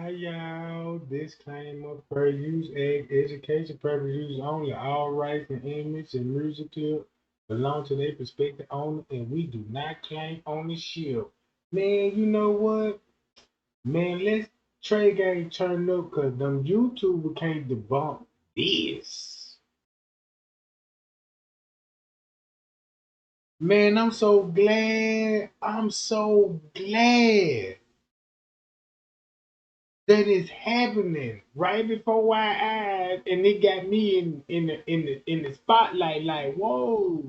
Hi y'all, disclaimer, per use education purpose use only. All rights and image and music clip belong to their prospective owner and we do not claim ownership. Man, you know what? Man, let's Trey Gang turn up cause them YouTubers can't debunk this. Man, I'm so glad that is happening right before our eyes, and it got me in the spotlight. Like, whoa!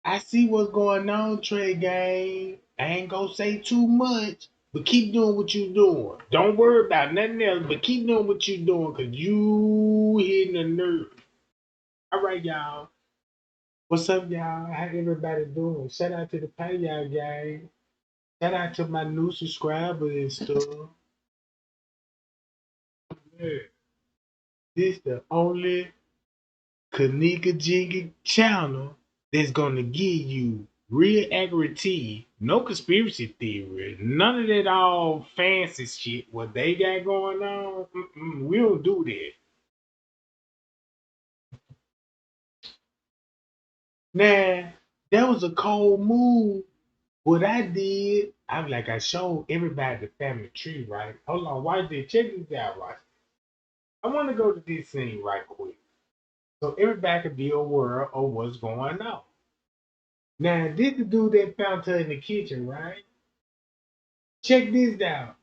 I see what's going on, Trey Gang. I ain't gonna say too much, but keep doing what you doing. Don't worry about nothing else, but keep doing what you doing, cause you hitting a nerve. All right, y'all. What's up, y'all? How everybody doing? Shout out to the Pay Y'all gang. Shout out to my new subscribers and stuff. Yeah. This the only Kenneka channel that's gonna give you real accurate tea, no conspiracy theory, none of that all fancy shit. What they got going on, we don't do that. Now that was a cold move. What I did, I showed everybody the family tree, right? Hold on, watch this. Check this out, right? I want to go to this scene right quick, so everybody can be aware of what's going on. Now, this the dude that found her in the kitchen, right? Check this out.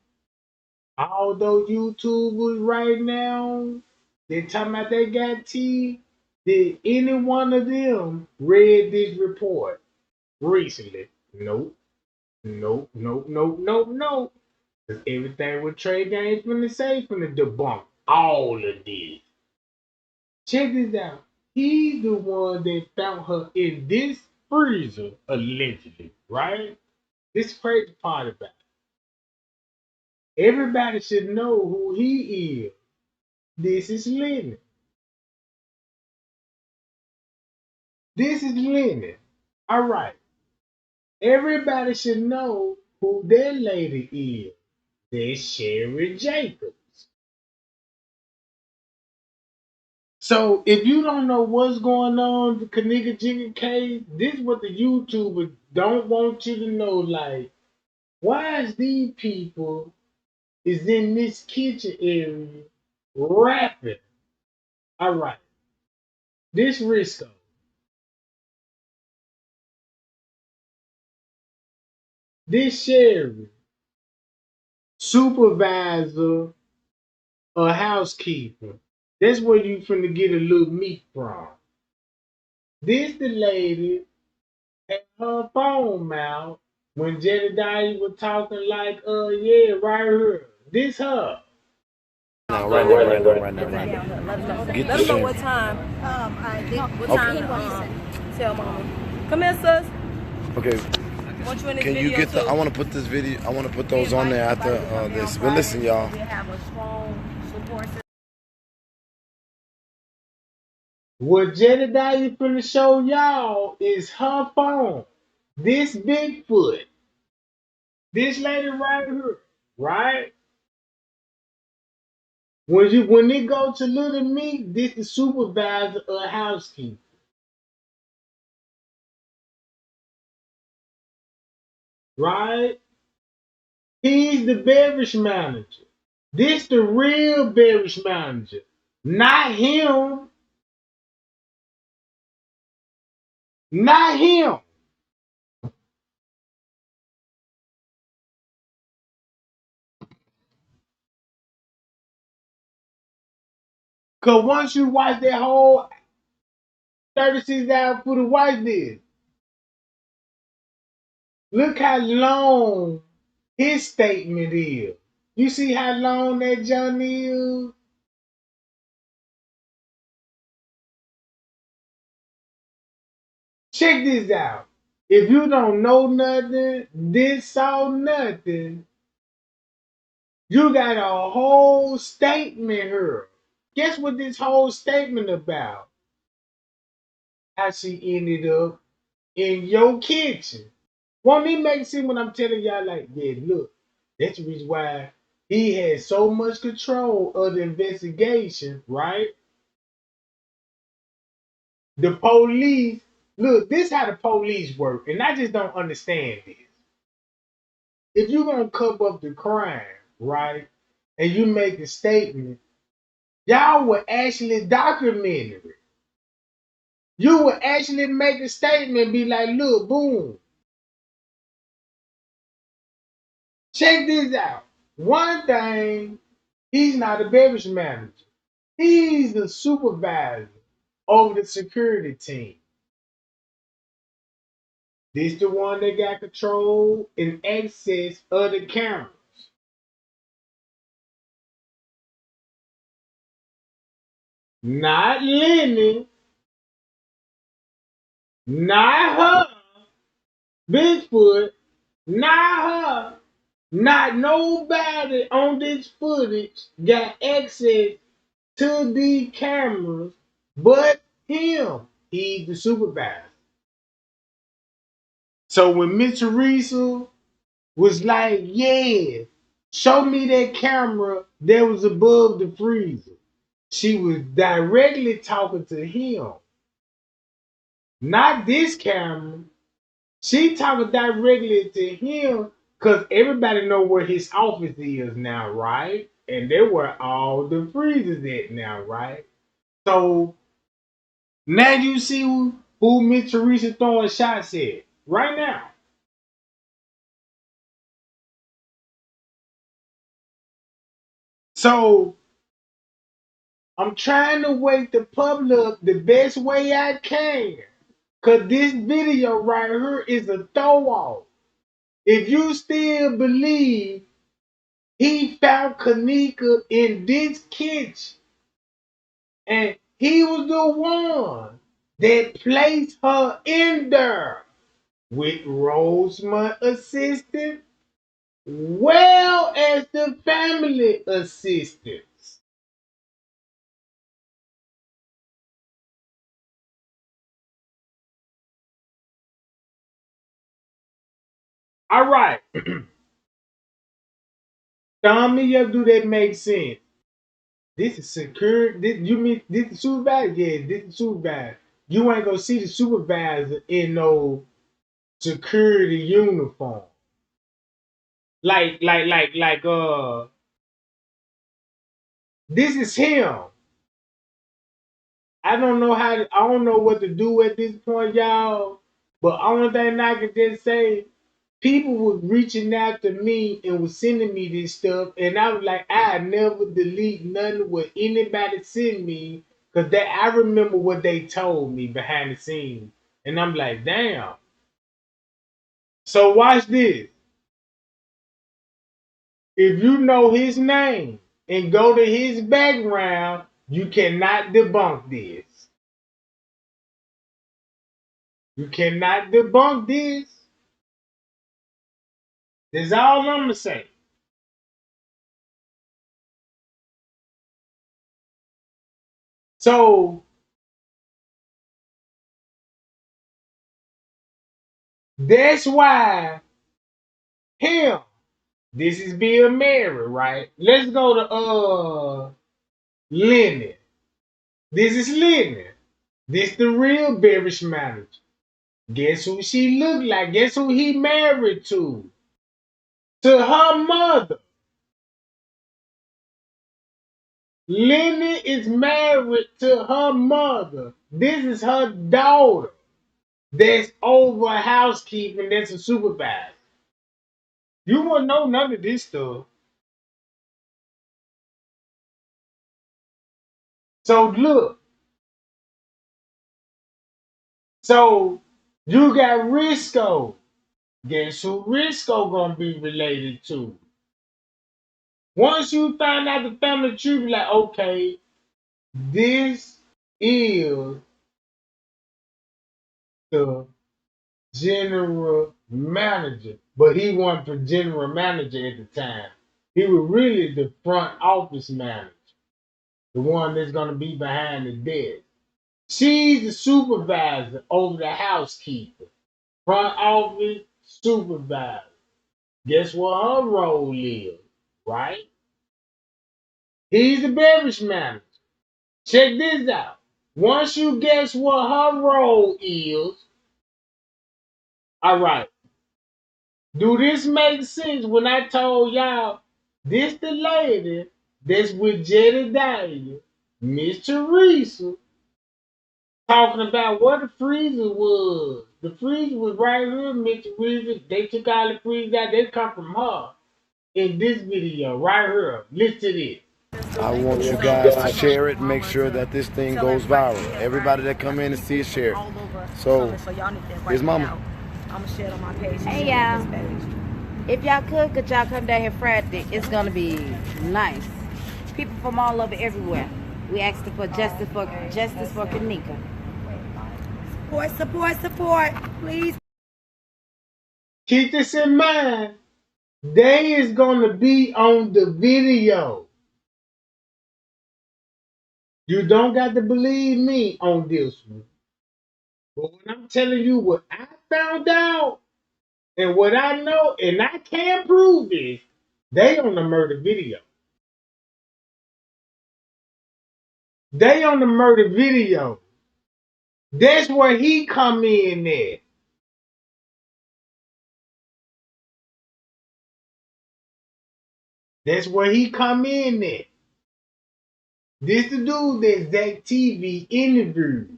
All those YouTubers right now, they talking about they got tea. Did any one of them read this report recently? Nope. Nope. Nope. Nope. Nope. Nope. Because everything with Trey Gaines finna say finna debunk all of this. Check this out. He's the one that found her in this freezer, allegedly, right? This crazy part about it. Everybody should know who he is. This is Lennon. This is Lennon. All right. Everybody should know who that lady is. That's Sherry Jacobs. So if you don't know what's going on, the Kenneka Jigga case, this is what the YouTubers don't want you to know. Like, why is these people is in this kitchen area rapping? All right. This Risco. This Sherry. Supervisor or housekeeper. That's where you finna get a little meat from. This the lady had her phone out when Jedediah was talking like, yeah, right here. This her. Now, right now. Get Let the us know share. what time. I think What Okay. time to tell mama. Come here, sis. Okay. Want you in this Can you video get the? too. I want to put this video. I want to put those on there after this. But listen, y'all. We have a strong support system. What Jedediah finna show y'all is her phone. This Bigfoot. This lady right here. Right? When they go to Little Meat, this the supervisor or housekeeper. Right? He's the beverage manager. This the real beverage manager. Not him. Not him. Cause once you watch that whole 36 hour footage, watch this. Look how long his statement is. You see how long that journey is? Check this out. If you don't know nothing, this saw nothing, you got a whole statement here. Guess what this whole statement about? How she ended up in your kitchen. Want me make sense when I'm telling y'all like, yeah, look, that's the reason why he had so much control of the investigation, right? The police, look, this how the police work, and I just don't understand this. If you're gonna cover up the crime, right, and you make a statement, y'all would actually document it. You would actually make a statement, be like, look, boom, check this out. One thing, he's not a beverage manager. He's the supervisor over the security team. This the one that got control and access of the cameras. Not Lenny, not her, Bigfoot, not her, not nobody on this footage got access to the cameras but him. He's the supervisor. So when Miss Teresa was like, yeah, show me that camera that was above the freezer, she was directly talking to him, not this camera. She talking directly to him because everybody know where his office is now, right? And there where all the freezers at now, right? So now you see who Miss Teresa throwing shots at right now. So I'm trying to wake the public up the best way I can. Cause this video right here is a throw off. If you still believe he found Kenneka in this kitchen and he was the one that placed her in there with Rosemont assistant, well as the family assistants. All right, tell me if do that make sense? This is secure. This, you mean this is supervisor? Yeah, this is supervisor. You ain't gonna see the supervisor in no security uniform. This is him. I don't know how I don't know what to do at this point, y'all. But only thing I can just say, people was reaching out to me and was sending me this stuff, and I was like, I never delete nothing what anybody send me, cause that I remember what they told me behind the scenes, and I'm like, damn. So watch this. If you know his name and go to his background, you cannot debunk this. You cannot debunk this. That's all I'm gonna say. So that's why him. This is being married, right? Let's go to Lenny. This is Lenny. This the real beverage manager. Guess who she look like? Guess who he married to? To her mother. Lenny is married to her mother. This is her daughter. That's over housekeeping. That's a supervisor. You wouldn't know none of this stuff. So look. So you got Risco. Guess who Risco gonna be related to? Once you find out the family tree, be like, okay, this is the general manager. But he wasn't the general manager at the time. He was really the front office manager, the one that's gonna be behind the desk. She's the supervisor over the housekeeper. Front office supervisor. Guess what her role is, right? He's the beverage manager. Check this out. Once you guess what her role is, all right. Do this make sense when I told y'all this the lady that's with Jedediah, Miss Teresa, talking about what the freezer was. The freezer was right here, Miss Teresa. They took all the freezer out. They come from her in this video right here. Listen to this. I want you guys to share it and make sure that this thing goes viral. Everybody that come in and see it, share it. So, here's Mama. I'm gonna share it on my page. Hey y'all, if y'all could y'all come down here Friday? It's gonna be nice. People from all over everywhere. We asked for justice for Kenneka. Support, please. Keep this in mind. They is gonna be on the video. You don't got to believe me on this one. But when I'm telling you what I found out and what I know, and I can't prove this, they on the murder video. They on the murder video. That's where he come in at. That's where he come in at. This the dude that Zach TV interviewed.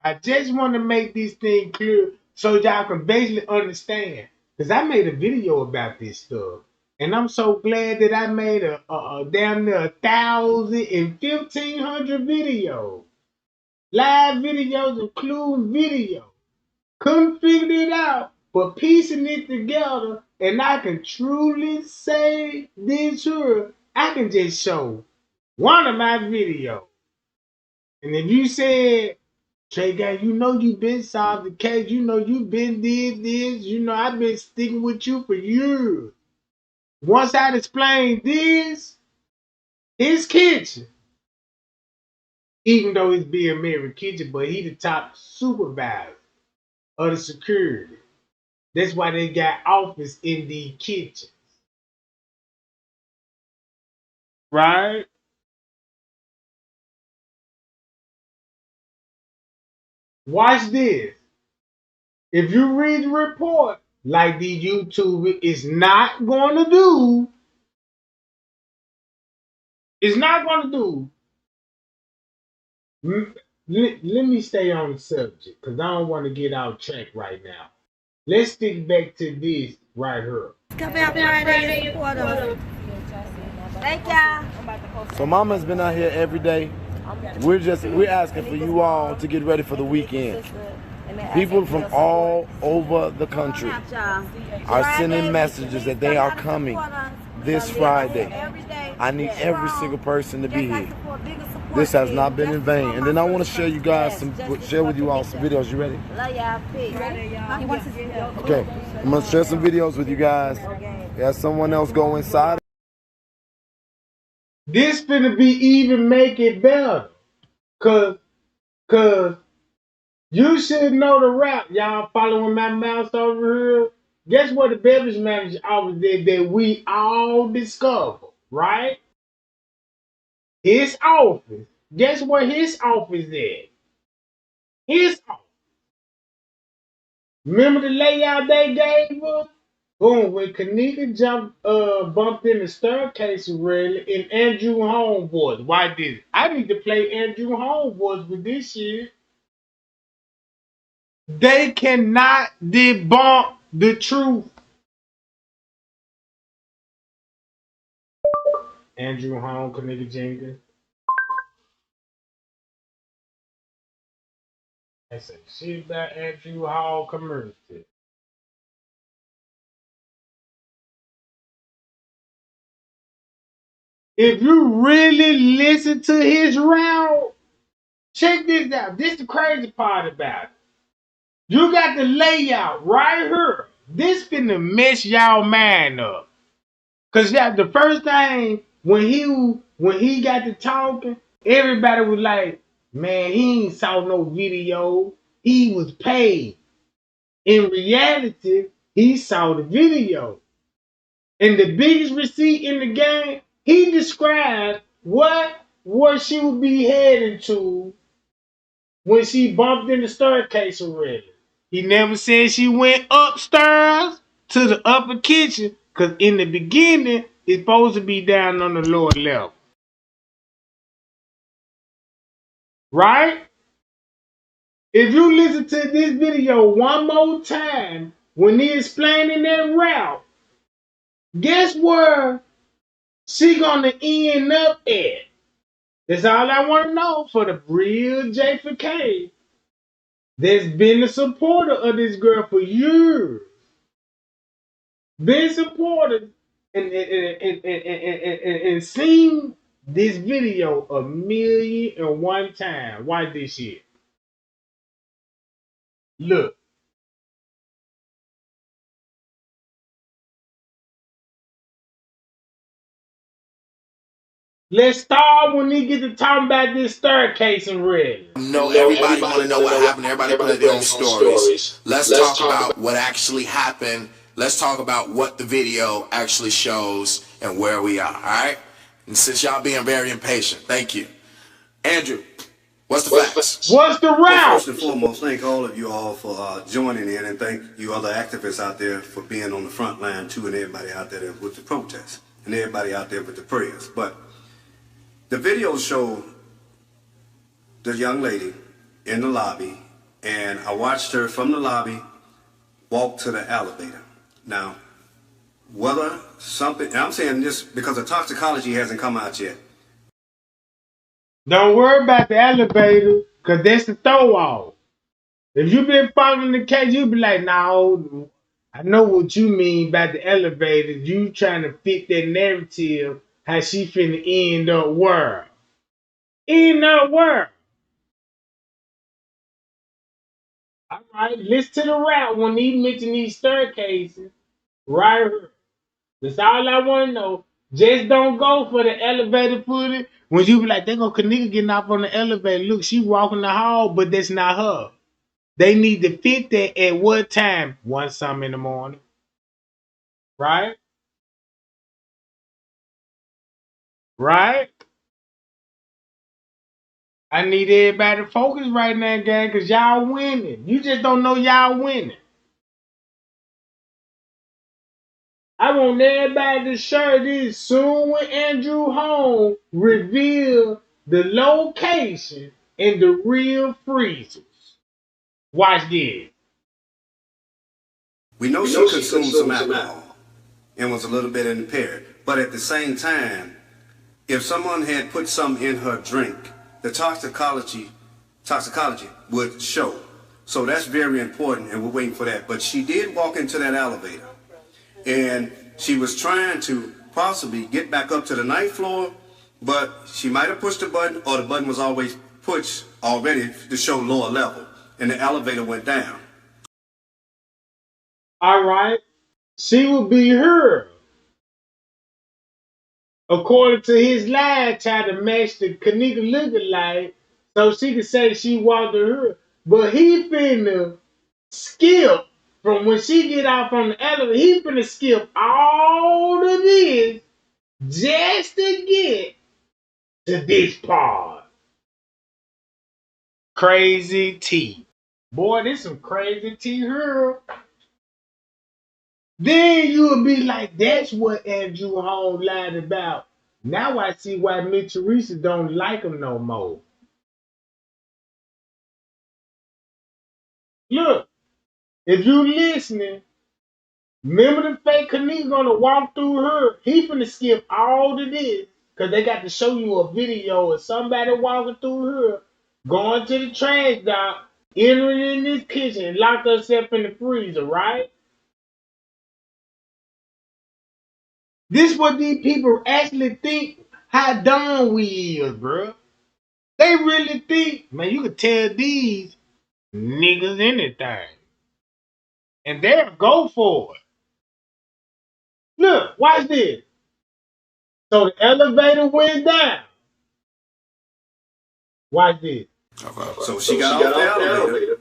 I just want to make this thing clear so y'all can basically understand. Because I made a video about this stuff. And I'm so glad that I made a damn near 1,000 and 1,500 videos. Live videos include video. Couldn't figure it out, but piecing it together, and I can truly say this here, I can just show one of my videos. And if you said, Trey guy, you know you been solved the case, you know you been did this, you know I've been sticking with you for years. Once I explained this, his kitchen, even though it's being married kitchen, but he the top supervisor of the security. That's why they got office in the kitchen. Right? Watch this. If you read the report, like the YouTuber is not going to do, it's not going to do. Let me stay on the subject because I don't want to get out track right now. Let's stick back to this right here. Come out Friday and support us. Thank y'all. So Mama's been out here every day. We're asking for you all to get ready for the weekend. People from all over the country are sending messages that they are coming this Friday. I need every single person to be here. This has not been in vain. And then I want to share with you all some videos. You ready? Love y'all. Peace. Okay. I'm gonna share some videos with you guys. Got someone else go inside. This finna be even make it better. Cause you should know the rap. Y'all following my mouse over here. Guess what the beverage manager always did that we all discovered, right? His office. Guess where his office is? His office. Remember the layout they gave us? Boom, when Kenneka bumped in the staircase railing in Andrew Home voice. Why did it? I need to play Andrew Home voice with this shit. They cannot debunk the truth. Andrew Home, Kenneka Jenkins. I said shit about Andrew Hall commercial. If you really listen to his route, check this out. This is the crazy part about it. You got the layout right here. This finna mess y'all mind up. Cause the first thing when he got to talking, everybody was like, man, he ain't saw no video. He was paid. In reality, he saw the video. And the biggest receipt in the game He described where she would be heading to when she bumped in the staircase already. He never said she went upstairs to the upper kitchen, because in the beginning, it's supposed to be down on the lower level. Right? If you listen to this video one more time, when he explaining that route, guess where she gonna end up at? That's all I want to know for the real J for K. That's been a supporter of this girl for years. Been supported and seen this video 1,000,001 times. Watch this shit. Look. Let's start when he get to talking about this staircase and ready. No, everybody want to know what happened. Everybody put their own stories. Let's talk about what actually happened. Let's talk about what the video actually shows and where we are, all right? And since y'all being very impatient, thank you. Andrew, what's the facts? What's the route? Well, first and foremost, thank all of you all for joining in, and thank you other activists out there for being on the front line too, and everybody out there with the protests, and everybody out there with the prayers. But the video showed the young lady in the lobby, and I watched her from the lobby walk to the elevator. Now, whether something, and I'm saying this because the toxicology hasn't come out yet. Don't worry about the elevator, because that's the throw off. If you've been following the case, you'll be like, no, I know what you mean about the elevator. You trying to fit that narrative, how she finna end up where? End up where? All right, listen to the route when he mentioned these staircases. Right here. That's all I want to know. Just don't go for the elevator footage. When you be like, they go Kenneka getting off on the elevator. Look, she walking the hall, but that's not her. They need to fit that at what time? 1 something in the morning. Right? Right? I need everybody to focus right now, gang, because y'all winning. You just don't know y'all winning. I want everybody to share this soon when Andrew Holmes reveal the location and the real freezers. Watch this. We know she consumed some alcohol and was a little bit impaired, but at the same time, if someone had put some in her drink, the toxicology would show. So that's very important, and we're waiting for that. But she did walk into that elevator, and she was trying to possibly get back up to the 9th floor, but she might have pushed the button, or the button was always pushed already to show lower level, and the elevator went down. All right. She will be her. According to his lie, try to match the Kenneka lookalike so she could say she walked to her. But he finna skip from when she get off on the elevator. He finna skip all of this just to get to this part. Crazy tea. Boy, this some crazy tea here. Then you would be like, that's what Andrew Holmes lied about. Now I see why Mitch Teresa don't like him no more. Look, if you listening, remember the fake Kenneka gonna walk through her. He finna skip all of this because they got to show you a video of somebody walking through her, going to the trash dock, entering in this kitchen, and locked herself in the freezer, right? This what these people actually think how dumb we is, bro. They really think, man, you can tell these niggas anything. And they'll go for it. Look, watch this. So the elevator went down. Watch this. So she got off the elevator.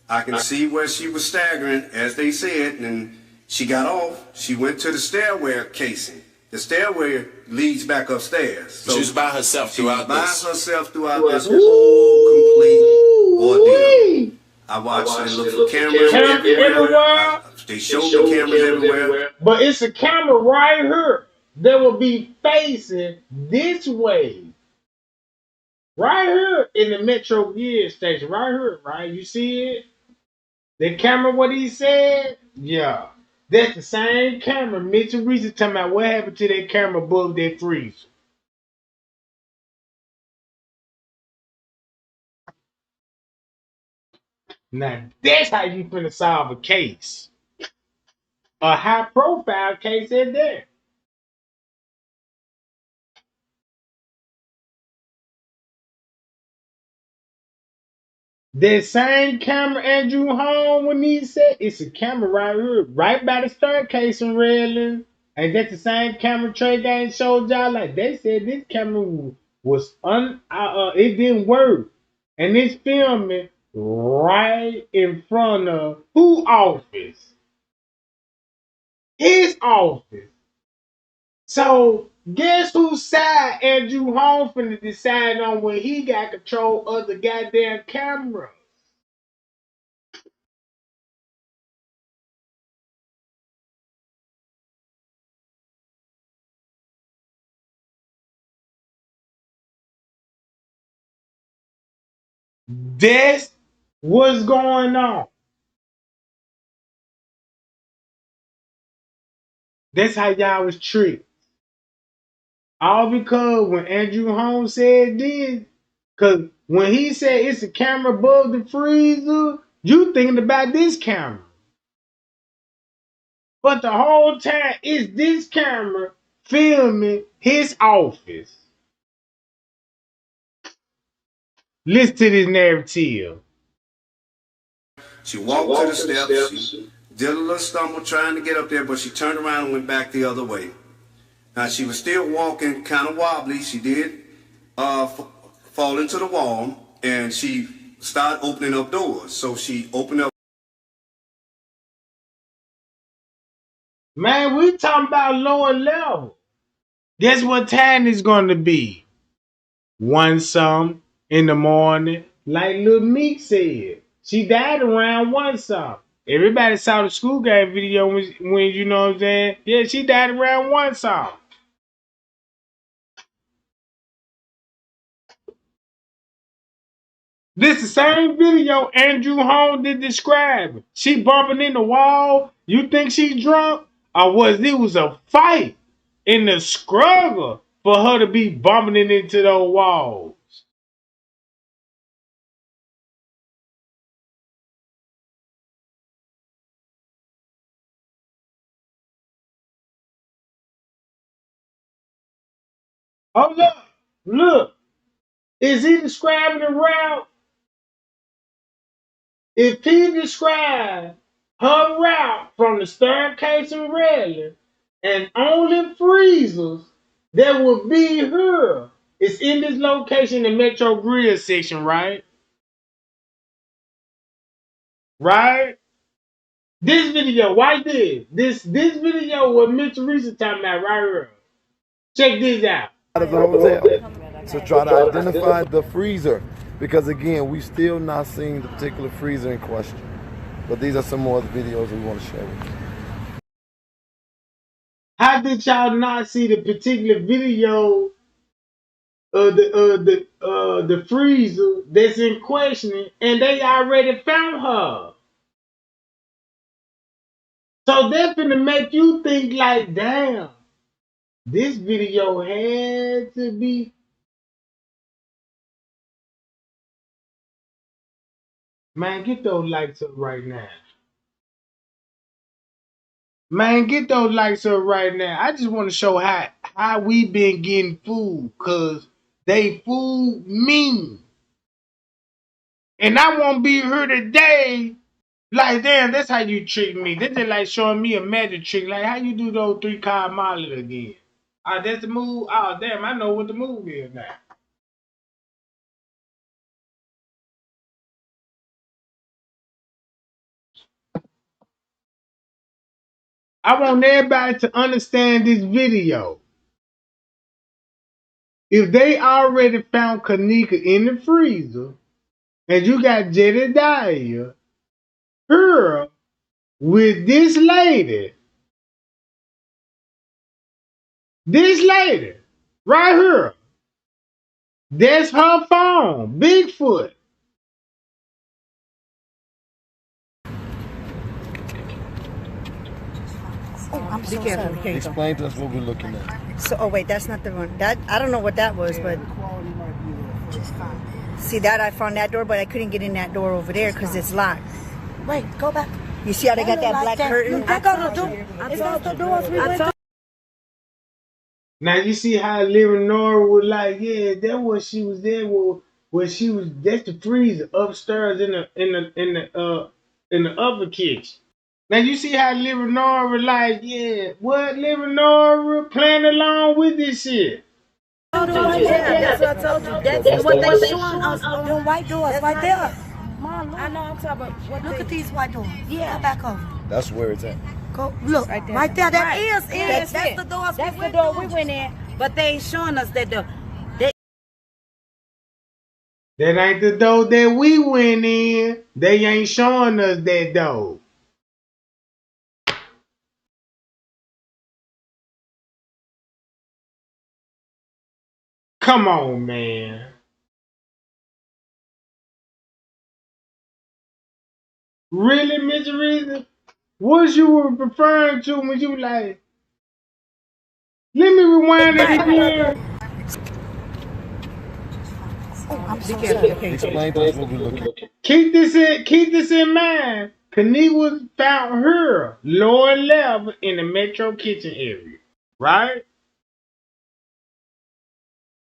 I can see where she was staggering, as they said, and she got off. She went to the stairwell casing, The stairway leads back upstairs. So she was by herself throughout this. Whole complete ordeal. I watched and looked for cameras everywhere. They showed the cameras everywhere. But it's a camera right here that will be facing this way. Right here in the Metro gear station. Right here, right? You see it? The camera, what he said? Yeah. That's the same camera. Mitchell Reese is talking about what happened to that camera above that freezer. Now, that's how you finna solve a case. A high-profile case at that. That same camera Andrew Home when he said it's a camera right here, right by the staircase in Redlands. And that's the same camera Trey Gang showed y'all. Like they said, this camera was it didn't work, and it's filming right in front of who office? His office. So guess whose side Andrew Home finna decide on when he got control of the goddamn camera? That's what's going on. That's how y'all was tricked. All because when Andrew Holmes said this, because when he said it's a camera above the freezer, you thinking about this camera. But the whole time, it's this camera filming his office. Listen to this narrative. She walked to the steps. She did a little stumble trying to get up there, but she turned around and went back the other way. Now, she was still walking kind of wobbly. She did fall into the wall, and she started opening up doors. So she opened up. Man, we talking about lower level. Guess what time it's going to be? 1 some in the morning. Like Lil Meek said. She died around 1 some. Everybody saw the school game video when you know what I'm saying? Yeah, she died around 1 some. This the same video Andrew Holmes did describe. She bumping in the wall. You think she drunk? Or was a fight in the struggle for her to be bumping into those walls? Oh look. Is he describing the route? If he described her route from the staircase in Redland and only freezers that would be her, it's in this location in Metro Grill section, right? Right? This video, why this video what Mr. Reese is talking about right here. Check this out. Out of the hotel to try to identify the freezer, because again, we still not seeing the particular freezer in question. But these are some more of the videos we want to share with you. How did y'all not see the particular video of the freezer that's in question, and they already found her? So that's gonna make you think like, damn, this video had to be. Man, get those lights up right now. Man, get those lights up right now. I just want to show how we been getting fooled, cause they fooled me. And I won't be here today. Like, damn, that's how you trick me. This is like showing me a magic trick. Like, how you do those 3-card molly again? That's the move. Oh, damn, I know what the move is now. I want everybody to understand this video. If they already found Kenneka in the freezer, and you got Jedediah here with this lady, right here, that's her phone, Bigfoot. Oh, I'm so sorry. Here you go. Explain to us what we're looking at. So, oh wait, that's not the one. That I don't know what that was, but see that I found that door, but I couldn't get in that door over there because it's locked. Wait, go back. You see how they got that black curtain? I got the door. It's not the doors we went to. Now you see how Nora was like, yeah, that was she was there where she was. That's the freezer upstairs in the upper kitchen. Now you see how Nora was like, yeah, what Nora playing along with this shit. Yeah, that's what I told you. That's what they showing us. Them white doors right there. Mom, I know I'm talking about. Look at these white doors. Yeah. Go back over. That's where it's at. Go look right there. That is it. That's the doors. That's the door we went in, but they ain't showing us that door. That ain't the door that we went in. They ain't showing us that door. Come on, man. Really, Miss Reason? What you were referring to when you like, let me rewind it again. Oh, I'm so sorry. Explain to us what we're looking at. Keep this in mind. Kenneka was found here, lower level in the metro kitchen area. Right?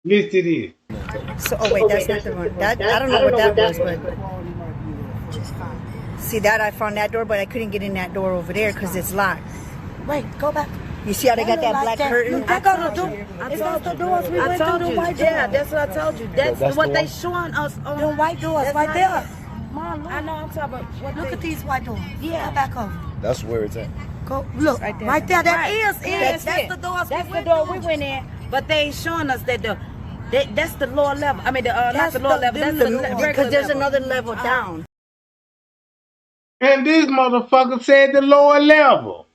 Listen to this. So, oh wait, that's not the one. That I don't know what that was, but see that I found that door, but I couldn't get in that door over there because it's locked. Wait, go back. You see how they got that black curtain? I got the door. It's not the doors we went to. I told you. Yeah, that's what I told you. That's what they showing us. Them white doors right there. Mom, I know I'm talking about. Look at these white doors. Yeah. Go back over. That's where it's at. Go look right there. That is it. That's the doors. That's the door we went in, but they ain't showing us that door. That's the lower level. I mean, not the lower level. That's the regular because there's level. another level down. And this motherfucker said the lower level.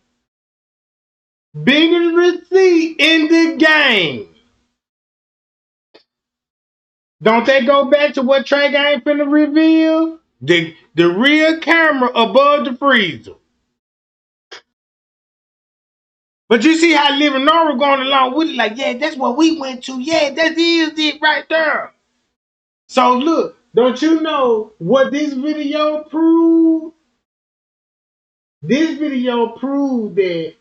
Biggest receipt in the game. Don't they go back to what Trey Gang finna reveal? The rear camera above the freezer. But you see how Nora going along with it, like, yeah, that's what we went to. Yeah, that is it right there. So look, don't you know what this video proved? This video proved that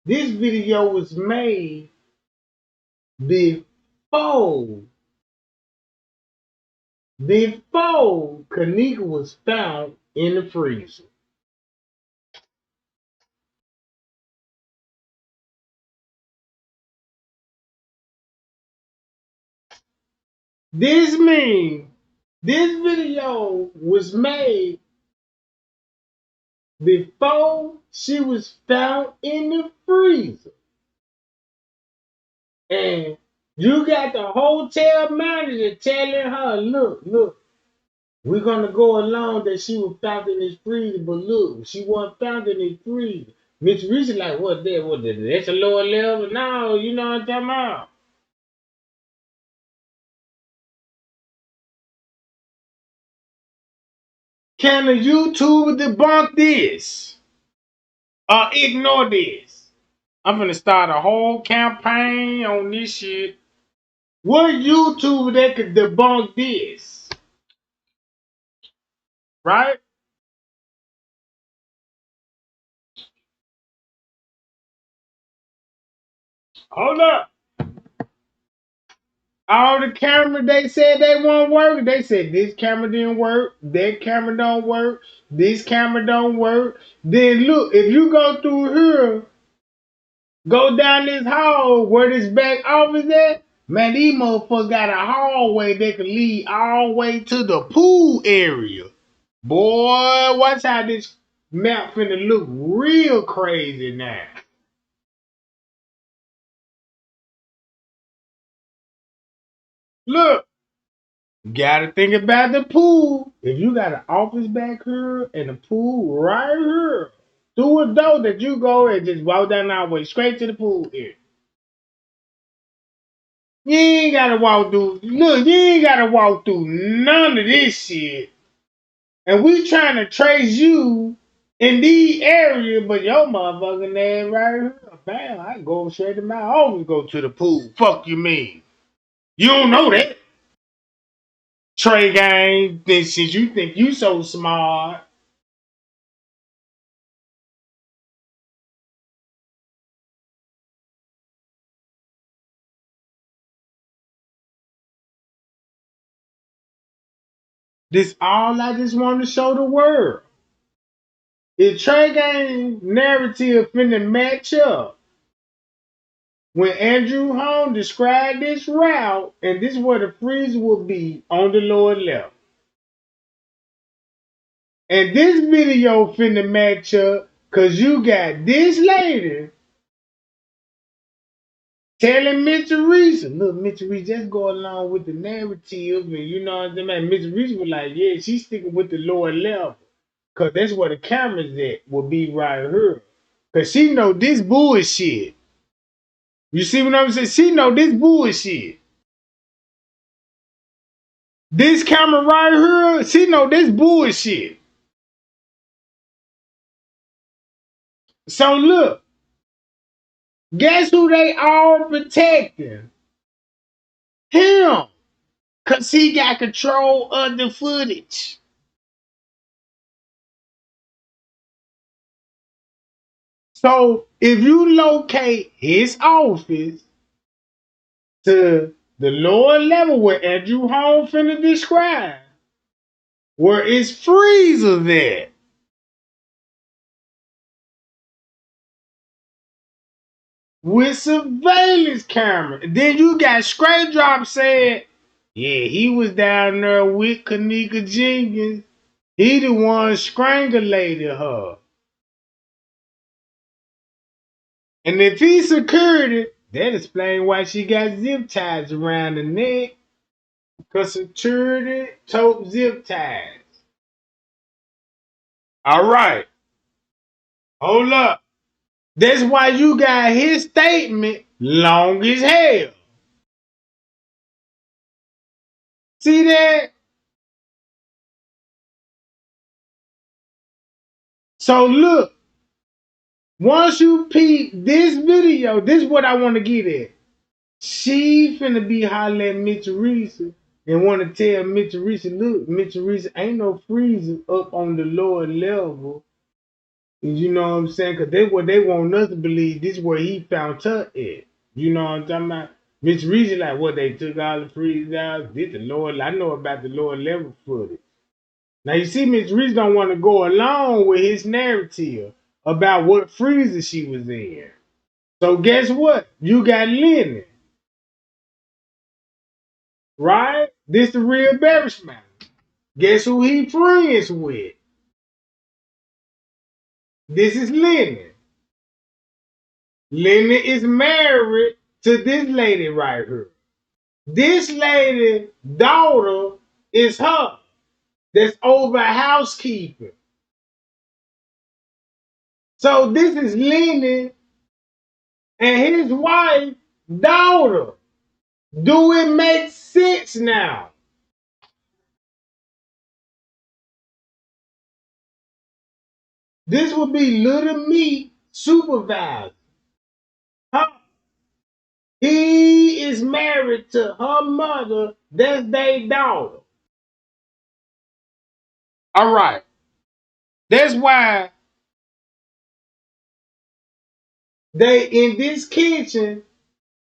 this video was made before Kenneka was found in the freezer. This means this video was made before she was found in the freezer. And you got the hotel manager telling her, look, we're gonna go along that she was found in this freezer, but look, she wasn't found in this freezer. Mitch Reese like, what, that's a lower level? No, you know what I'm talking about. Can the YouTuber debunk this? Or ignore this? I'm gonna start a whole campaign on this shit. What YouTuber that could debunk this? Right? Hold up. All the cameras they said they won't work. They said this camera didn't work, that camera don't work, this camera don't work. Then look, if you go through here, go down this hall where this back office at, man, these motherfuckers got a hallway that can lead all the way to the pool area. Boy, watch how this map finna look real crazy now. Look, you gotta think about the pool. If you got an office back here and a pool right here, through a door that you go and just walk down that way straight to the pool here. You ain't gotta walk through. Look, you ain't gotta walk through none of this shit. And we trying to trace you in the area, but your motherfucking name right here. Bam, I go straight to my always go to the pool. Fuck you mean? You don't know that. Trey gang, since you think you so smart. This all I just want to show the world. If Trey gang narrative finna match up. When Andrew Home described this route, and this is where the freezer will be on the lower left. And this video finna match up because you got this lady telling Miss Teresa, look, Miss Teresa, just go along with the narrative. And you know what I'm saying? Miss Teresa was like, yeah, she's sticking with the lower level. Because that's where the cameras at will be right here. Because she know this bullshit. You see what I'm saying? She know this bullshit. This camera right here, she know this bullshit. So look, guess who they all protecting? Him. Because he got control of the footage. So if you locate his office to the lower level where Andrew Home finna describe, where is freezer there? With surveillance camera. Then you got Straight Drop saying, yeah, he was down there with Kenneka Jenkins. He the one strangulated her. And if he's security, that explains why she got zip ties around the neck. Because security tote zip ties. All right. Hold up. That's why you got his statement long as hell. See that? So look, once you peep this video, this is what I want to get at. She finna be hollering at Miss Teresa and want to tell Miss Teresa, look, Miss Teresa, ain't no freezer up on the lower level. You know what I'm saying? Because that's what they want us to believe. This is where he found her at. You know what I'm talking about? Miss Teresa, like, what, they took all the freezers out? Did the lower, I know about the lower level footage. Now, you see, Miss Teresa don't want to go along with his narrative about what freezer she was in. So guess what? You got Lenny. Right? This the real embarrassment. Guess who he friends with? This is Lenny. Lenny is married to this lady right here. This lady daughter is her. That's over housekeeping. So this is Lenny and his wife daughter. Do it make sense now? This would be Little Me supervisor. Huh? He is married to her mother. That's their daughter. All right. That's why they in this kitchen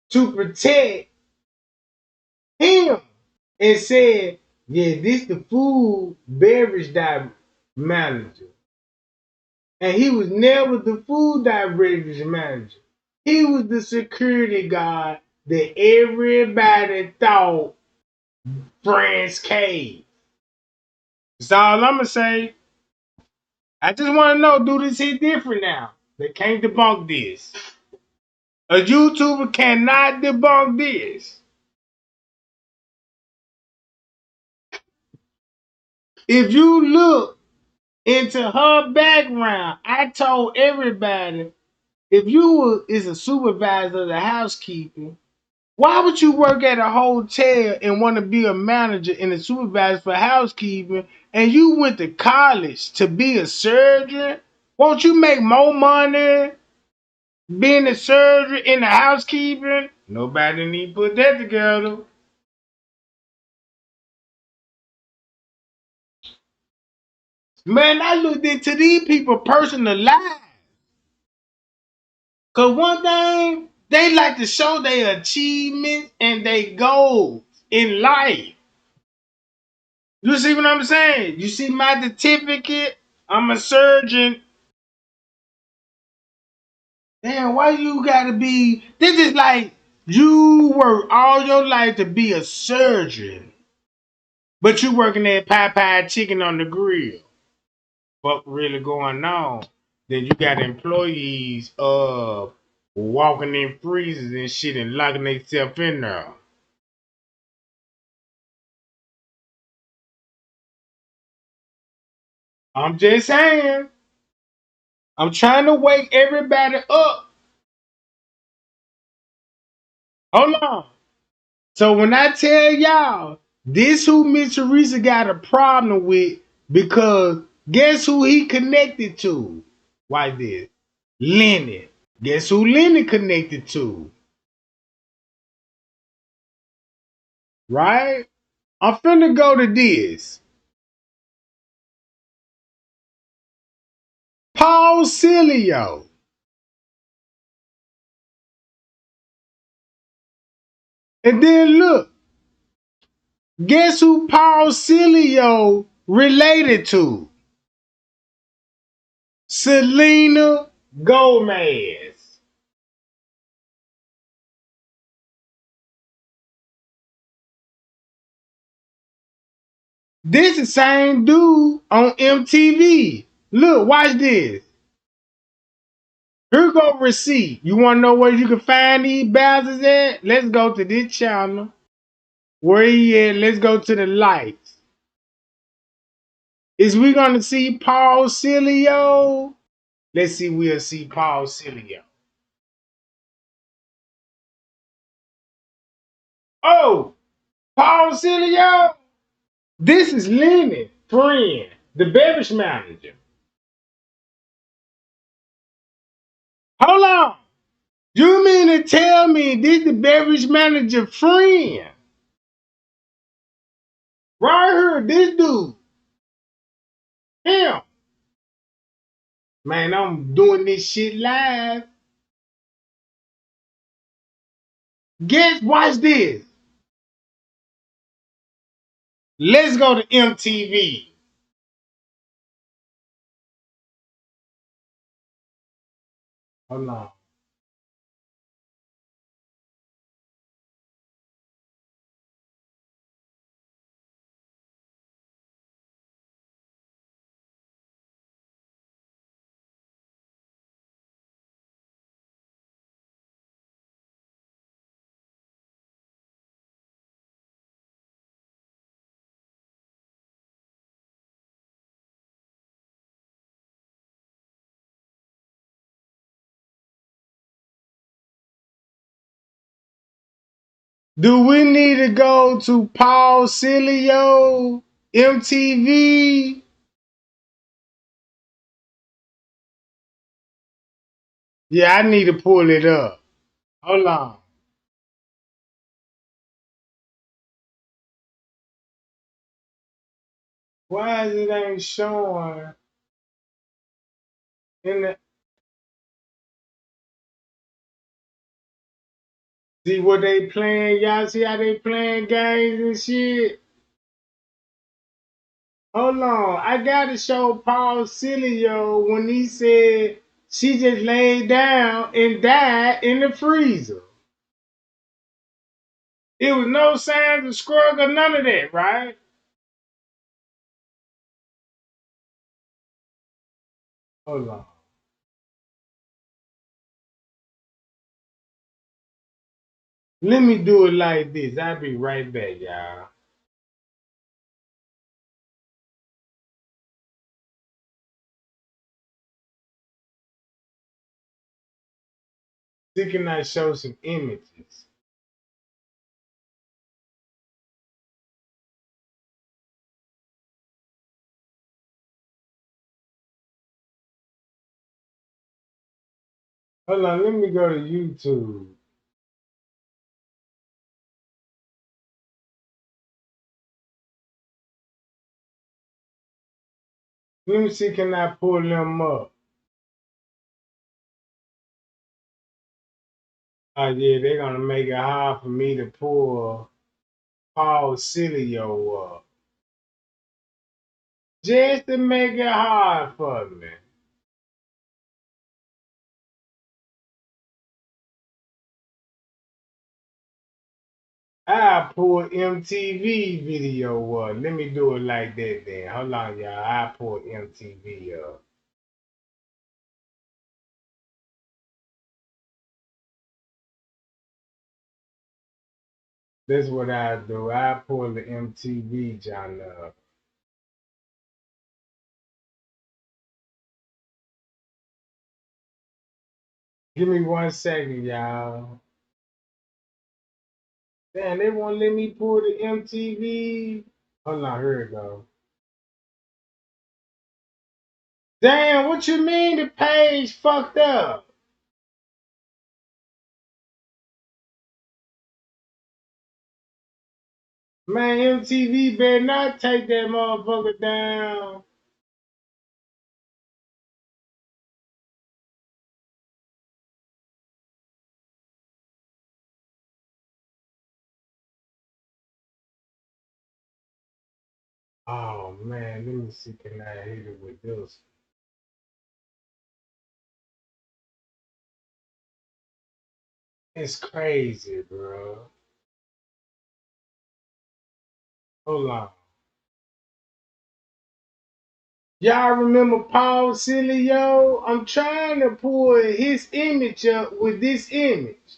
to protect him and said, yeah, this the food beverage manager. And he was never the food beverage manager. He was the security guard that everybody thought France caved. That's all I'm gonna say. I just want to know, do this hit different now? They can't debunk this. A YouTuber cannot debunk this. If you look into her background, I told everybody, if you is a supervisor of the housekeeping, why would you work at a hotel and want to be a manager and a supervisor for housekeeping and you went to college to be a surgeon? Won't you make more money being a surgeon in the housekeeping? Nobody need to put that together. Man, I looked into these people personal lives. Cause one thing, they like to show their achievements and their goals in life. You see what I'm saying? You see my certificate? I'm a surgeon. Damn, why you gotta be? This is like you work all your life to be a surgeon, but you working at Popeye Chicken on the grill. What really going on? Then you got employees walking in freezers and shit and locking themselves in there. I'm just saying. I'm trying to wake everybody up. Hold on. So when I tell y'all, this who Miss Teresa got a problem with because guess who he connected to? Why this? Lenny. Guess who Lenny connected to? Right? I'm finna go to this. Paul Cilio. And then look, guess who Paul Cilio related to? Selena Gomez. This is the same dude on MTV. Look, watch this. Here go receipt. You want to know where you can find these bastards at? Let's go to this channel. Where he at? Let's go to the lights. Is we gonna see Paul Cilio? Let's see. We'll see Paul Cilio. Oh, Paul Cilio. This is Lenny, friend, the beverage manager. Hold on. You mean to tell me this the beverage manager friend? Right here, this dude. Him. Man, I'm doing this shit live. Watch this. Let's go to MTV. Hold on. Do we need to go to Paul Cilio, MTV? Yeah, I need to pull it up. Hold on. Why is it ain't showing in the see what they playing? Y'all see how they playing games and shit? Hold on. I gotta show Paul Cilio when he said she just laid down and died in the freezer. It was no signs of struggle, none of that, right? Hold on. Let me do it like this. I'll be right back, y'all. See, can I show some images? Hold on, let me go to YouTube. Let me see, can I pull them up? Oh yeah, they're gonna make it hard for me to pull Paul Cilio up. Just to make it hard for me. I pull MTV video up. Let me do it like that then. Hold on, y'all. I pull MTV up. That's what I do. I pull the MTV John up. Give me 1 second, y'all. Damn, they won't let me pull the MTV. Hold on, here it go. Damn, what you mean the page fucked up? Man, MTV better not take that motherfucker down. Oh man, let me see, can I hit it with this? It's crazy, bro. Hold on. Y'all remember Paul Cilio? I'm trying to pull his image up with this image.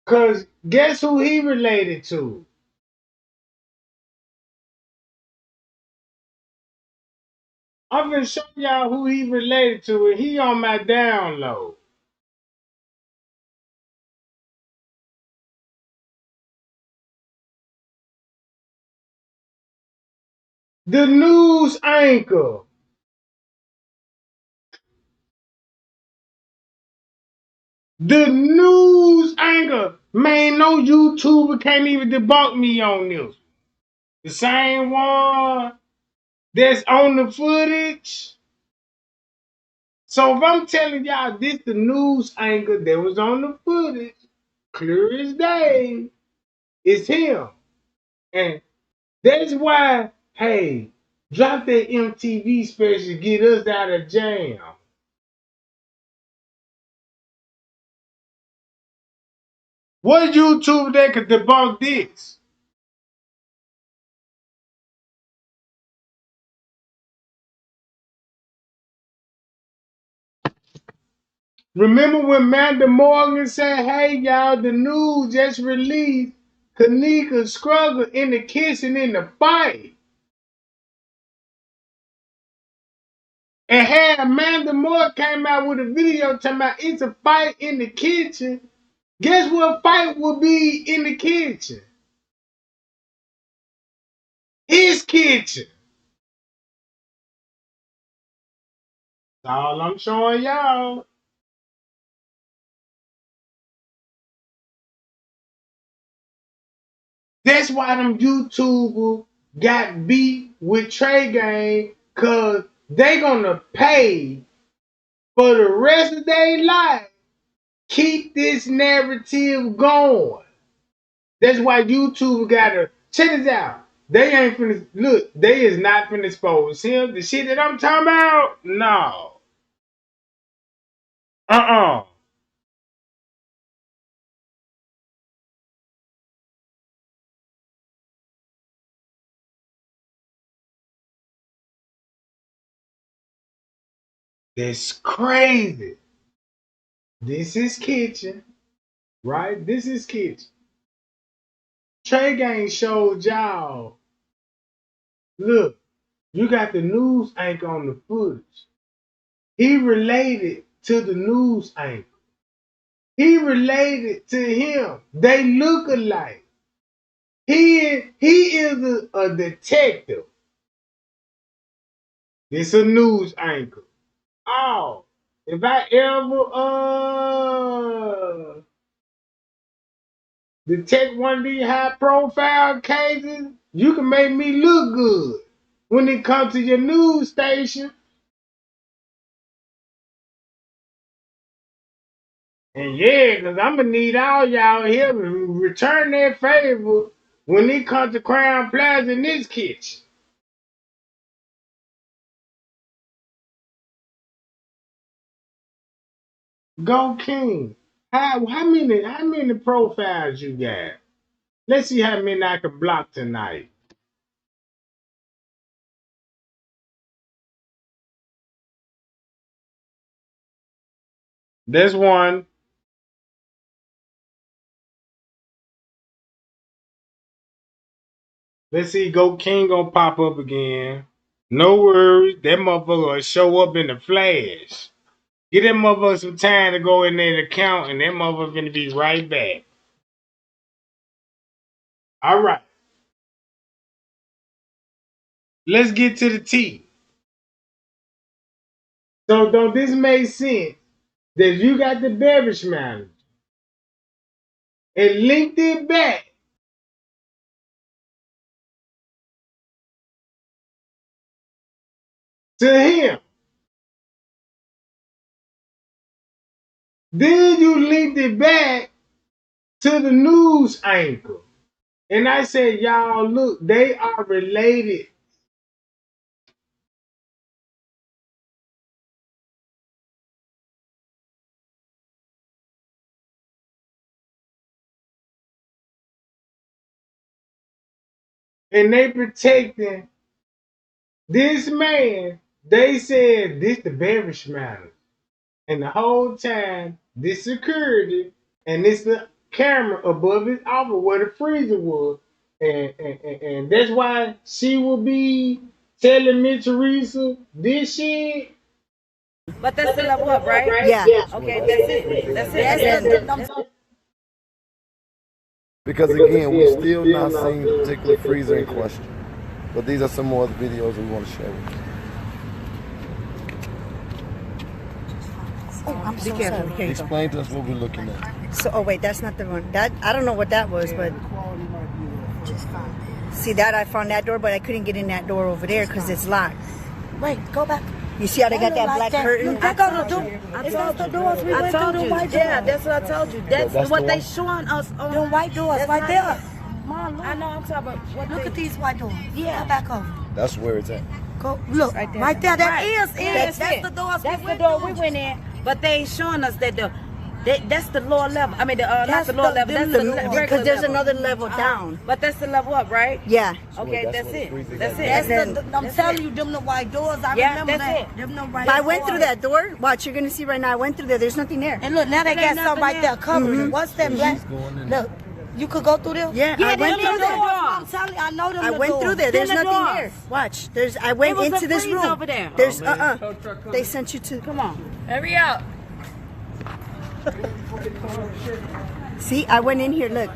Cause guess who he related to? I'm gonna show y'all who he related to, and he on my download. The news anchor. The news anchor. Man, no YouTuber can't even debunk me on this. The same one that's on the footage. So if I'm telling y'all this the news anchor that was on the footage, clear as day, it's him. And that's why, hey, drop that MTV special, get us out of jam. What YouTuber that could debunk this? Remember when Amanda Morgan said, hey y'all, the news just released Kenneka struggled in the kitchen in the fight. And had Amanda Moore came out with a video talking about it's a fight in the kitchen. Guess what fight will be in the kitchen? His kitchen. That's all I'm showing y'all. That's why them YouTubers got beat with Trey Gang, cause they gonna pay for the rest of their life. Keep this narrative going. That's why YouTube gotta check this out. They ain't finna look. They is not finna expose him. The shit that I'm talking about, no. Uh. That's crazy. This is kitchen, right? This is kitchen. Trey Gang showed y'all. Look, you got the news anchor on the footage. He related to the news anchor. He related to him. They look alike. He is a detective. This a news anchor. Oh, if I ever detect one of these high profile cases, you can make me look good when it comes to your news station. And yeah, because I'm going to need all y'all here to return that favor when it comes to Crown Plaza in this kitchen. Go King. How many profiles you got? Let's see how many I can block tonight. There's one. Let's see, Go King gonna pop up again. No worries, that motherfucker will show up in the flash. Get that motherfucker some time to go in there to count, and that motherfucker gonna be right back. All right, let's get to the T. So, don't this make sense that you got the beverage manager and linked it back to him? Then you linked it back to the news anchor. And I said, y'all, look, they are related. And they protecting this man. They said this the beverage manager. And the whole time, this security and this the camera above his office where the freezer was. And that's why she will be telling me, Teresa, this shit. But that's the level up, right? Yeah. Okay, that's it. That's it. Because again, we still not seeing the particular freezer in question. But these are some more of the videos we want to share with you. Oh, I'm so sorry. Here you Explain to us what we're looking at. So, oh wait, that's not the one. That I don't know what that was, but see that I found that door, but I couldn't get in that door over there because it's locked. Wait, go back. You see how they got that black curtain? I told you. That's the doors we went through. The white Yeah, doors. that's what I told you. That's what the they one? showing us on The white doors that's right not there. it. Mom, look. I know I'm talking about what Look they, at these white doors. Yeah. Go back over. That's where it's at. Go look Right there. right there. That Right. is That's that's it. the doors That's we the went door through. we went in, but they ain't showing us that that's the lower level. I mean, not That's the lower the- level. That's the- the Because regular there's level. another level down. But that's the level up, right? Yeah. Okay, that's that's where the it. freezer That's got it. That's And the, then- I'm That's telling it. you, them the white doors. I Yeah, remember that's that. it. Them the white I doors. went through that door. Watch, you're gonna see right now. I went through there. There's nothing there. And look, now they There got ain't something right nothing there there. covering it. What's that black? going in Look, you could go through there. Yeah, Yeah, I they went look through there. door. I'm telling you, I know them. I the went doors. through there. There's Then the nothing doors. there. Watch. I went was a into this freezer room. over there. There's They sent you to. Come on, hurry up. See, I went in here. Look,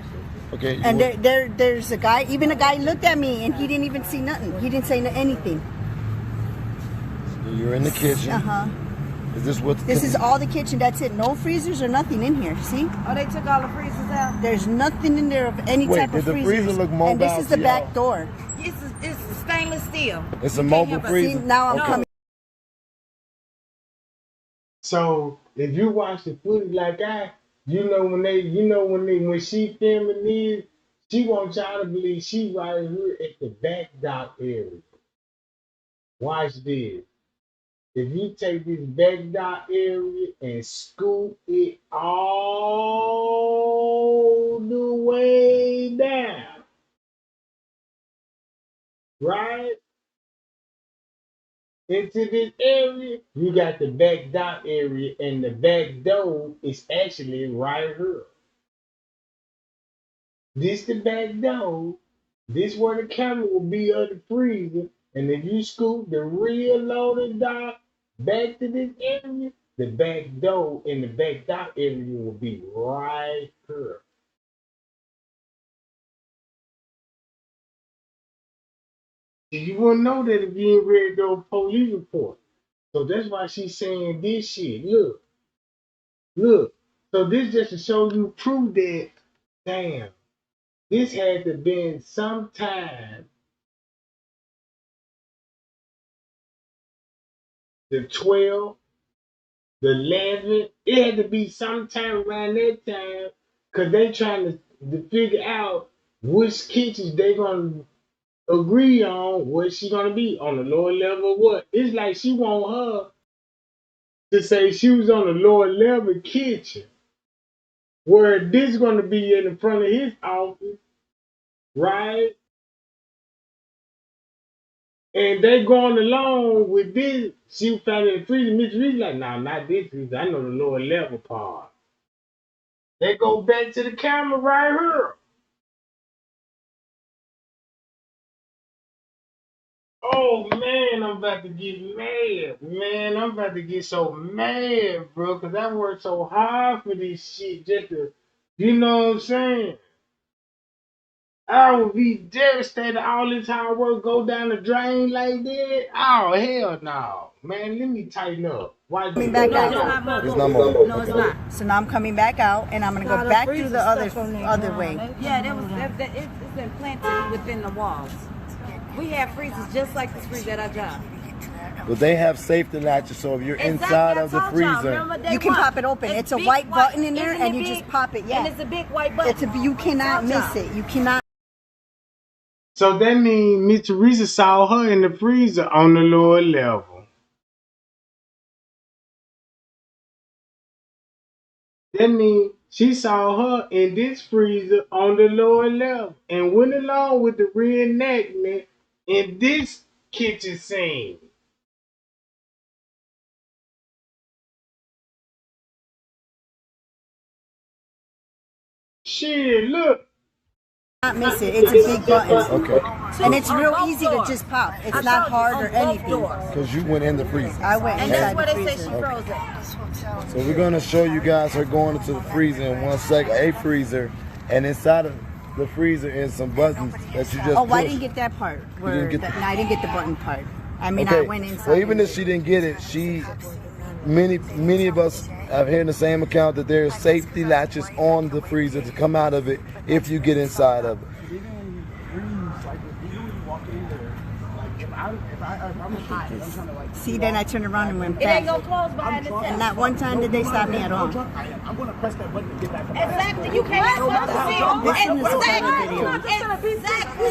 Okay. and there's a guy. Even a guy looked at me, and he didn't even see nothing. He didn't say anything. You're in the kitchen. Uh huh. Is this what? This is all the kitchen. That's it. No freezers or nothing in here. See, Oh, they took all the freezers out. there's nothing in there of any Wait, type of did the freezers. freezer look and mobile this is the to back y'all? door. It's stainless steel. It's a You can't mobile help it. freezer. See, now I'm No. coming. So if you watch the footage like I, when she filming these, she wants y'all to believe she right here at the back dock area. Watch this. If you take this back dock area and scoop it all the way down, right? Into this area, you got the back dock area, and the back door is actually right here. This the back door. This where the camera will be of the freezer. And if you scoop the real loaded dock back to this area, the back door and the back dock area will be right here. You wouldn't know that if you ain't read those police reports. So that's why she's saying this shit. Look, look. So this just to show you proof that, damn, this had to been sometime the 12th, the 11th. It had to be sometime around that time because they trying to figure out which kitchens they gonna agree on what she gonna be on the lower level or what. It's like she want her to say she was on the lower level kitchen where this gonna be in the front of his office, right? And they going along with this. She found in the freezer. Mr. Reed's like, nah, not this freezer. I know the lower level part. They go back to the camera right here. Oh man, I'm about to get mad. Man, I'm about to get so mad, bro, because I worked so hard for this shit just to, you know what I'm saying? I would be devastated all this hard work go down the drain like that. Oh hell no. Man, let me tighten up. Why Coming back out. It's not more. No, it's not. So now I'm coming back out, and I'm gonna go back through the other way. Yeah, it's been planted within the walls. We have freezers just like the freezer at our job. But they have safety latches, so if you're inside of the freezer, You can pop it open. It's a white button in there, and you just pop it. Yeah, And it's a big white button. you cannot miss it. You cannot. So that means Miss Teresa saw her in the freezer on the lower level. That means she saw her in this freezer on the lower level and went along with the reenactment in this kitchen scene. Shit, look. Not miss it. It's a big button. okay, And it's real easy to just pop. It's not hard or anything. because you went in the freezer. I went And inside that's where the they say she freezer. froze it. So we're gonna show you guys her going into the freezer in 1 second, a freezer, and inside of the freezer is some buttons that you just Oh, I push. didn't get that part. didn't get No, I didn't get the button part. I mean, Okay, I went inside. so even if she didn't get it, many of us have heard the same account that there are safety latches on the freezer to come out of it if you get inside of it. See, then I turned around and went It ain't back. gonna close behind the And not one time did they stop me at all. I'm gonna press that button to get back. Exactly. You can't supposed to see. This is a video. Exactly.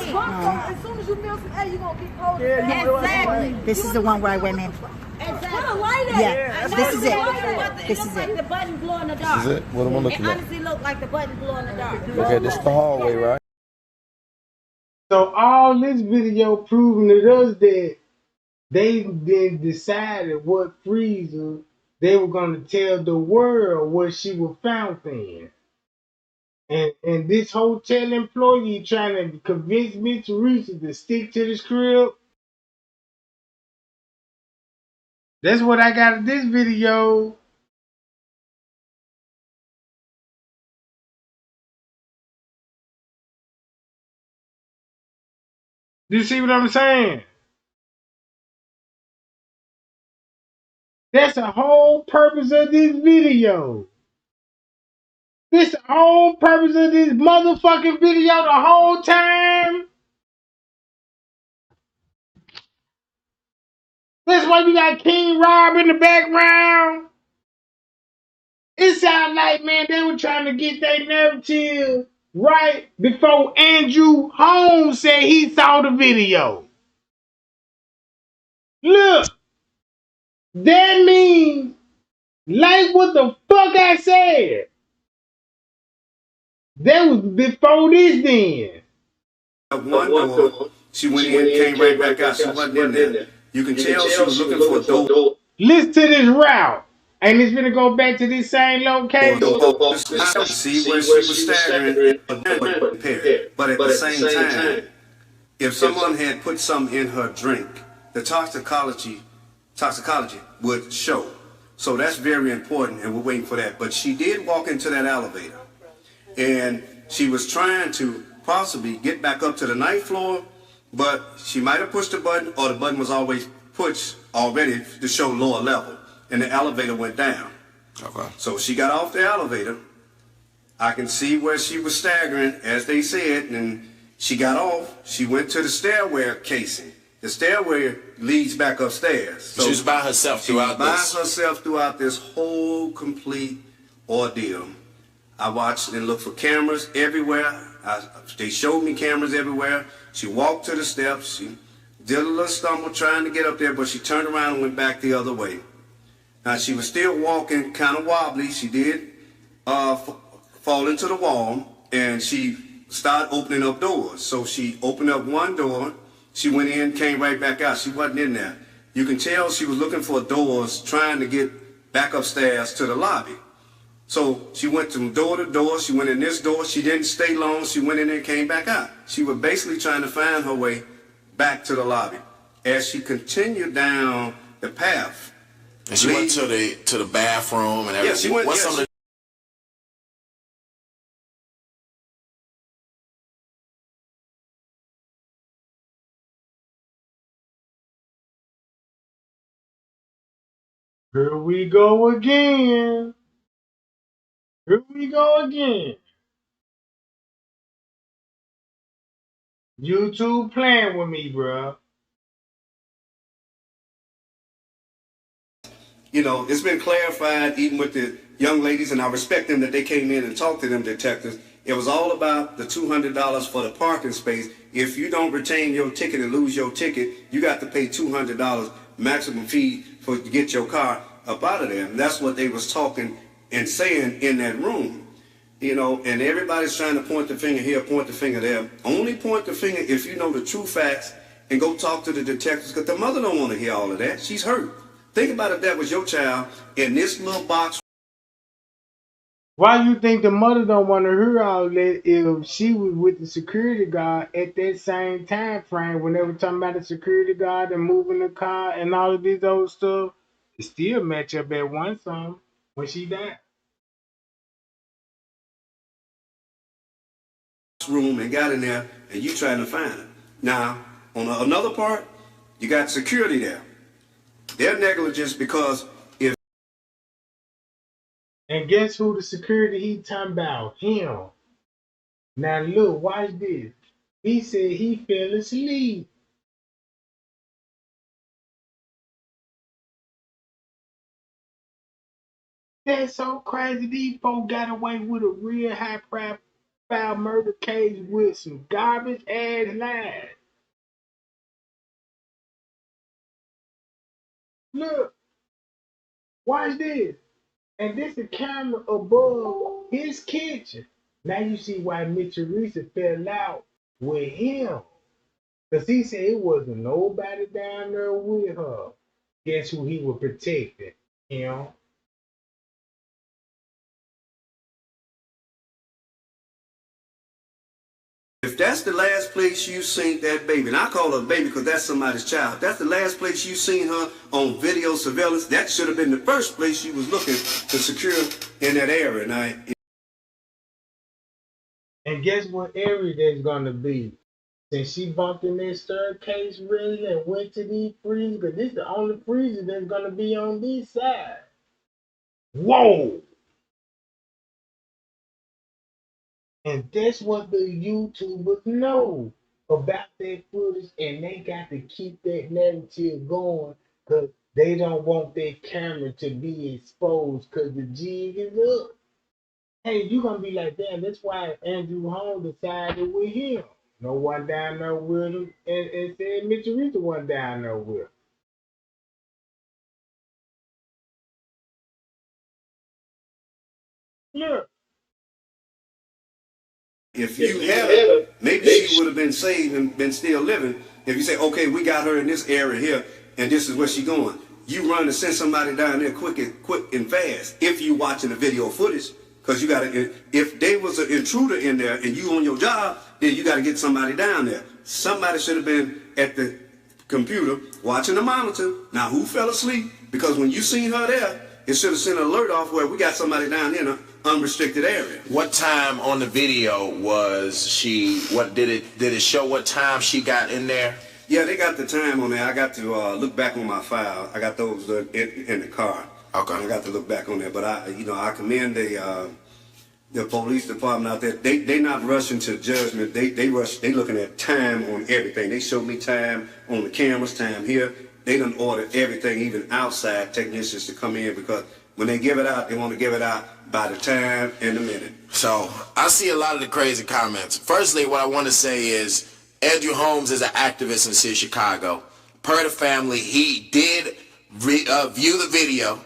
As soon as you feel some air, you're gonna be cold. Exactly. This is the one where I went in. Exactly. Yeah, this is it. This looks is like it. the button glow in the dark. This is it? What am I looking It at? honestly looked like the button glow in the dark. Okay, this is the hallway, right? So all this video proving to us that they then decided what freezer they were going to tell the world what she was found in. And this hotel employee trying to convince me Teresa to stick to the script. That's what I got in this video. Do you see what I'm saying? That's the whole purpose of this video. This the whole purpose of this motherfucking video the whole time. That's why you got King Rob in the background. It sounds like, man, they were trying to get their narrative right before Andrew Holmes said he saw the video. Look, that means, like what the fuck I said, that was before this then. One door, she went in, came right back out. She wasn't in there. You can tell she was looking for a door. Listen to this route. And it's gonna go back to this same location. See where she was staggering, impaired. But at the same time, if someone had put some in her drink, the toxicology would show. So that's very important, and we're waiting for that. But she did walk into that elevator, and she was trying to possibly get back up to the ninth floor, but she might have pushed the button, or the button was always pushed already to show lower level, and the elevator went down. Okay. So she got off the elevator. I can see where she was staggering, as they said, and she got off. She went to the stairway casing. The stairway leads back upstairs. So she was by herself throughout this. By herself throughout this whole complete ordeal. I watched and looked for cameras everywhere. They showed me cameras everywhere. She walked to the steps. She did a little stumble trying to get up there, but she turned around and went back the other way. Now, she was still walking kind of wobbly. She did fall into the wall, and she started opening up doors. So she opened up one door. She went in, came right back out. She wasn't in there. You can tell she was looking for doors, trying to get back upstairs to the lobby. So she went from door to door. She went in this door. She didn't stay long. She went in and came back out. She was basically trying to find her way back to the lobby. As she continued down the path. And she went to the bathroom and everything. Yeah, she went. What's some of the Here we go again. Here we go again. YouTube playing with me, bro. You know, it's been clarified even with the young ladies, and I respect them that they came in and talked to them detectives. It was all about the $200 for the parking space. If you don't retain your ticket and lose your ticket, you got to pay $200 maximum fee to get your car up out of there. And that's what they was talking and saying in that room. You know, and everybody's trying to point the finger here, point the finger there. Only point the finger if you know the true facts and go talk to the detectives, because the mother don't want to hear all of that. She's hurt. Think about if that was your child in this little box. Why you think the mother don't want to hear all that if she was with the security guard at that same time frame when they were talking about the security guard and moving the car and all of this old stuff? It still match up at one song when she died. Room and got in there, and you trying to find her. Now, on another part, you got security there. They're negligence because if... And guess who the security he talking about? Him. Now look, watch this. He said he fell asleep. That's so crazy. These folks got away with a real high profile murder case with some garbage ass lies. Look, watch this. And this is camera above his kitchen. Now you see why Mitchell Reese fell out with him. Because he said it wasn't nobody down there with her. Guess who he was protecting? Him. If that's the last place you seen that baby, and I call her a baby because that's somebody's child, that's the last place you seen her on video surveillance, that should have been the first place you was looking to secure in that area. Now, and guess what area that's gonna be? Since she bumped in that staircase really and went to these freezers, because this is the only freezer that's gonna be on this side. Whoa! And that's what the YouTubers know about that footage, and they got to keep that narrative going because they don't want their camera to be exposed because the jig is up. Hey, you're going to be like, damn, that's why Andrew Holmes decided with him. No one down there with him, and said Mitchell Reese wasn't down there with him. Look. if you had her, maybe she would have been saved and been still living. If you say, okay, we got her in this area here, and this is where she going, you run and send somebody down there quick and fast. If you watching the video footage, because you got to. If there was an intruder in there and you on your job, then you got to get somebody down there. Somebody should have been at the computer watching the monitor. Now, who fell asleep? Because when you seen her there, It should have sent an alert off where we got somebody down here in an unrestricted area. What time on the video was she? What did it show? What time she got in there? Yeah, they got the time on there. I got to look back on my file. I got those in the car. Okay. I got to look back on there, but I commend the police department out there. They not rushing to judgment. They looking at time on everything. They showed me time on the cameras, time here. They done ordered everything, even outside technicians to come in, because when they give it out, they want to give it out by the time and the minute. So I see a lot of the crazy comments. Firstly, what I want to say is Andrew Holmes is an activist in the city of Chicago. Per the family, he did view the video.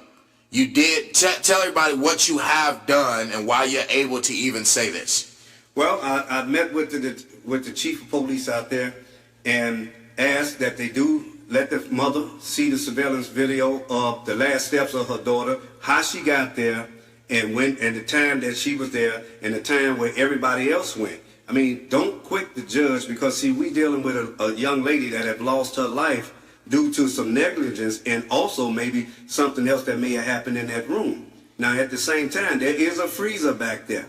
You did tell everybody what you have done and why you're able to even say this. Well, I met with the chief of police out there and asked that they do let the mother see the surveillance video of the last steps of her daughter, how she got there, and the time that she was there, and the time where everybody else went. I mean, don't quit the judge, because see, we dealing with a young lady that had lost her life due to some negligence, and also maybe something else that may have happened in that room. Now, at the same time, there is a freezer back there,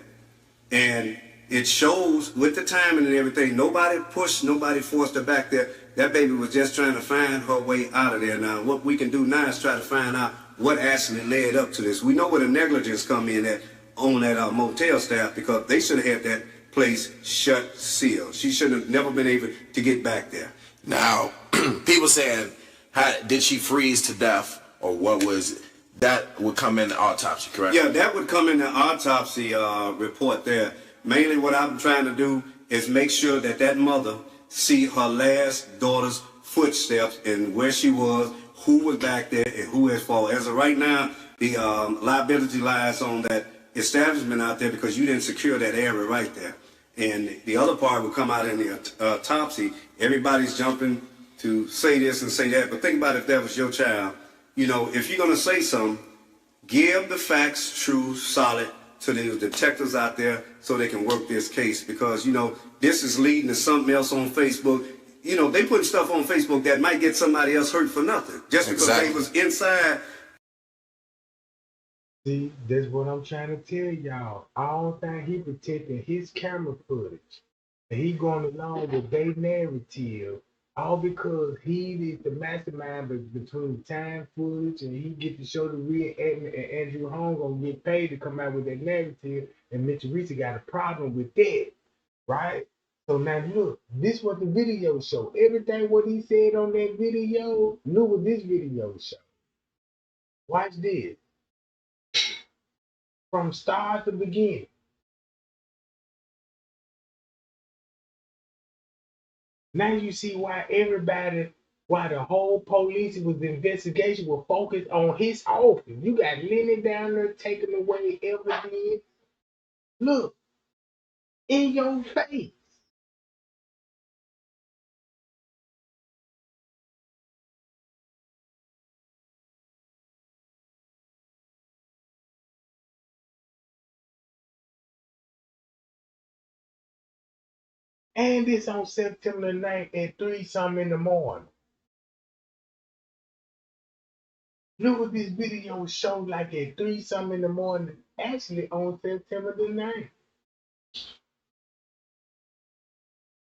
and it shows with the timing and everything. Nobody pushed, nobody forced her back there. That baby was just trying to find her way out of there. Now, what we can do now is try to find out what actually led up to this. We know where the negligence come in at on that motel staff, because they should have had that place shut, sealed. She should have never been able to get back there. Now, people saying, did she freeze to death, or what was that? Would come in the autopsy, correct? Yeah, that would come in the autopsy report there. Mainly what I'm trying to do is make sure that mother see her last daughter's footsteps and where she was, who was back there, and who has fallen. As of right now, the liability lies on that establishment out there, because you didn't secure that area right there. And the other part will come out in the autopsy. Everybody's jumping to say this and say that, but think about if that was your child. You know, if you're going to say something, give the facts true, solid, to the detectives out there so they can work this case, because, you know, this is leading to something else on Facebook. You know, they put stuff on Facebook that might get somebody else hurt for nothing, just because they was inside. See, that's what I'm trying to tell y'all. All time he protecting his camera footage, and he going along with their narrative, all because he is the mastermind between time footage, and he get to show the real and Andrew Holmes gonna get paid to come out with that narrative, and Mitch Reese got a problem with that, right? So now look, this what the video show. Everything what he said on that video, look what this video show. Watch this. From start to beginning. Now you see why the whole police investigation was focused on his office. You got Lenny down there taking away evidence. Look, in your face. And it's on September 9th at 3-something in the morning. Look what this video showed like at 3-something in the morning, actually on September the 9th.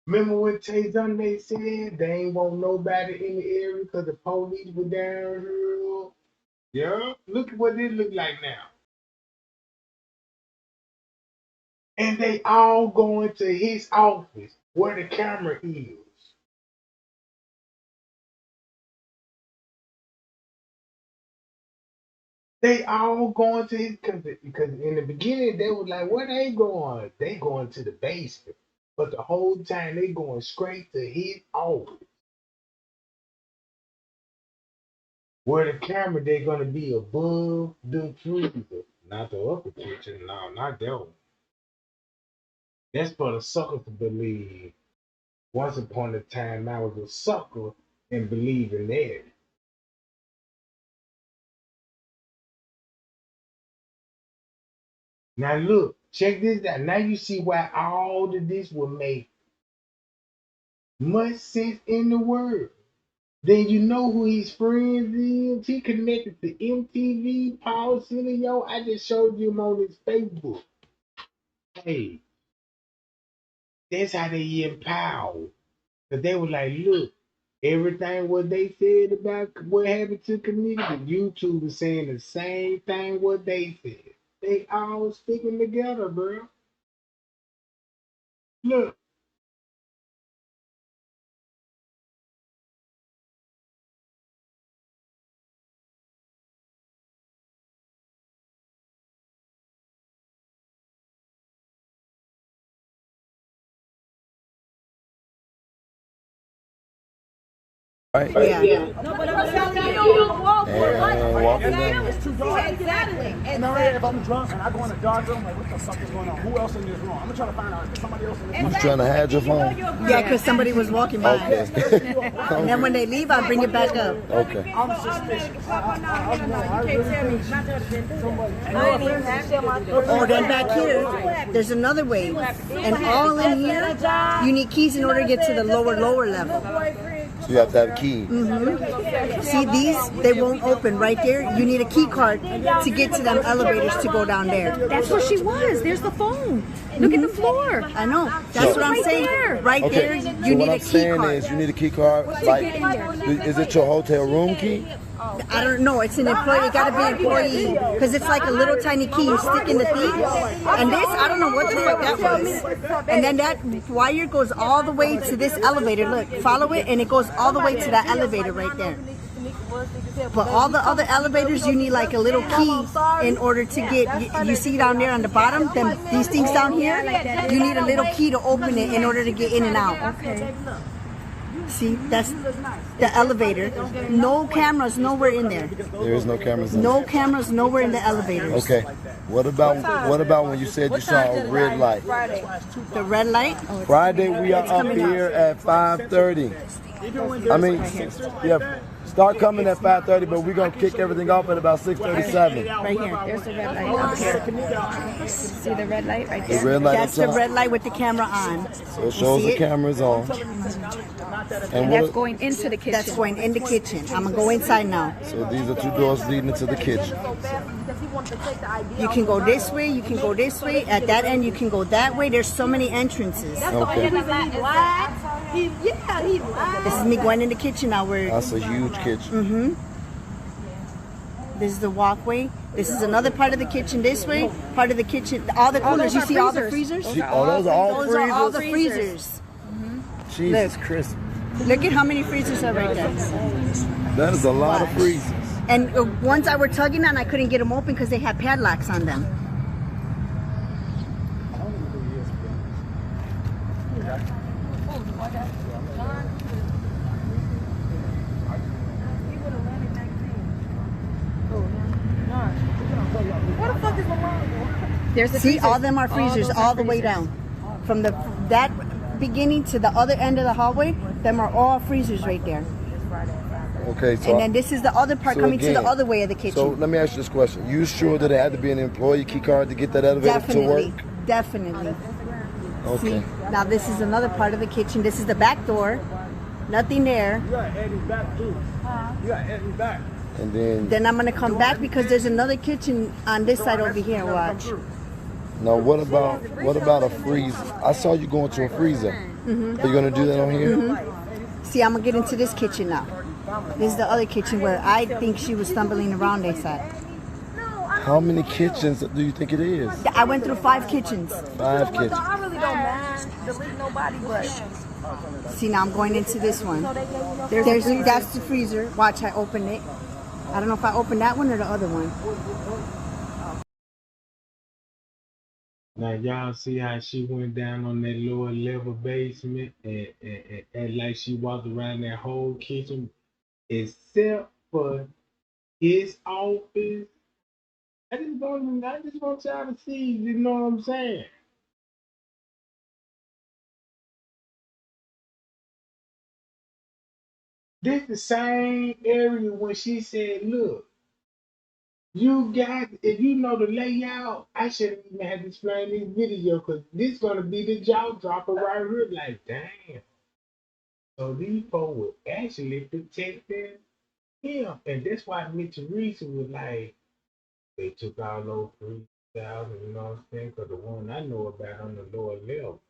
Remember when Tay Sunday said they ain't want nobody in the area because the police were down here? Yeah, look at what it look like now. And they all going to his office where the camera is. They all going to his, because in the beginning they was like, where they going? They going to the basement. But the whole time they going straight to his office. Where the camera they're gonna be above the freezer. Not the upper kitchen, no, not that one. That's for the sucker to believe. Once upon a time I was a sucker and believe in that. Now look, check this out. Now you see why all of this will make much sense in the world. Then you know who his friends is. He connected to MTV, Paul Cilio. I just showed you him on his Facebook. Hey, that's how they empower. Cause they were like, look, everything what they said about what happened to Kenneka, YouTube is saying the same thing what they said. They all sticking together, bro. Look, Right? Yeah. No, but I'm telling you, And walking down. It's too dark. exactly. And already if I'm drunk and I go in a dark room, like, what the fuck is going on? Who else in this room? I'm gonna try to find out if somebody else in this room. You trying to hide your phone? Yeah, because somebody was walking by. Okay. And then when they leave, I bring it back up. Okay. I'm suspicious. Oh, then back here, there's another way. And all in here, you need keys in order to get to the lower level. So you have to have a key. See these? They won't open right there. You need a key card to get to them elevators to go down there. That's where she was. There's the phone. Look at the floor. I know. That's what I'm Right saying. there. Right there, Okay. you So need what a I'm key saying card. is you need a key card. Like, is it your hotel room key? I don't know. It's an employee. It gotta be an employee because it's like a little tiny key. You stick in the thing, and this I don't know what the fuck that was. And then that wire goes all the way to this elevator. Look, follow it, and it goes all the way to that elevator right there. But all the other elevators, you need like a little key in order to get. You see down there on the bottom, these things down here. You need a little key to open it in order to get in and out. Okay. See, that's the elevator. No cameras nowhere in there. There is no cameras in No there. cameras nowhere in the elevators. Okay. What about when you said you saw a red light? The red light. Friday we are up here at 5:30. I mean, yeah. Start coming at 5:30, but we're gonna kick everything off at about 6:37. Right here. There's the red light up here. See the red light right The there? red light That's on the top. red light with the camera on. So it shows the it? cameras on. And That's what? going into the kitchen. That's going in the kitchen. I'm gonna go inside now. So these are two doors leading into the kitchen. You can go this way. You can go this way. At that end, you can go that way. There's so many entrances. Okay. This is me going in the kitchen now. Where That's a huge kitchen. this is the walkway. This is another part of the kitchen. This way, part of the kitchen. All the coolers. You are see all the freezers. freezers? Oh, those are all Those are all the freezers. freezers. Jesus Christ. Look at how many freezers are right there. That is a lot of Watch. freezers. And ones I were tugging on, I couldn't get them open because they had padlocks on them. There's the See, freezers. all of them are freezers those all are the way freezers. down. From that beginning to the other end of the hallway, them are all freezers right there. Okay, so And then this is the other part so coming to again, the other way of the kitchen. So let me ask you this question: You sure that it had to be an employee key card to get that elevator to Definitely, work? definitely. Okay. See, now this is another part of the kitchen. This is the back door. Nothing there. You got Eddie back too. You got Eddie back. And then Then I'm gonna come back because there's another kitchen on this side over here. Watch. now what about a freezer? I saw you going to a freezer. Are you gonna do that on here? See, I'm gonna get into this kitchen now. This is the other kitchen where I think she was stumbling around. They said. How many kitchens do you think it is? I went through 5 kitchens. 5 kitchens. I really don't mind. Delete nobody, but See, now I'm going into this one. That's the freezer. Watch, I open it. I don't know if I opened that one or the other one. now y'all see how she went down on that lower level basement and like she walked around that whole kitchen except for his office. I just want y'all to see, you know what I'm saying? This the same area when she said, look, you got, if you know the layout, I shouldn't even have to explain this video because this gonna be the jaw dropper right here. Like, damn. So these folks were actually protecting him. And that's why Mitch Reese was like, they took all those 3,000, you know what I'm saying? Because the one I know about on the lower level.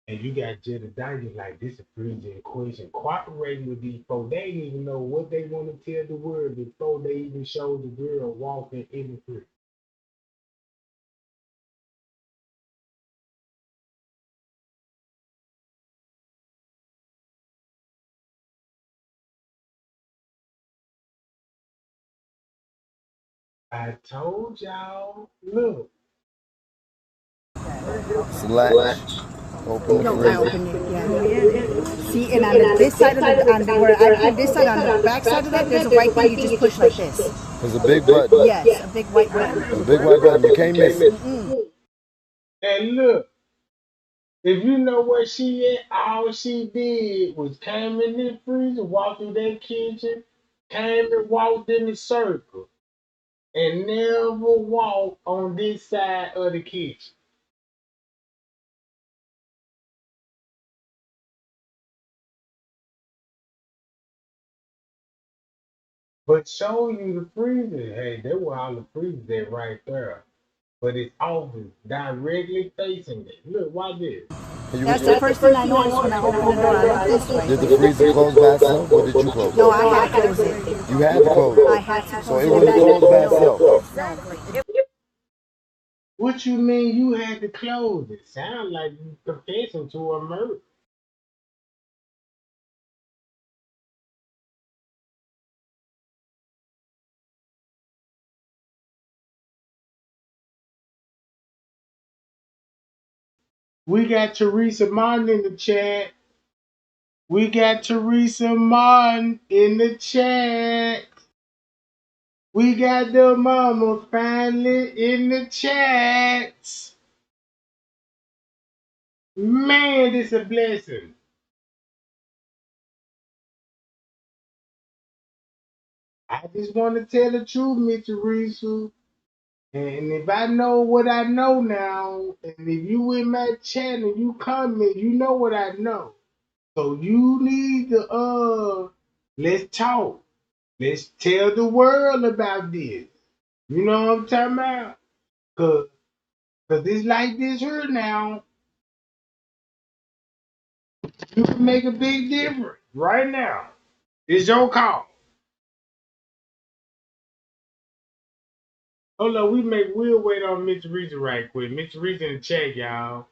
And you got Jedediah like this is a freezing equation. Cooperating with these folks, they didn't even know what they want to tell the world before they even showed the girl walking in the free. I told y'all, look, Slash. Open the No, I freezer. opened it. Yeah. See, and on this side of the, on where I put this side, on the back side of that, there's a white thing you just push like this. There's a big button. Yes, a big white button. There's a big white button. You can't miss it. and look, if you know where she at, all she did was came in the freezer, walked through that kitchen, came and walked in the circle, and never walked on this side of the kitchen. But show you the freezer. Hey, there were all the freezers there right there. But it's office directly facing it. Look, watch this. That's the first thing I noticed when I opened the door. I looked this way. Did the freezer close by itself or did you close it? No, I had to close it. You had to close I it. had to So close it it. wouldn't close by itself. What you mean you had to close it? Sound like you confessing to a murder. We got Teresa Martin in the chat. We got Teresa Martin in the chat. We got the mama finally in the chat. Man, this a blessing. I just want to tell the truth, Miss Teresa. And if I know what I know now, and if you in my chat and you comment, you know what I know. So you need to let's talk. Let's tell the world about this. You know what I'm talking about? Cause it's like this here now. You can make a big difference right now. It's your call. Hold on, we'll wait on Mr. Reason right quick. Mr. Reason in the chat, y'all.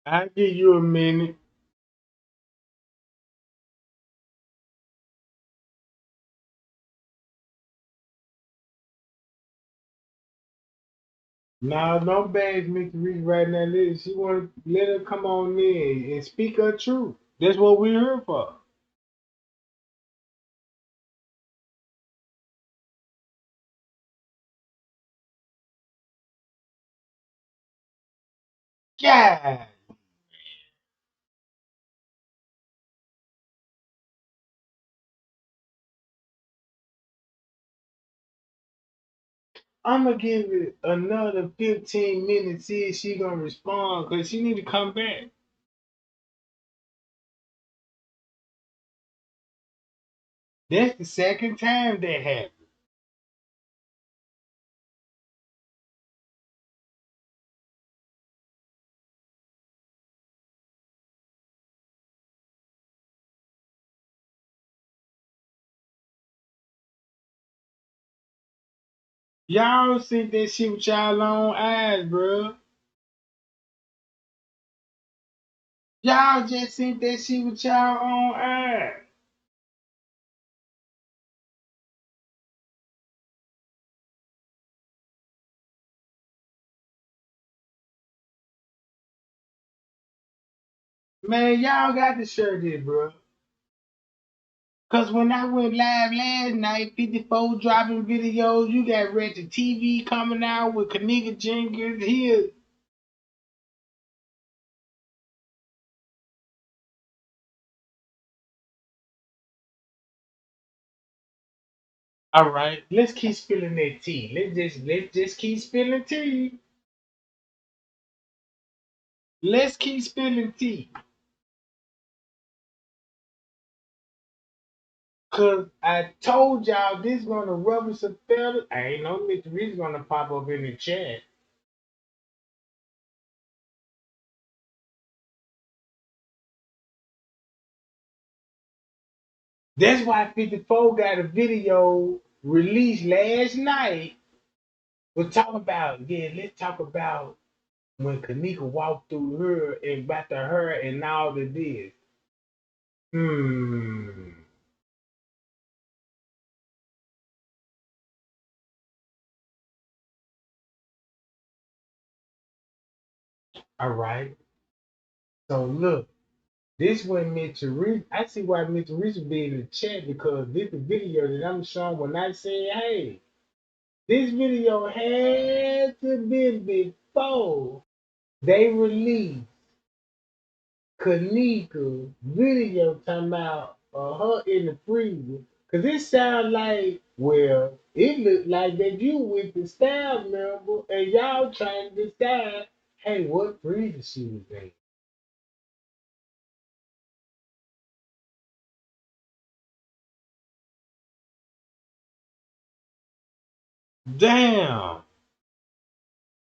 I'll give you a minute. No, don't bag Mr. Reese right now. She want to let her come on in and speak her truth. That's what we're here for. Yeah. I'm gonna give it another 15 minutes, see if she gonna respond, cause she need to come back. That's the second time that happened. Y'all see that shit with y'all own eyes, bro. Y'all just see that shit with y'all own eyes. Man, y'all got to share this, bro. Cause when I went live last night, 54 dropping videos, you got Ratchet TV coming out with Kenneka Jenkins here. All right, let's keep spilling that tea. Let's just keep spilling tea. Let's keep spilling tea. Cause I told y'all this gonna rub some feathers. I ain't know Mr. Reed's gonna pop up in the chat. That's why 54 got a video released last night. We're talking about, yeah, let's talk about when Kenneka walked through her and back to her and all of this. Hmm. All right. So look, this when Mr. Reed, I see why Mr. Reed would be in the chat because this the video that I'm showing when I say, hey, this video had to be before they released Kenneka video talking about her in the freezer. Cause it sound like, well, it looked like that you with the staff member and y'all trying to decide, hey, what freezer she was in. Damn.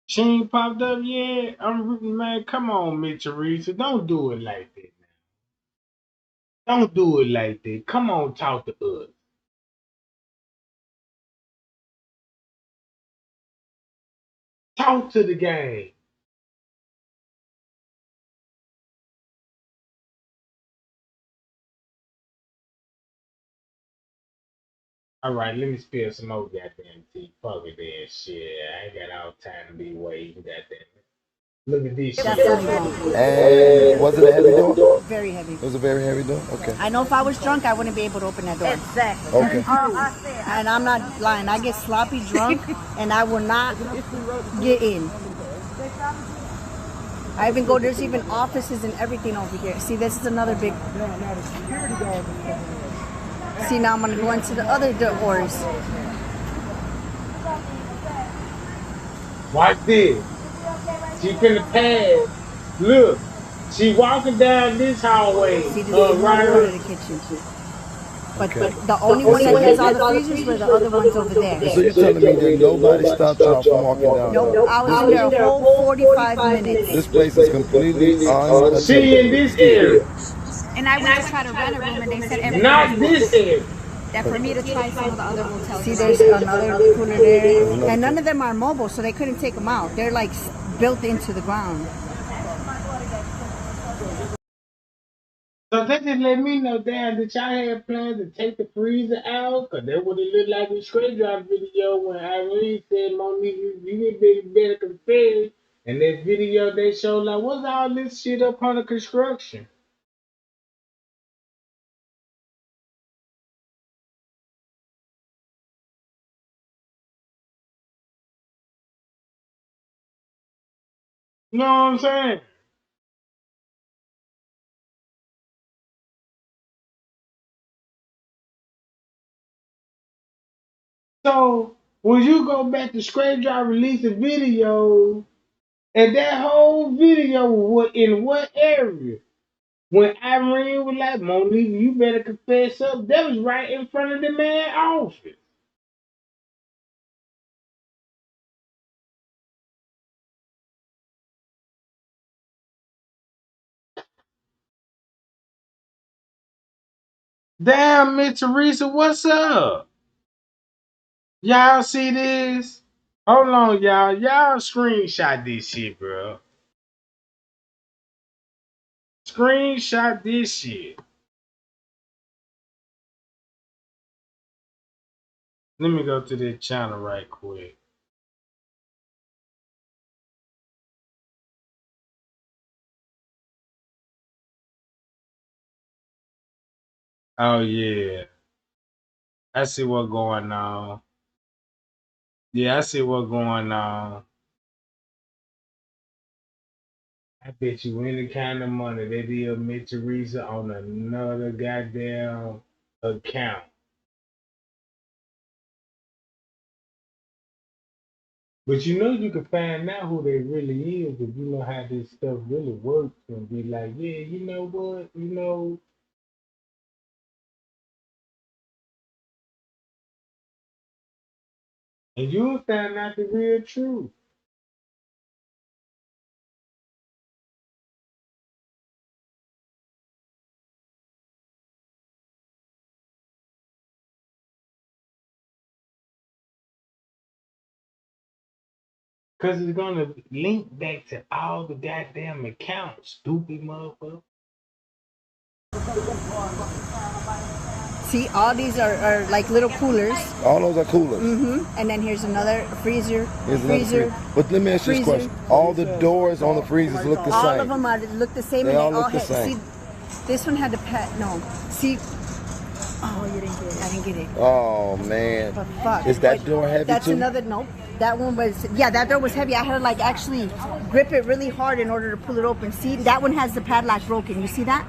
She ain't popped up yet. Man, come on, Mitch Teresa. Don't do it like that. Don't do it like that. Come on, talk to us. Talk to the game. All right, let me spill some more goddamn tea. Fuck it, then shit. I ain't got all time to be waiting. Goddamn. Look at this shit. Definitely won't. And was it a heavy door? Very heavy. It was a very heavy door? Okay. I know if I was drunk, I wouldn't be able to open that door. Exactly. Okay. And I'm not lying. I get sloppy drunk, and I will not get in. I even go, there's even offices and everything over here. See, this is another big... See, now I'm going to go into the other doors. Watch this. She finna pass. Look. She walking down this hallway. See, this is right part of the kitchen. But the only one that has all the freezers were the other ones over there. So you're telling me that nobody stopped y'all from walking down Nope, there? I was in there a whole 45 minutes. This place is completely unattended. She in this area. And I went to try to rent a room, and they said everything Not this area. that for me to try some of the other hotels. See, there's another cooler there. And none of them are mobile, so they couldn't take them out. They're like built into the ground. So that just let me know, damn, that y'all had plans to take the freezer out? Because that would have looked like a straight drop video when Irene said, Monique, you better confess. And that video they showed, like, what's all this shit up under construction? You know what I'm saying? So when you go back to Straight Drive release a video, and that whole video was in what area? When Irene was like, Monique, you better confess up, that was right in front of the man's office. Damn, Miss Teresa, what's up? Y'all see this? Hold on, y'all. Y'all screenshot this shit, bro. Screenshot this shit. Let me go to this channel right quick. Oh, yeah. I see what's going on. Yeah, I see what's going on. I bet you any kind of money they did admit Teresa on another goddamn account. But you know you can find out who they really is if you know how this stuff really works and be like, yeah, you know what, and you'll find out the real truth. Cause it's gonna link back to all the goddamn accounts, stupid motherfucker. See, all these are like little coolers. All those are coolers. And then here's another freezer. Here's another freezer. But let me ask you this question. All the doors on the freezers look the same. All of them look the same. They and all they look all the had, same. See, this one had the pet. No. See. Oh, you didn't get it. I didn't get it. Oh, man. But fuck. Is that door heavy That's too? another, nope. That one was, yeah, that door was heavy. I had to like actually grip it really hard in order to pull it open. See, that one has the padlock broken. You see that?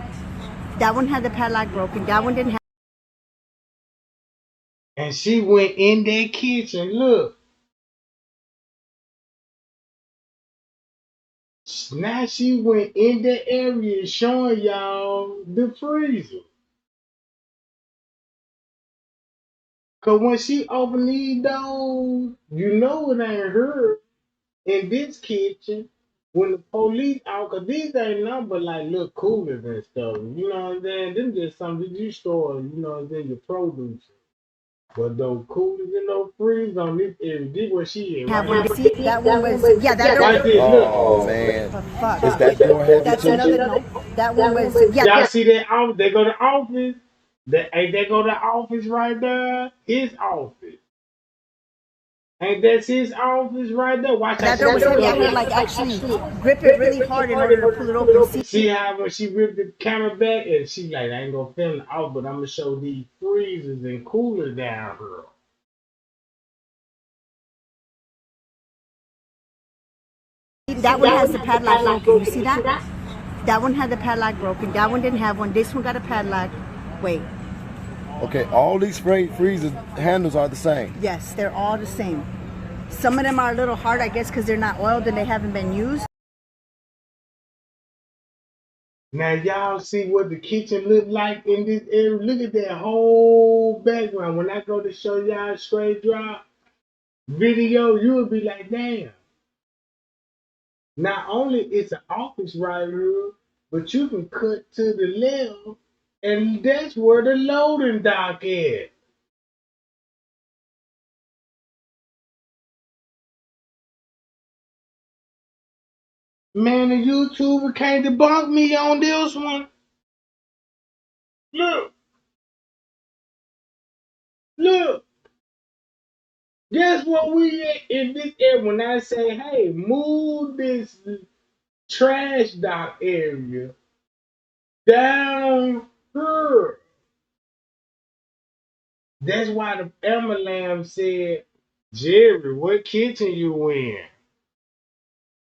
That one had the padlock broken. That one didn't have. And she went in that kitchen. Look. Now she went in the area showing y'all the freezer. Cause when she opened these doors, you know it ain't her in this kitchen. When the police out, cause these ain't nothing but like little coolers and stuff. You know what I'm saying? Them just something you store, you know what I'm saying, your produce. But those coolers and those freezers on this area, this where she is. Have Right one. See, that one was, yeah, that door. right there, look. Oh, man. But fuck. Is that door heavy That's too? another, nope. That one was, yeah. Y'all see that office? They go to office. They go to office right there. His office. And that's his office right there. Watch That how door was she heavy. I had to like actually grip it really hard in order to pull it open. See how when she ripped the camera back and she like, I ain't gonna film it out, but I'm gonna show these freezers and coolers down here. That one has the padlock broken. You see that? That one had the padlock broken. That one didn't have one. This one got a padlock. Wait. Okay, all these freezer handles are the same. Yes, they're all the same. Some of them are a little hard, I guess, because they're not oiled and they haven't been used. Now y'all see what the kitchen look like in this area. Look at that whole background. When I go to show y'all straight drop video, you'll be like, damn. Not only it's an office right here, but you can cut to the left, and that's where the loading dock is. Man, the YouTuber can't debunk me on this one. Look. Look. Guess what we at in this area? When I say, hey, move this trash dock area down here. That's why the Emma Lamb said, Jerry, what kitchen you in?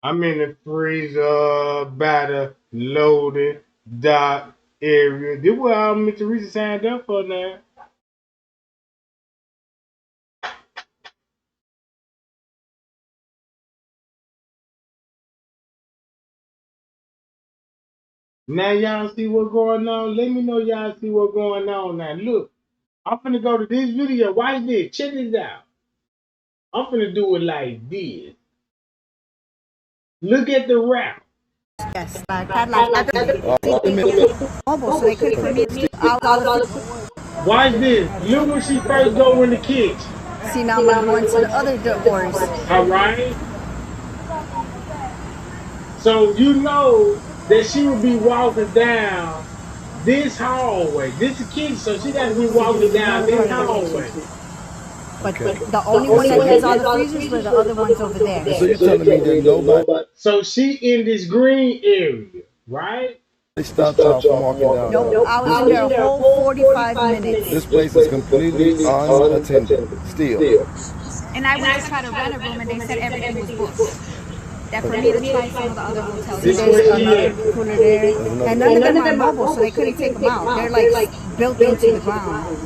I'm in the freezer by the loading dock area. This is what Mr. Teresa signed up for now. Now y'all see what's going on? Let me know y'all see what's going on now. Look, I'm finna go to this video. Watch this. Check this out. I'm finna do it like this. Look at the wrap. Yes, mobile, so they couldn't permit out. Watch this. Look when she first go in the kitchen. See, now I'm going to the other doors. All right. So you know that she would be walking down this hallway. This is kitchen, so she got to be walking down this hallway. But the only one that has all the freezers were the other ones over there. So you're telling me that nobody? So she in this green area, right? They stopped y'all from walking down. Nope, I was in there a whole 45 minutes. This place is completely unattended still. And I went to try to rent a room and they said everything was booked. That for me to try some of the other hotels. This There's where she another at. cooler there. And none of them are mobile, so they couldn't take them out. They're like built into the ground.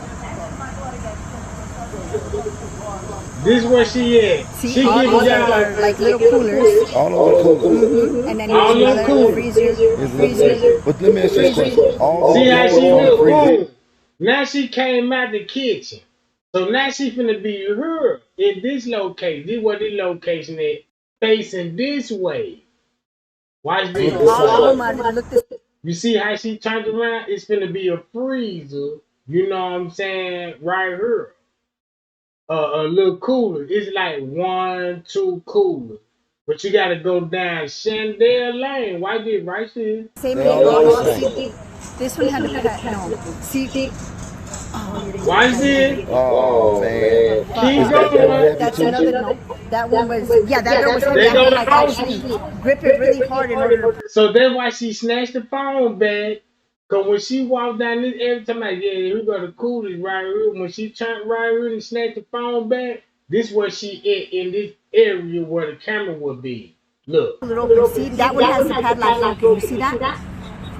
This where she at. See, She all giving these y'all are like little coolers. All over coolers. And then all here's them another coolers. freezer. But let me ask you a question. All See how those she on the look? freezer. Boom. Now she came out the kitchen. So now she finna be her in this location. This what this location is. Facing this way. Watch this. All of them look this. You see how she turned around? It's finna be a freezer. You know what I'm saying? Right here. A little cooler. It's like 1, 2 coolers. But you gotta go down Chandel Lane. Why did right here? Same They all look the thing. same. This one had a pet. No. See, Watch this. Oh man. Keep going. that's another. No, that one was. Yeah, that girl was heavy. They I go had to like house. actually grip it really hard in order to. So that's why she snatched the phone back. Cause when she walked down this, every time I we go to coolest right here. When she turned right here and snatched the phone back, this where she in this area where the camera would be. Look. Open. See, that one has the padlock broken. You see that?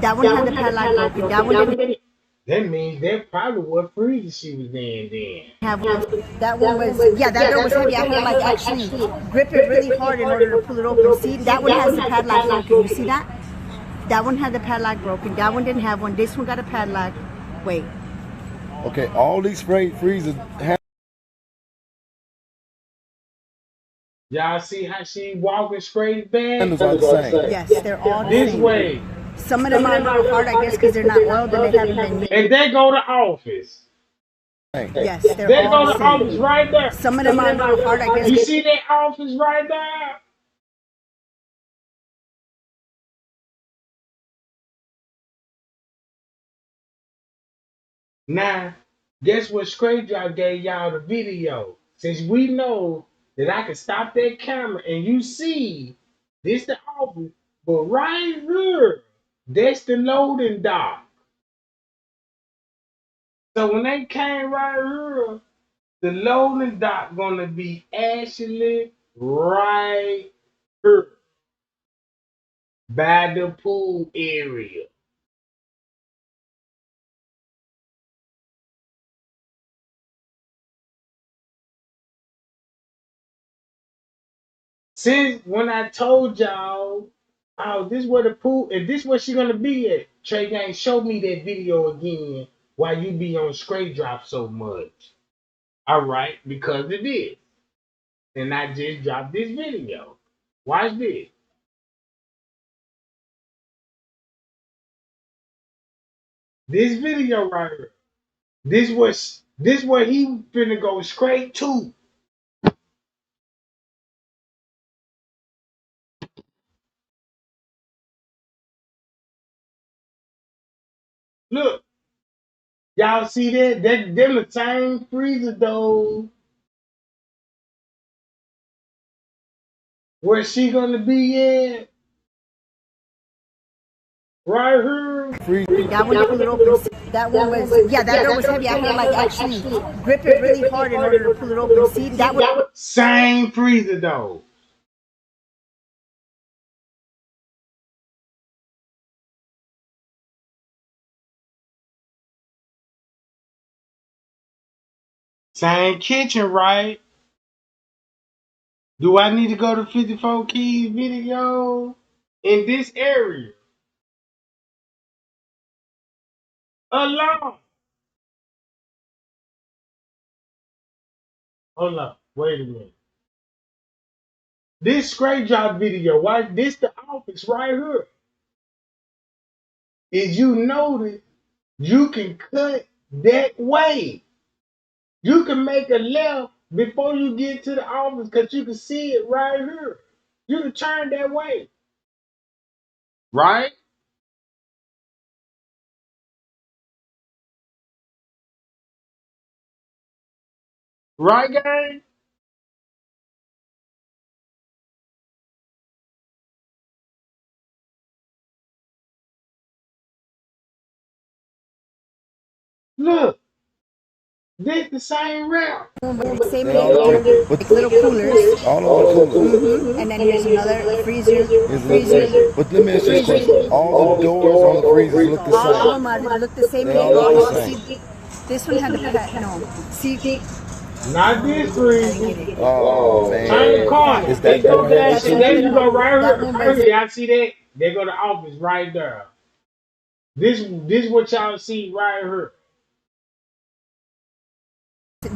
That one had the padlock broken. That one didn't That means that probably what freezer she was in then. have one. That one was. Yeah, that girl was heavy. I had like actually grip it really hard in order to pull it open. See, that one has the padlock broken. You see that? That one had the padlock broken. That one didn't have one. This one got a padlock. Wait. Okay, all these freezers have. Y'all see how she walking straight back? Handles are the same. Yes, they're all the This same. way. Some of them are a little hard, I guess, because they're not oiled and they haven't been made. And they go to office. Yes, they're They all go the to office same. right there. Some of them are a little hard, I guess. You see that office right there? Now, guess what Straight Drop gave y'all the video? Since we know that I can stop that camera and you see this the office, but right here, that's the loading dock. So when they came right here, the loading dock gonna be actually right here by the pool area. Since when I told y'all, oh, this where the pool, and this where she gonna be at. Trey Gang, show me that video again. Why you be on Straight Drop so much? All right, because it is, and I just dropped this video. Watch this. This video right here. This where he finna go straight to. Look, y'all see that? Them the same freezer though. Where she gonna be at? Right here. That one pull it open. That one was. Yeah, that girl was heavy. I had like actually grip it really hard in order to pull it open. See, that one. Same freezer though. Same kitchen, right? Do I need to go to 54 Keys video in this area alone? Hold up, wait a minute. This Straight Drop video, why this the office right here? Is you notice you can cut that way. You can make a left before you get to the office because you can see it right here. You can turn that way. Right? Right, gang? Look, this the same route. Same They all neighbor, do. But like little coolers. all of the coolers. And then here's another freezer. Is look, but let me ask you a question. All the doors on the freezers look the All of same. them look the same. They all look the same. See, this one had the pet. No. See, Not this freezer. Oh man. Turn the corner. Is that door heavy too? There you go right here. Right here. Y'all see that? They go to office right there. This what y'all see right here.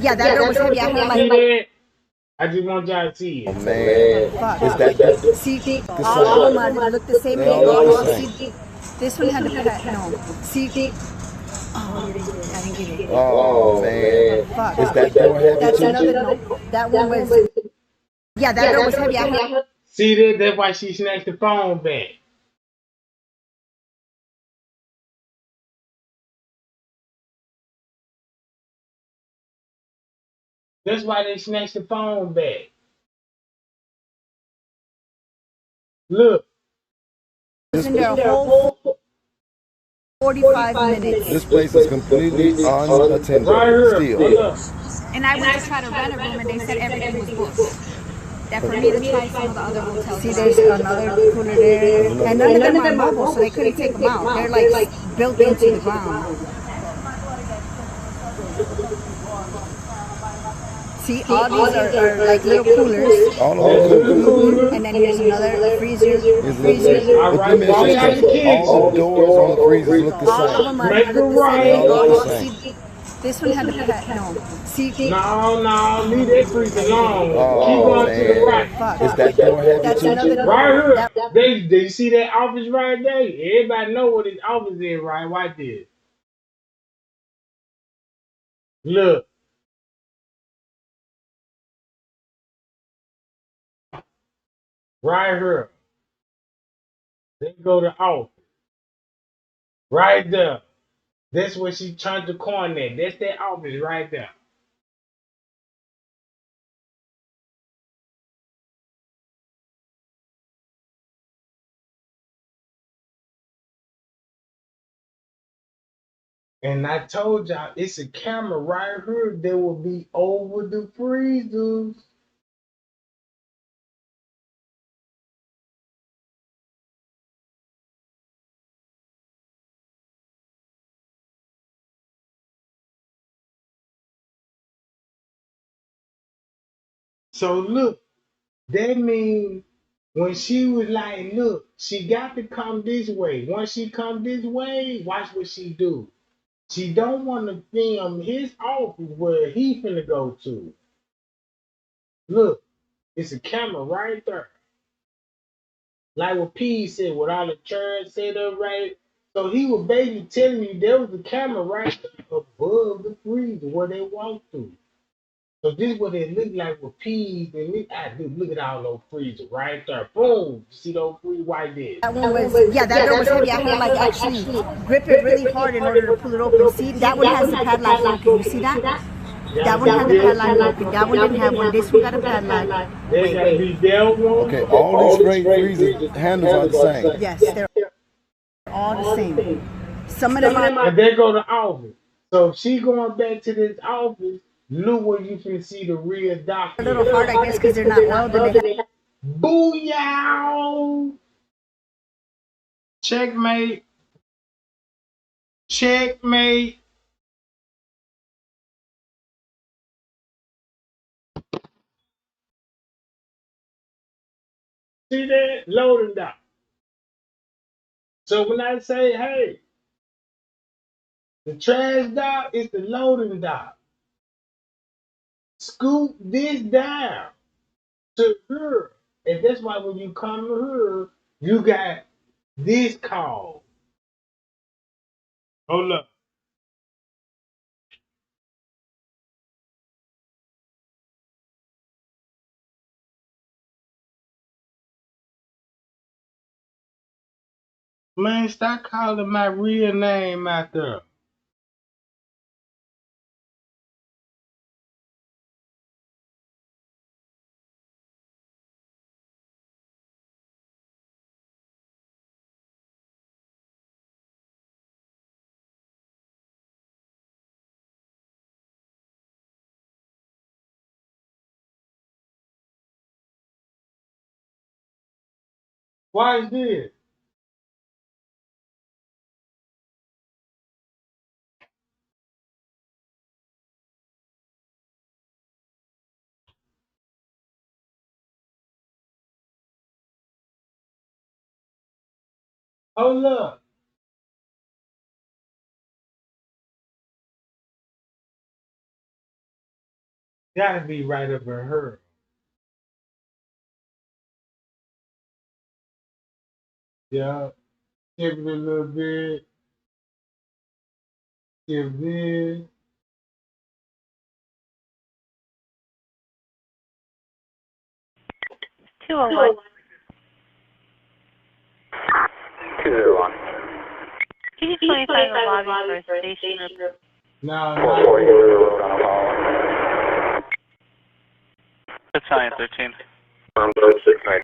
yeah, that door was heavy. I had See like, that? I just want y'all to see Oh it. man. fuck. Is that See, all of them look the same. They all look the same. See, this one had the pet. No. See, oh, I didn't get it. Oh man. Fuck. Is that door heavy That's too? another. No, that one was. Yeah, that door was heavy. I had. See that? That's why she snatched the phone back. That's why they snatched the phone back. Look. In there a whole 45 minutes. This place is completely unattended. Right here. Still. And I went to try to rent a room and they said everything was booked. That for me to try some of the other hotels. See, there's another cooler there. And none of them are mobile, so they couldn't take them out. They're like built into the ground. See, all these are like little coolers. All of the coolers. And then here's another freezer. But let me ask you a question. All the doors on the freezers look the All of same. them are Make it look the right. same. They all look the same. See, this one had the pet. No. See, No, leave that freezer alone. Oh, Keep going to the man. right. fuck. Is that door heavy That's too? another door. Right here. They see that office right there? Everybody know what his office is, right? Watch this. Look. Right here. They go to office. Right there. That's where she turned the corner at. That's that office right there. And I told y'all, it's a camera right here that will be over the freezers. So look, that means when she was like, look, she got to come this way. Once she come this way, watch what she do. She don't want to film his office where he finna go to. Look, it's a camera right there. Like what P said, with all the chairs set up right. So he was basically telling me there was a camera right there above the freezer where they walked through. So this is what it looked like with peas and meat. Look at all those freezers right there. Boom. You see those three white there. That one was, yeah, that door was heavy. I had like actually grip it really hard in order to pull it open. See, that one has the padlock open. You see that? That one had the padlock open. That one didn't have one. This one got a padlock. They gotta be dealt with. Okay, all these great freezer handles are the same. Yes, they're all the same. Some of them are. And they go to office. So if she going back to this office, look where you can see the real A doctor. little hard, I guess, because they're not welded. They have Booyah! Checkmate. Checkmate. See that? Loading dock. So when I say, hey, the trash dock is the loading dock. Scoop this down to her. And that's why when you come to her, you got this call. Hold up. Man, stop calling my real name out there. Why is this? Oh look. Gotta be right up her her. Yeah. Give it a little bit. Give this. 201. 201. Can you please find the lobby for station report? No, 440 no. road on a call. It's 913. Firm 69.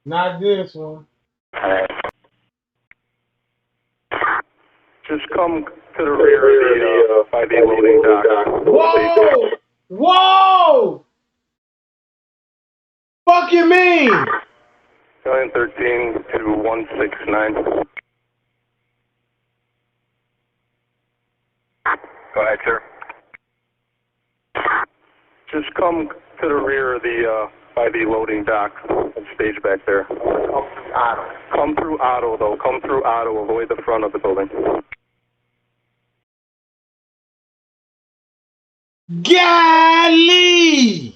Not this one. Alright. Just come to the rear of the 5B loading dock. Whoa! Whoa! Fuck you mean? 913 to 169. Go ahead, sir. Just come to the rear of the 5B loading dock and stage back there. Come through auto, though. Come through auto. Avoid the front of the building. Golly!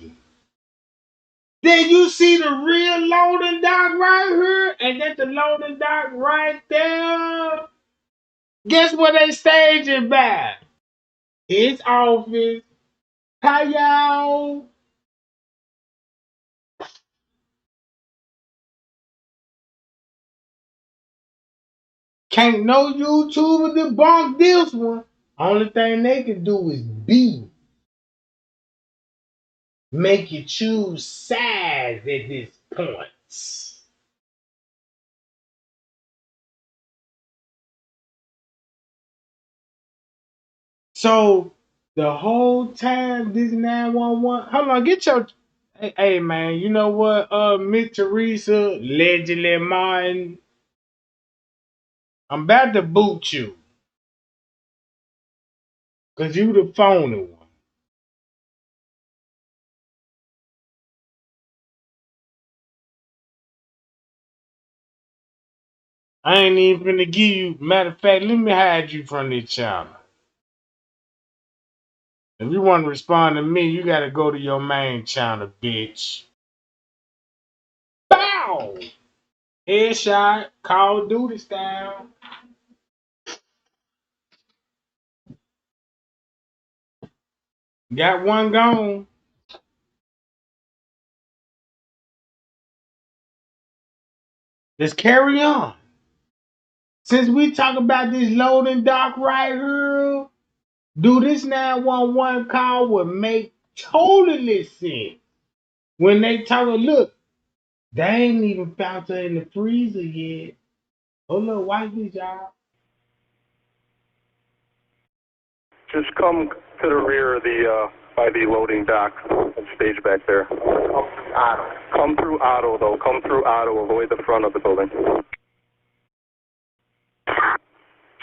Did you see the real loading dock right here? And that's the loading dock right there. Guess what they staging by? His office. How y'all? Can't no YouTuber debunk this one. Only thing they can do is B. Make you choose sides at this point. So the whole time this 911, hold on, get your hey man, you know what? Miss Teresa, allegedly Martin, I'm about to boot you. Cause you the phony one. I ain't even gonna give you, matter of fact, let me hide you from this channel. If you want to respond to me, you gotta go to your main channel, bitch. Bow! Headshot, Call of Duty style. Got one gone. Let's carry on. Since we talk about this loading dock right here, do this 911 call would make totally sense. When they talk, look, they ain't even found her in the freezer yet. Oh look, watch this, y'all. Just come to the rear of the 5B loading dock and stage back there. Come through auto, though. Come through auto. Avoid the front of the building.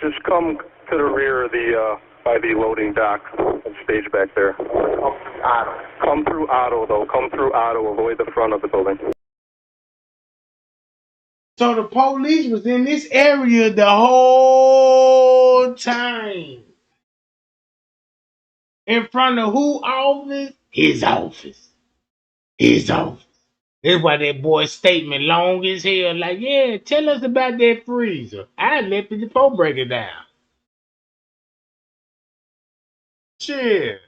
Just come to the rear of the 5B loading dock and stage back there. Come through auto, though. Come through auto. Avoid the front of the building. So the police was in this area the whole time. In front of who office? His office. His office. That's why that boy's statement long as hell. Like, yeah, tell us about that freezer. I left it before break it down. Shit.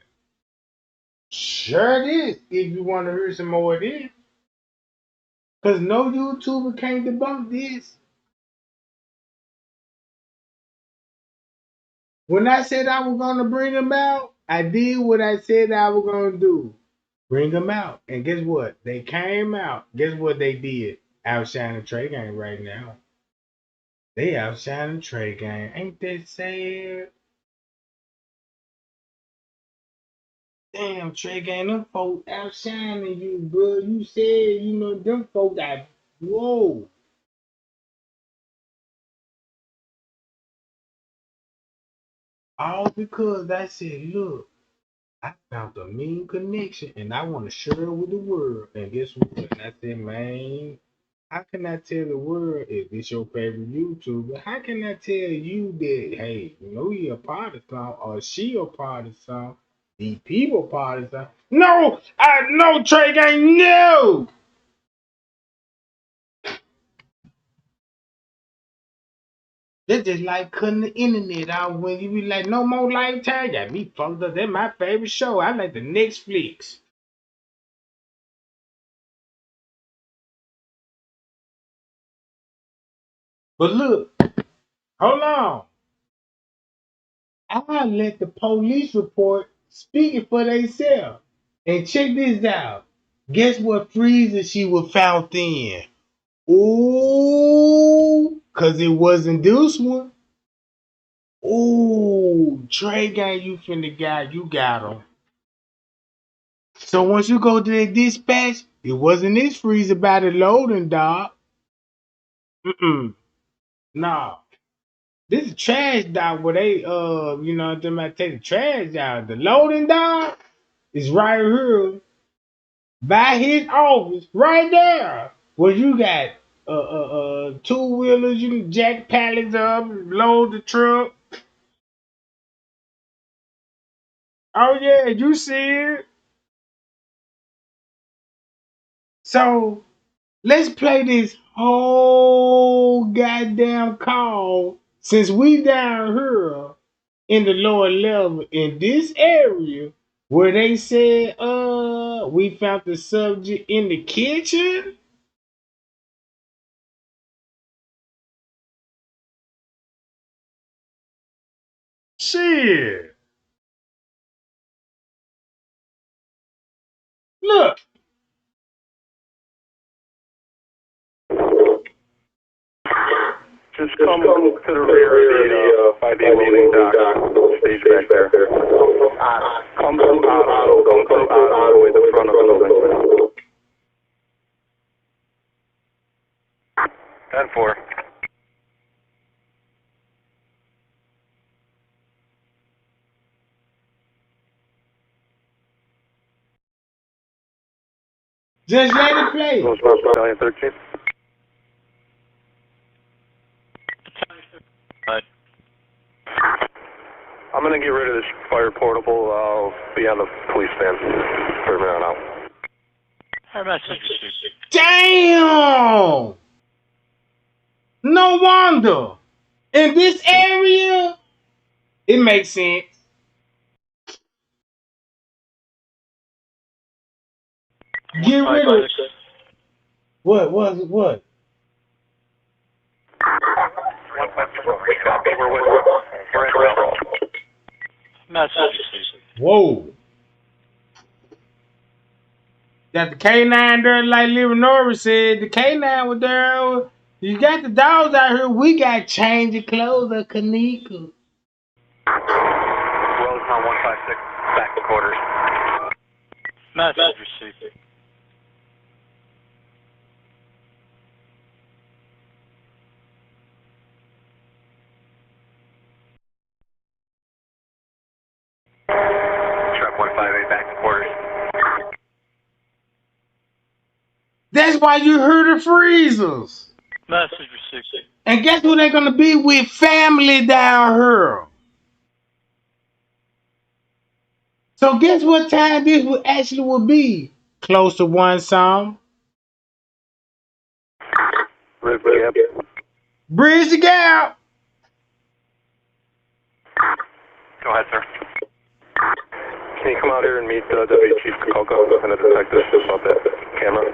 Sure it is. If you want to hear some more of this. Because no YouTuber can't debunk this. When I said I was going to bring them out, I did what I said I was going to do. Bring them out. And guess what? They came out. Guess what they did? Outshining Trey Gang right now. They outshining Trey Gang. Ain't that sad? Damn, Trey, ain't them folks outshining you, bro. You said, them folks that, whoa. All because I said, look, I found a mean connection and I want to share it with the world. And guess what? And I said, man, how can I tell the world if this your favorite YouTuber? How can I tell you that, hey, he a part of something or she a part of something? These people part of something? No, I know Trey Gang, no. That's just like cutting the internet out when you be like, no more Lifetime. Got me fucked up. That's my favorite show. I like the Netflix. But look, hold on. I let the police report speaking for themselves. And check this out. Guess what freezer she was found in? Ooh, cause it wasn't this one. Ooh, Trey Gang, you finna you got him. So once you go to the dispatch, it wasn't this freezer by the loading dog. Nah. This is trash dog where they they might take the trash out. The loading dog is right here by his office, right there. Where you got two wheelers, you can jack pallets up, load the truck. Oh yeah, you see it. So let's play this whole goddamn call since we down here in the lower level in this area where they said we found the subject in the kitchen. Shit. Look. Just come to the rear of by the loading dock stage back there. Come through auto, come through auto with the front of the building. 10-4. Just let it play. Battalion 13. I'm gonna get rid of this fire portable. I'll be on the police stand for a minute now. Damn! No wonder. In this area, it makes sense. Get rid of it. What was it? What? Whoa. Got the K9 there, like Leonora said. The K9 was there. You got the dogs out here. We got change of clothes at Kenneka. Wells on 156, back to quarters. Message received. Truck 158, back to quarters. That's why you heard the freezers. Message received. And guess who they're gonna be with? Family down here. So guess what time this would actually will be? Close to one song. Bridge the gap. Bridge the gap. Go ahead, sir. Can you come out here and meet Deputy Chief Kenneka and the detective about that camera?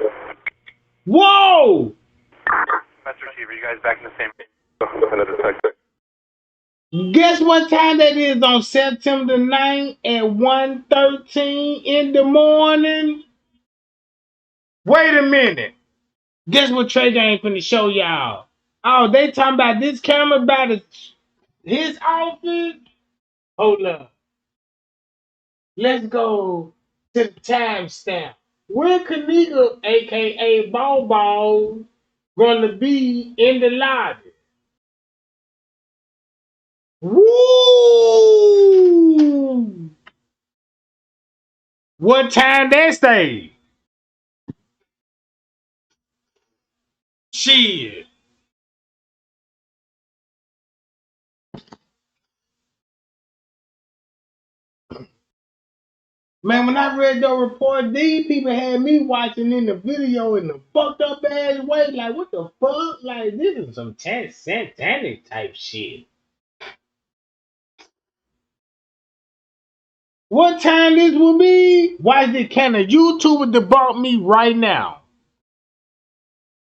Whoa! Message receiver, you guys back in the same and the detective. Guess what time that is on September 9th at 1:13 in the morning? Wait a minute. Guess what Trey Gang finna show y'all? Oh, they talking about this camera by his office? Hold up. Let's go to the timestamp. Where Kenneka, aka Ball Ball, gonna be in the lobby? Woo! What time that stay? Shit. Man, when I read your report, these people had me watching in the video in the fucked up ass way. Like, what the fuck? Like, this is some satanic type shit. What time this will be? Why did can a YouTuber debunk me right now?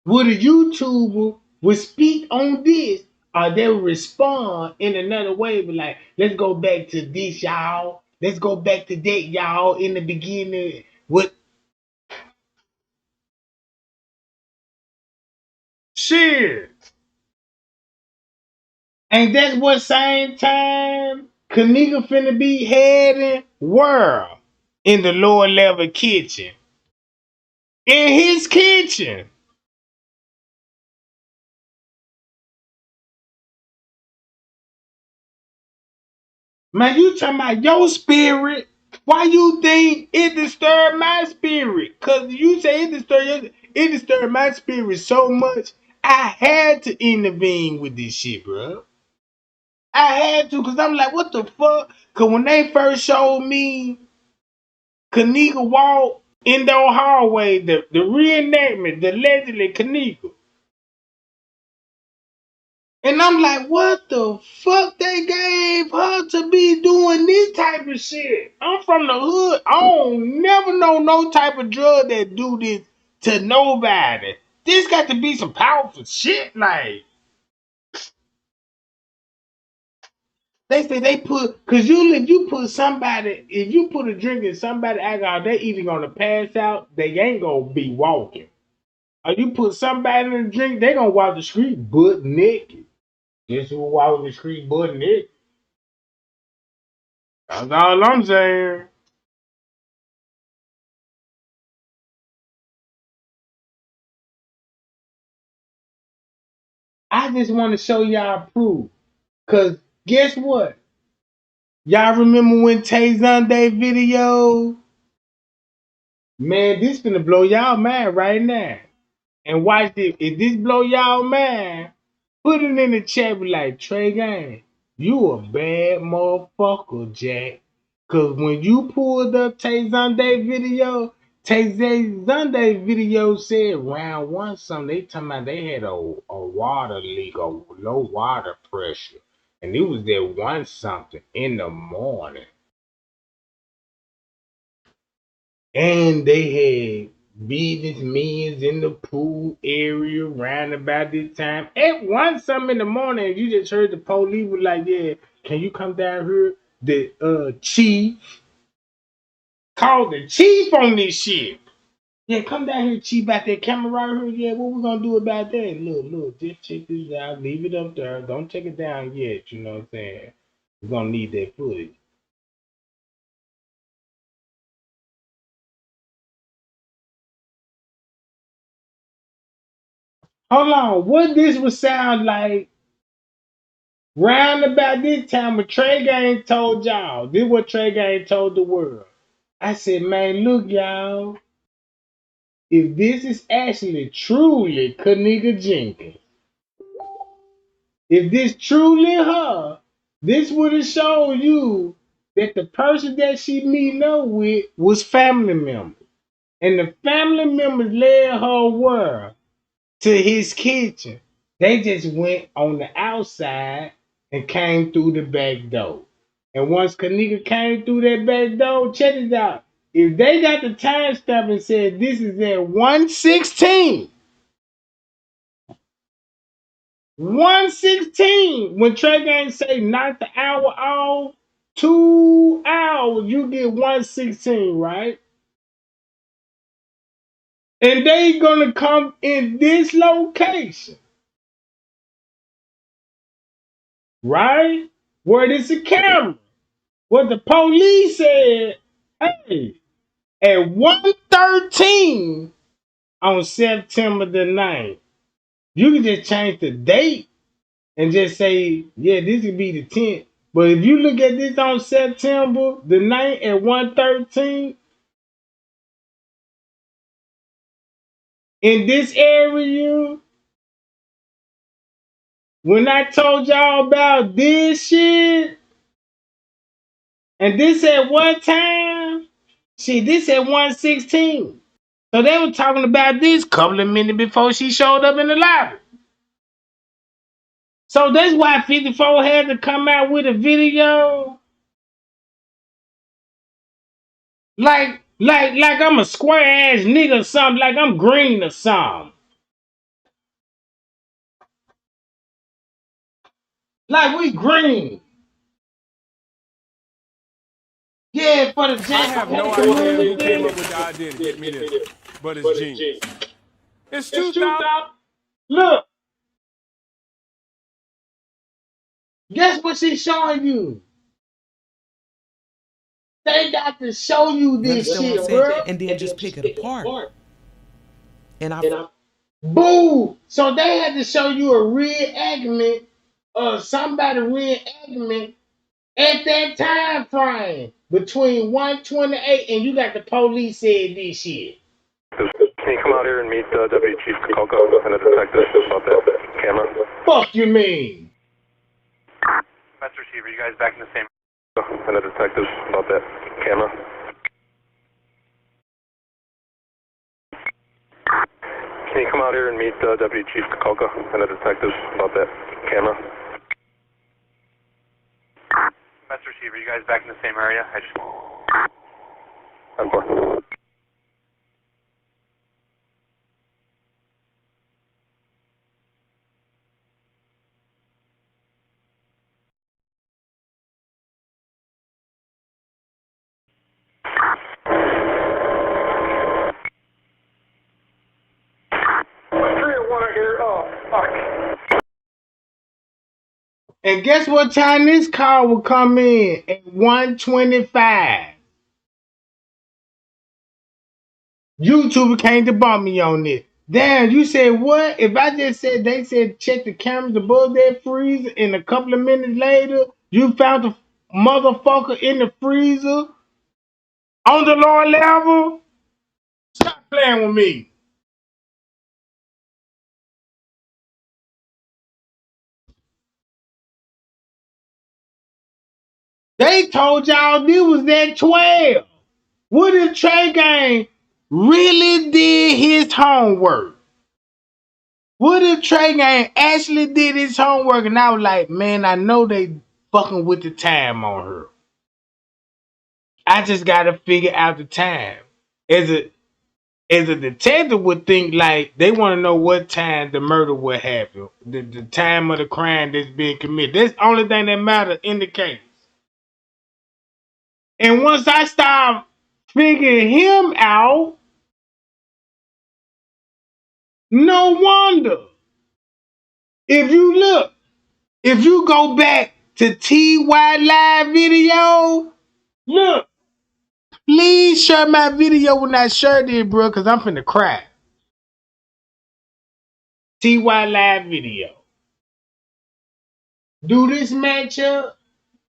Would a YouTuber would speak on this, or they would respond in another way, but like, let's go back to this, y'all. Let's go back to that, y'all. In the beginning, what shit? And that's what same time Kenneka finna be heading world in the lower level kitchen. In his kitchen. Man, you talking about your spirit. Why you think it disturbed my spirit? Cause you say it disturbed my spirit so much, I had to intervene with this shit, bro. I had to, cause I'm like, what the fuck? Cause when they first showed me Kenneka walk in the hallway, the reenactment, the legendary Kenneka. And I'm like, what the fuck they gave her to be doing this type of shit? I'm from the hood. I don't never know no type of drug that do this to nobody. This got to be some powerful shit. Like, they say they put, cause you if you put somebody, if you put a drink in somebody alcohol, they either gonna pass out, they ain't gonna be walking. Or you put somebody in a drink, they gonna walk the street butt naked. Guess who walk the street butt naked? That's all I'm saying. I just want to show y'all proof. Cause guess what? Y'all remember when Tay Sunday video? Man, this finna blow y'all mind right now. And watch this. If this blow y'all mind, put it in the chat. Be like, Trey Gang, you a bad motherfucker, Jack. Cause when you pulled up Tay Sunday video, Tay Sunday video said round one something. They talking about they had a water leak, a low water pressure. And it was there one something in the morning. And they had business men in the pool area around about this time. At one something in the morning, you just heard the police was like, yeah, can you come down here? The chief called the chief on this shit. Yeah, come down here, chief, out that camera right here. Yeah, what we gonna do about that? Look, just check this out. Leave it up there. Don't take it down yet. You know what I'm saying? We're gonna need that footage. Hold on, what this would sound like round about this time when Trey Gang told y'all. This what Trey Gang told the world. I said, man, look, y'all. If this is actually truly Kenneka Jenkins, if this truly her, this would have shown you that the person that she meeting up with was family members. And the family members led her where? To his kitchen. They just went on the outside and came through the back door. And once Kenneka came through that back door, check it out. If they got the time stamp and said this is at 116, 116, when Trey Gang say knock the hour off, 2 hours, you get 116, right? And they gonna come in this location, right? Where there's a camera. What the police said, Hey, at 1:13 on September the 9th, you can just change the date and just say, yeah, this could be the 10th. But if you look at this on September the 9th at 1:13, in this area, when I told y'all about this shit, and this at what time? See, this at 1:16. So they were talking about this couple of minutes before she showed up in the lobby. So that's why 54 had to come out with a video. Like I'm a square ass nigga or something, like I'm green or something. Like we green. Yeah, for the Jenkins. I have no idea who came up with the idea to get me this, but it's genius. It's 2000. Look. Guess what she's showing you? They got to show you this shit, bro. And then just pick it apart. And Boo! So they had to show you a reenactment of somebody reenactment at that time frame between 128 and you got the police said this shit. Can you come out here and meet Deputy Chief Kenneka and the detective about that camera? Fuck you mean? Master Receiver, you guys back in the same and the detectives about that camera? Can you come out here and meet Deputy Chief Kenneka and the detectives about that camera? Master Receiver, you guys back in the same area? I just... I'm And guess what time this call will come in? At 1:25. YouTube can't debunk me on this. Damn, you said what? If I just said they said check the cameras above that freezer and a couple of minutes later you found the motherfucker in the freezer on the lower level? Stop playing with me. They told y'all this was at 12. What if Trey Gang really did his homework? What if Trey Gang actually did his homework and I was like, man, I know they fucking with the time on her. I just gotta figure out the time. As a detective would think like they want to know what time the murder would happen, the time of the crime that's being committed. That's the only thing that matters in the case. And once I start figuring him out, no wonder. If you go back to TY live video, look, please share my video when I share this, bro, because I'm finna cry. TY live video. Do this matchup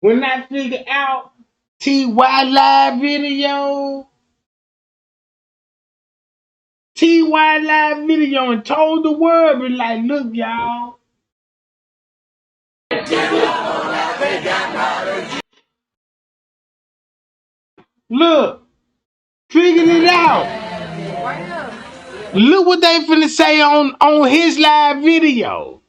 when I figure out TY live video. TY live video and told the world, be like, look, y'all. Look, figured it out. Look what they finna say on his live video.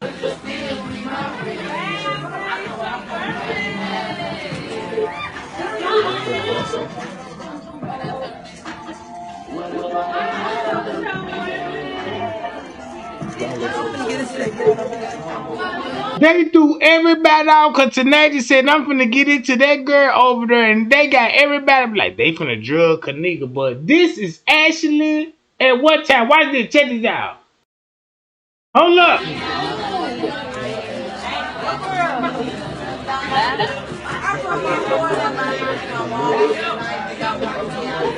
They threw everybody out because Tenacious said, I'm finna get into that girl over there. And they got everybody like, they finna drug Kenneka. But this is actually at what time? Watch this. Check this out. Hold up.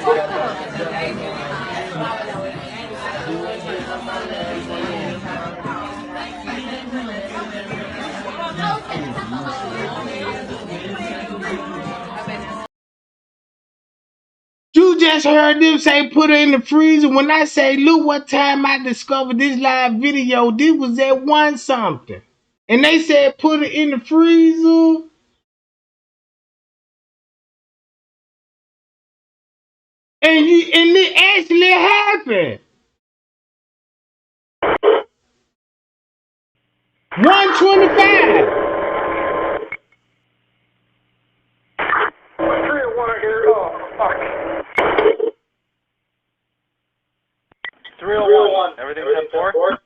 You just heard them say put her in the freezer. When I say, look what time I discovered this live video, this was at 1 something. And they said put it in the freezer. And it actually happened. 125. 301 here. Oh, fuck. 301. Everything 10-4?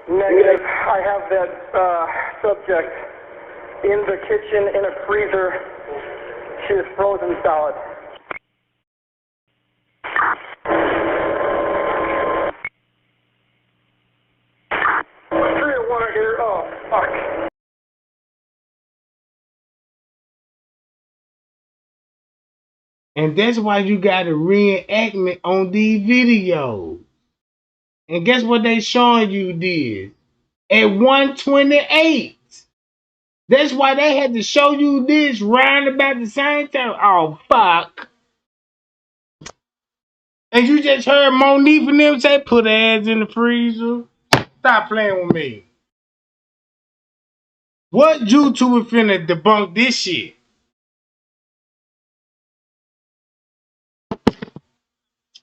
Negative. I have that subject in the kitchen in a freezer. She is frozen solid. Here. Oh, fuck. And that's why you got a reenactment on these videos. And guess what they showing you this? At 128. That's why they had to show you this round about the same time. Oh, fuck. And you just heard Monique and them say, put her ass in the freezer. Stop playing with me. What YouTuber finna debunk this shit?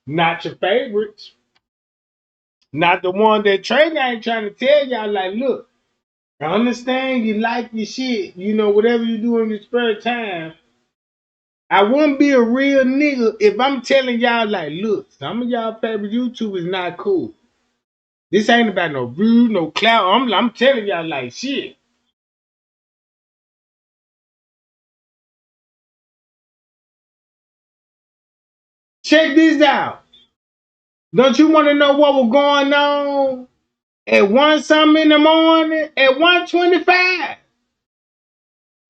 Not your favorites. Not the one that Trey ain't trying to tell y'all, like, look, I understand you like your shit, you know, whatever you do in your spare time. I wouldn't be a real nigga if I'm telling y'all, like, look, some of y'all favorite YouTubers not cool. This ain't about no view, no clout. I'm telling y'all, like, shit. Check this out. Don't you want to know what was going on at 1 something in the morning? At 125.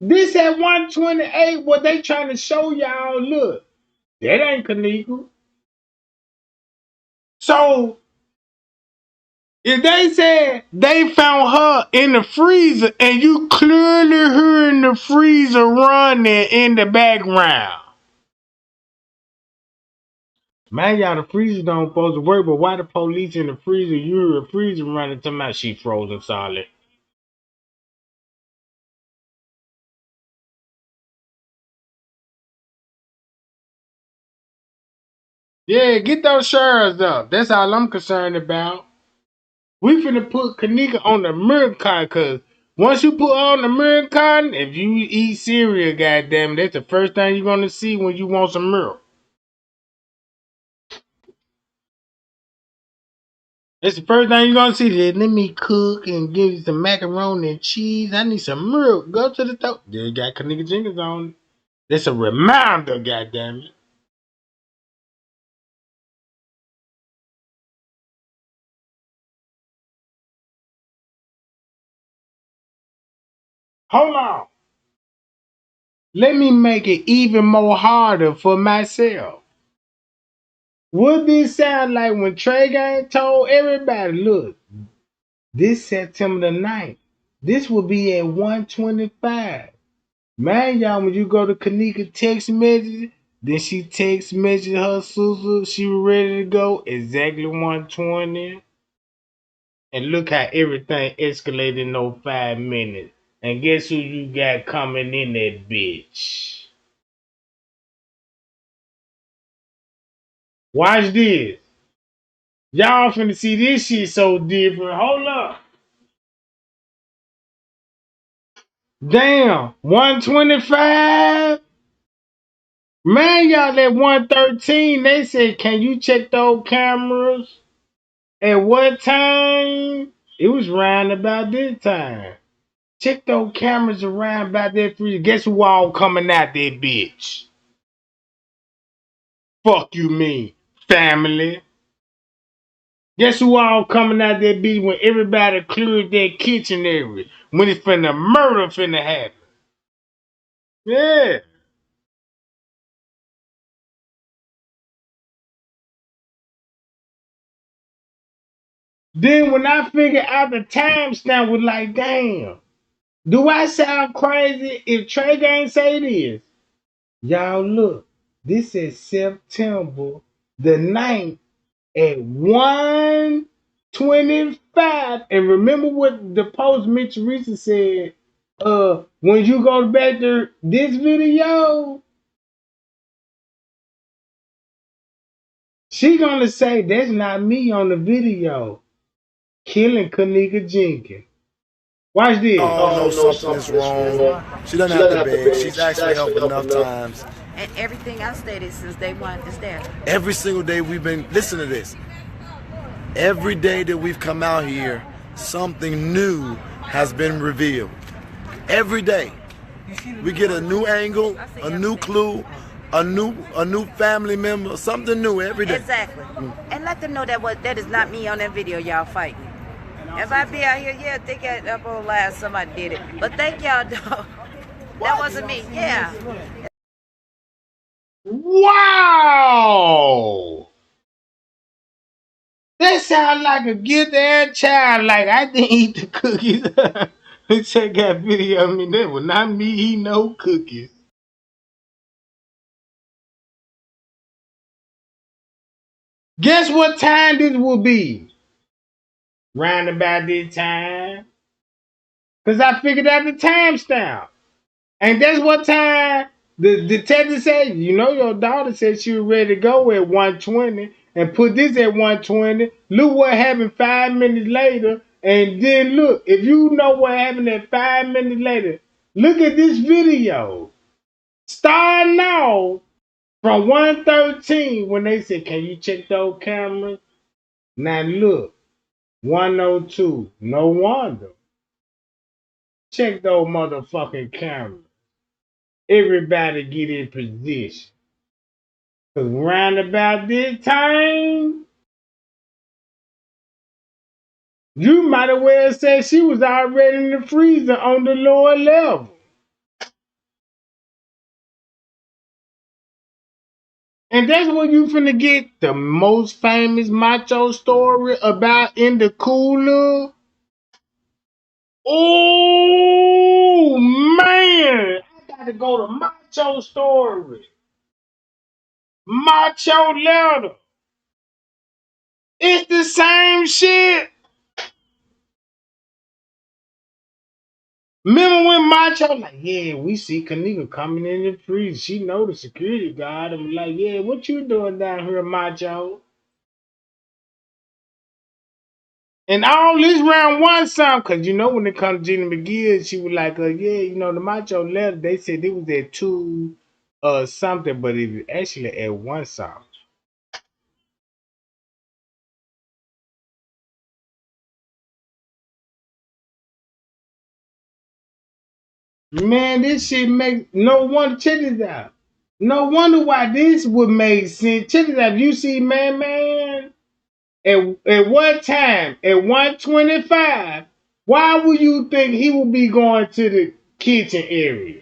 This at 128, what they trying to show y'all, look, that ain't Kenneka. So, if they said they found her in the freezer and you clearly heard the freezer running in the background. Man, y'all, the freezer don't supposed to work, but why the police in the freezer, you heard a freezer running to my she frozen solid? Yeah, get those sheriffs up. That's all I'm concerned about. We finna put Kenneka on the milk card, cause once you put her on the milk card, if you eat cereal, goddamn, that's the first thing you're gonna see when you want some milk. That's the first thing you're gonna see. Let me cook and give you some macaroni and cheese. I need some milk. Go to the top. They got Kenneka Jenkins on. That's a reminder, goddamn it. Hold on. Let me make it even more harder for myself. What this sound like when Trey Gang told everybody, look, this September the 9th, this will be at 125. Man, y'all, when you go to Kenneka text message, then she text message her sister, she was ready to go, exactly 120. And look how everything escalated in those 5 minutes. And guess who you got coming in that bitch? Watch this. Y'all finna see this shit so different. Hold up. Damn, 125? Man, y'all at 113, they said, can you check those cameras? At what time? It was round about this time. Check those cameras around about that freezer. Guess who all coming out there, bitch? Fuck you mean, family. Guess who all coming out there, bitch, when everybody cleared their kitchen area? When it's finna murder finna happen. Yeah. Then when I figured out the timestamp, was like, damn, do I sound crazy if Trey Gang say this? Y'all look, this is September the 9th at 1:25. And remember what the post Mitch Teresa said, when you go back to this video, she gonna say that's not me on the video killing Kenneka Jenkins. Watch this. Oh no, something is wrong. She doesn't have to beg. She's actually helped enough times. And everything I stated since day one is there. Every single day we've been, listen to this. Every day that we've come out here, something new has been revealed. Every day. We get a new angle, a new clue, a new family member, something new every day. Exactly. And let them know that is not me on that video y'all fighting. If I be out here, yeah, think up on live somebody did it. But thank y'all though. That wasn't me. Yeah. Wow! That sound like a get-there child. Like, I didn't eat the cookies. Check that video of me. That was not me eating no cookies. Guess what time this will be? Round about this time. Because I figured out the timestamp. And that's what time the detective said, you know, your daughter said she was ready to go at 1:20 and put this at 1:20. Look what happened 5 minutes later. And then look, if you know what happened at 5 minutes later, look at this video. Starting off from 1:13 when they said, can you check those cameras? Now look, 1:02. No wonder. Check those motherfucking cameras. Everybody get in position. Cause round about this time, you might have well said she was already in the freezer on the lower level. And that's where you finna get the most famous macho story about in the cooler. Oh man, I gotta go to macho story. Macho letter. It's the same shit. Remember when Macho like, yeah, we see Kenneka coming in the freezer. She know the security guard. I'm like, yeah, what you doing down here, Macho? And all this round one song, cause you know when it comes to Gina McGill, she was like, yeah, you know the Macho letter. They said it was at 2 something, but it was actually at 1 song. Man, this shit makes no wonder. Check this out. No wonder why this would make sense. Check this out. You see, man. At what time? At 1:25. Why would you think he would be going to the kitchen area?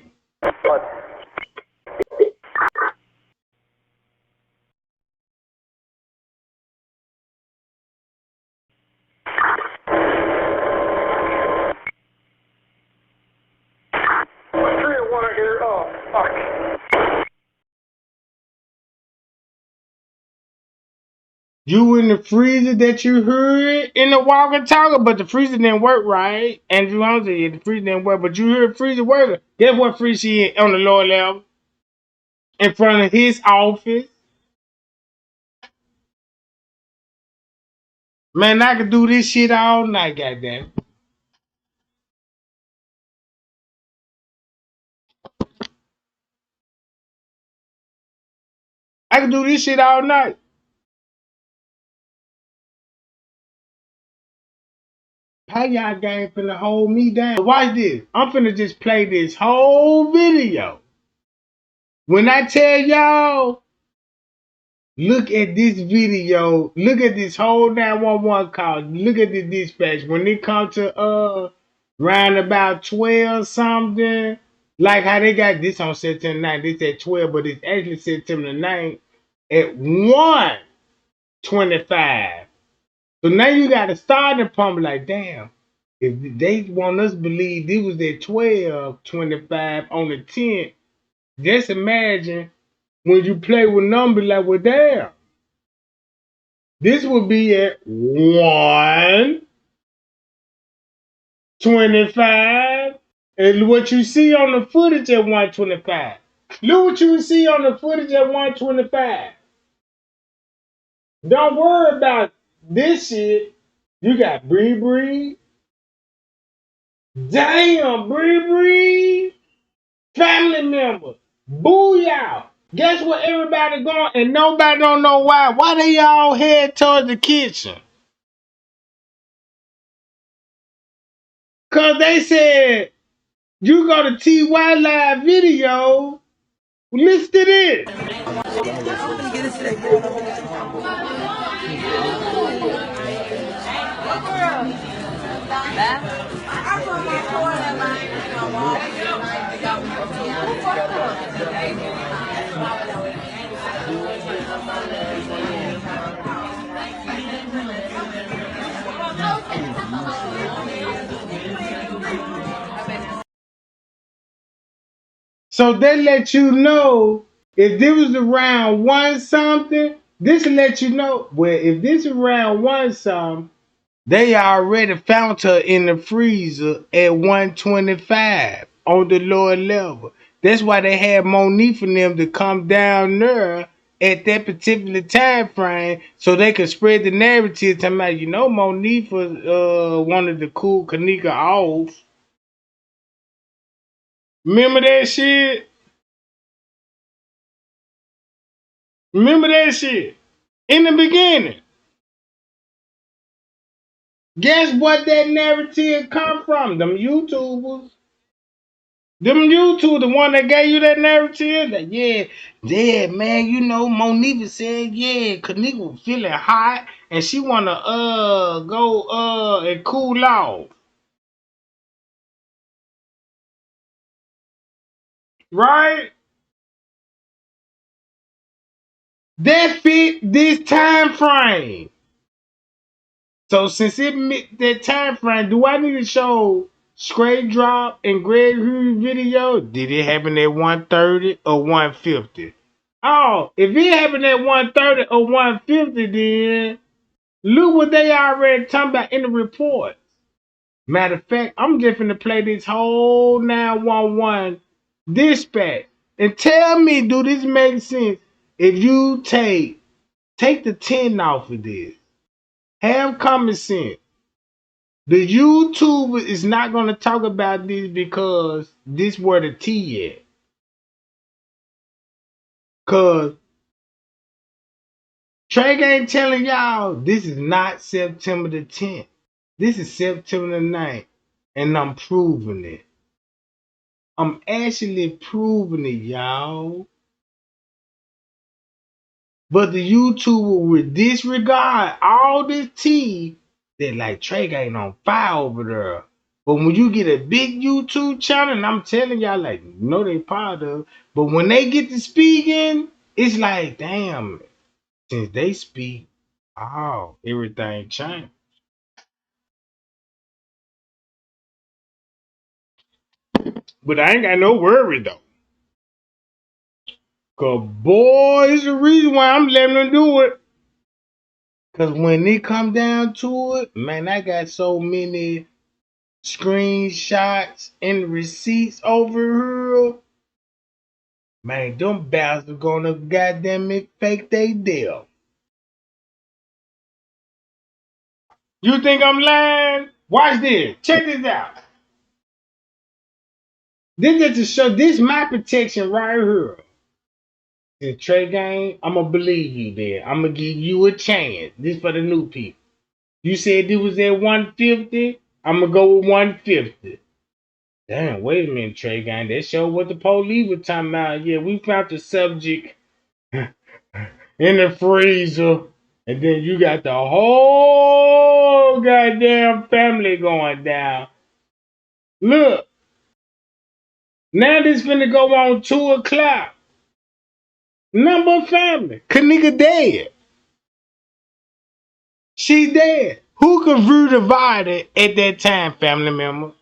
You in the freezer that you heard in the walkie-talkie, but the freezer didn't work right. Andrew Holmes said, yeah, the freezer didn't work, but you heard freezer working. Guess what freezer she in on the lower level? In front of his office. Man, I could do this shit all night, goddamn. I could do this shit all night. How y'all gang finna hold me down? Watch this. I'm finna just play this whole video. When I tell y'all, look at this video, look at this whole 911 call, look at the dispatch. When it comes to round about 12 something, like how they got this on September 9th, this at 12, but it's actually September 9th at 1:25. So now you got to start the pump like, damn, if they want us to believe they was at 12.25 on the 10th, just imagine when you play with numbers like, well, damn, this would be at 1:25. And what you see on the footage at 1:25. Look what you see on the footage at 1:25. Don't worry about this shit. You got Bree Bree. Damn, Bree Bree. Family members. Booyah. Guess what everybody going and nobody don't know why. Why they all head towards the kitchen? Cause they said you go to TY Live video. Listen to this. So they let you know if this was around one something, this will let you know. Well, if this around one something, they already found her in the freezer at 1:25 on the lower level. That's why they had Monique for them to come down there at that particular time frame so they could spread the narrative talking about, Monique was wanted to cool Kenneka off. Remember that shit? Remember that shit? In the beginning. Guess what that narrative come from? Them YouTubers. Them YouTubers, the one that gave you that narrative, that yeah, man, Monique said, yeah, Kenneka was feeling hot and she wanna go and cool off. Right? That fit this time frame. So since it met that time frame, do I need to show Straight Drop and Greg Hughes video? Did it happen at 1:30 or 1:50? Oh, if it happened at 1:30 or 1:50, then look what they already talking about in the report. Matter of fact, I'm just gonna play this whole 911 dispatch and tell me, do this make sense? If you take the 10 off of this, have common sense. The YouTuber is not gonna talk about this because this where the T at. Cause Trey ain't telling y'all this is not September the 10th. This is September the 9th. And I'm proving it. I'm actually proving it, y'all. But the YouTuber would disregard all this tea that like Trey ain't on fire over there. But when you get a big YouTube channel, and I'm telling y'all, like, they part of, but when they get to speaking, it's like, damn, since they speak, everything changed. But I ain't got no worry though. Cause boy, it's the reason why I'm letting them do it. Cause when it come down to it, man, I got so many screenshots and receipts over here. Man, them bastards gonna goddamn it fake they deal. You think I'm lying? Watch this. Check this out. This is to show this my protection right here. The Trey game, I'm gonna believe you there. I'm gonna give you a chance. This for the new people. You said it was at 150. I'm gonna go with 150. Damn, wait a minute, Trey gang. That show what the police were talking about. Yeah, we found the subject in the freezer. And then you got the whole goddamn family going down. Look. Now this finna go on 2 o'clock. Number of family. Kenneka dead. She dead. Who could view the body at that time, family member?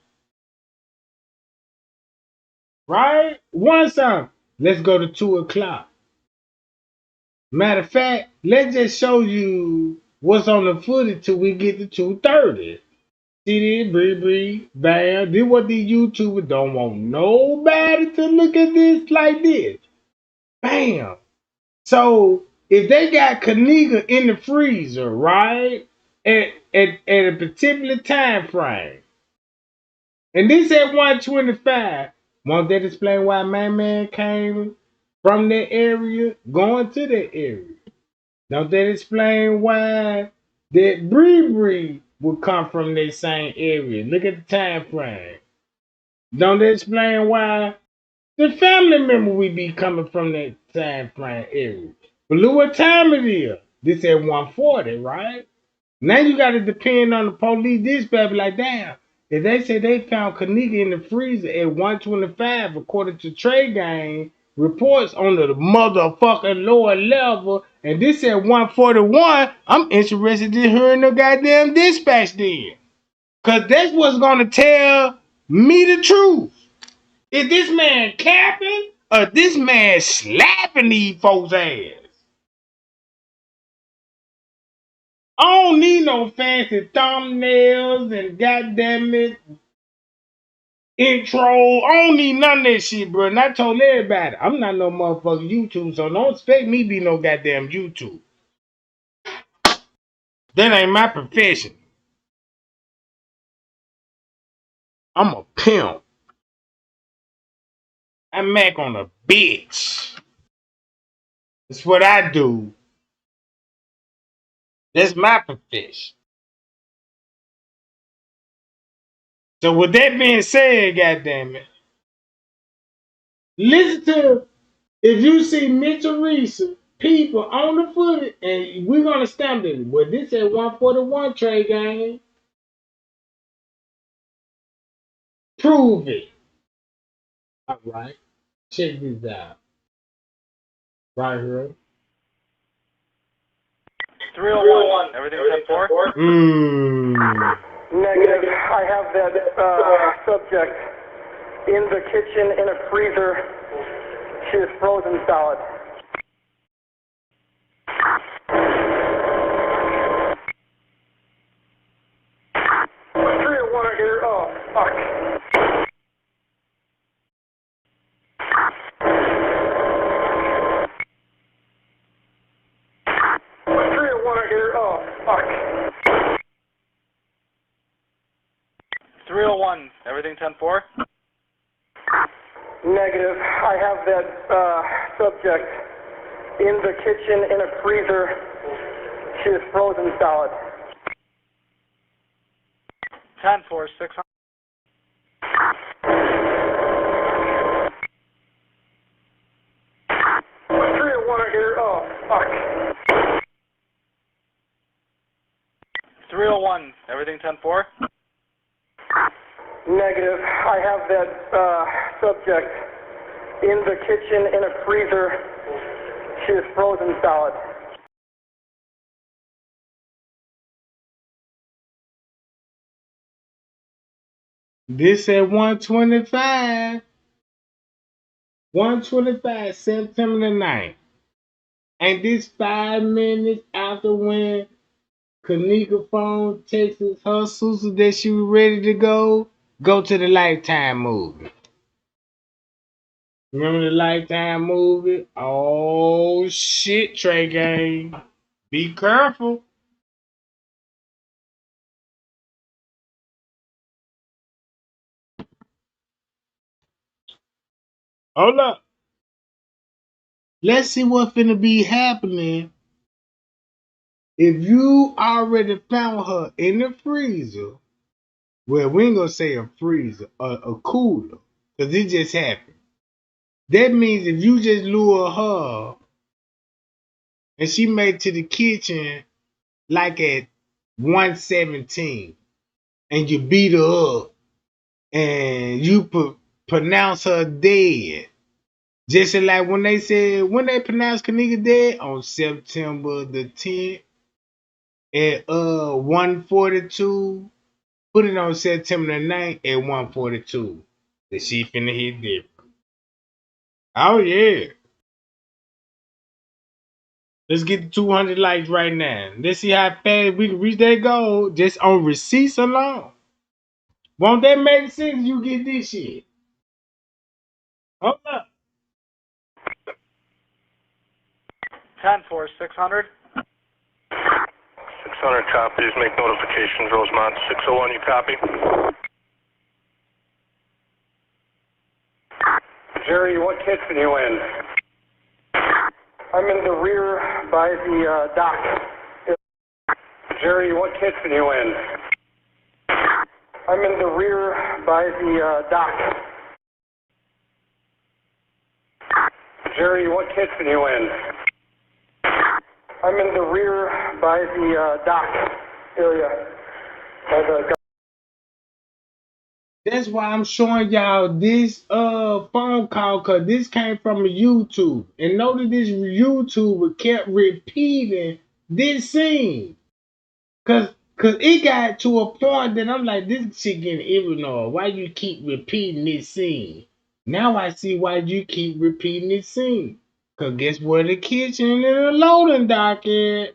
Right? One time. Let's go to 2 o'clock. Matter of fact, let's just show you what's on the footage till we get to 2:30. See this, breathe, bam. This what these YouTubers don't want nobody to look at this like this. Bam. So if they got Kenneka in the freezer, right, at a particular time frame, and this at 125, won't that explain why my man came from that area going to that area? Don't that explain why that Bree would come from that same area? Look at the time frame. Don't that explain why the family member we be coming from that time frame area? But look what time it is. This at 140, right? Now you got to depend on the police dispatch. Like, damn, if they say they found Kenneka in the freezer at 125, according to Trey Gang reports on the motherfucking lower level, and this at 141, I'm interested in hearing the goddamn dispatch then. Because that's what's going to tell me the truth. Is this man capping or this man slapping these folks' ass? I don't need no fancy thumbnails and goddamn it intro. I don't need none of that shit, bro. And I told everybody, I'm not no motherfucking YouTube, so don't expect me to be no goddamn YouTube. That ain't my profession. I'm a pimp. I'm Mac on a bitch. That's what I do. That's my profession. So with that being said, goddamn it, listen to if you see Mitchell Reese people on the footage, and we're gonna stamp it. Well, this at 141 Trey Gang. Prove it. All right. Check this out. Right here. 301. Everything's 10-4? Negative. I have that subject in the kitchen in a freezer. She is frozen solid. Oh, fuck. Oh, fuck. 301. Everything 10-4? Negative. I have that subject in the kitchen in a freezer. She is frozen solid. 10-4, 600. Oh, fuck. 301. Everything 10-4? Negative. I have that subject in the kitchen in a freezer. She is frozen solid. This at 125. 125, September the 9th. And this 5 minutes after when Kenneka phone texted her sister that she was ready to go to the Lifetime movie. Remember the Lifetime movie? Oh shit, Trey Gang. Be careful. Hold up. Let's see what's finna be happening if you already found her in the freezer. Well, we ain't gonna say a freezer, a cooler, because it just happened. That means if you just lure her and she made it to the kitchen like at 117 and you beat her up and you pronounce her dead. Just like when they pronounced Kenneka dead on September the 10th at 142. Put it on September the 9th at 142. The shit finna hit different. Oh yeah. Let's get to 200 likes right now. Let's see how fast we can reach that goal just on receipts alone. Won't that make sense? You get this shit. Hold up. 10-4, 600. 600 copies. Make notifications. Rosemont 601. You copy? Jerry, what kitchen you in? I'm in the rear by the dock. Jerry, what kitchen you in? I'm in the rear by the dock. Jerry, what kitchen you in? I'm in the rear by the dock area. That's why I'm showing y'all this phone call, cause this came from a YouTube. And notice this YouTuber kept repeating this scene. Cause it got to a point that I'm like, this shit getting irritating. Why you keep repeating this scene? Now I see why you keep repeating this scene. Cause guess where the kitchen and the loading dock at?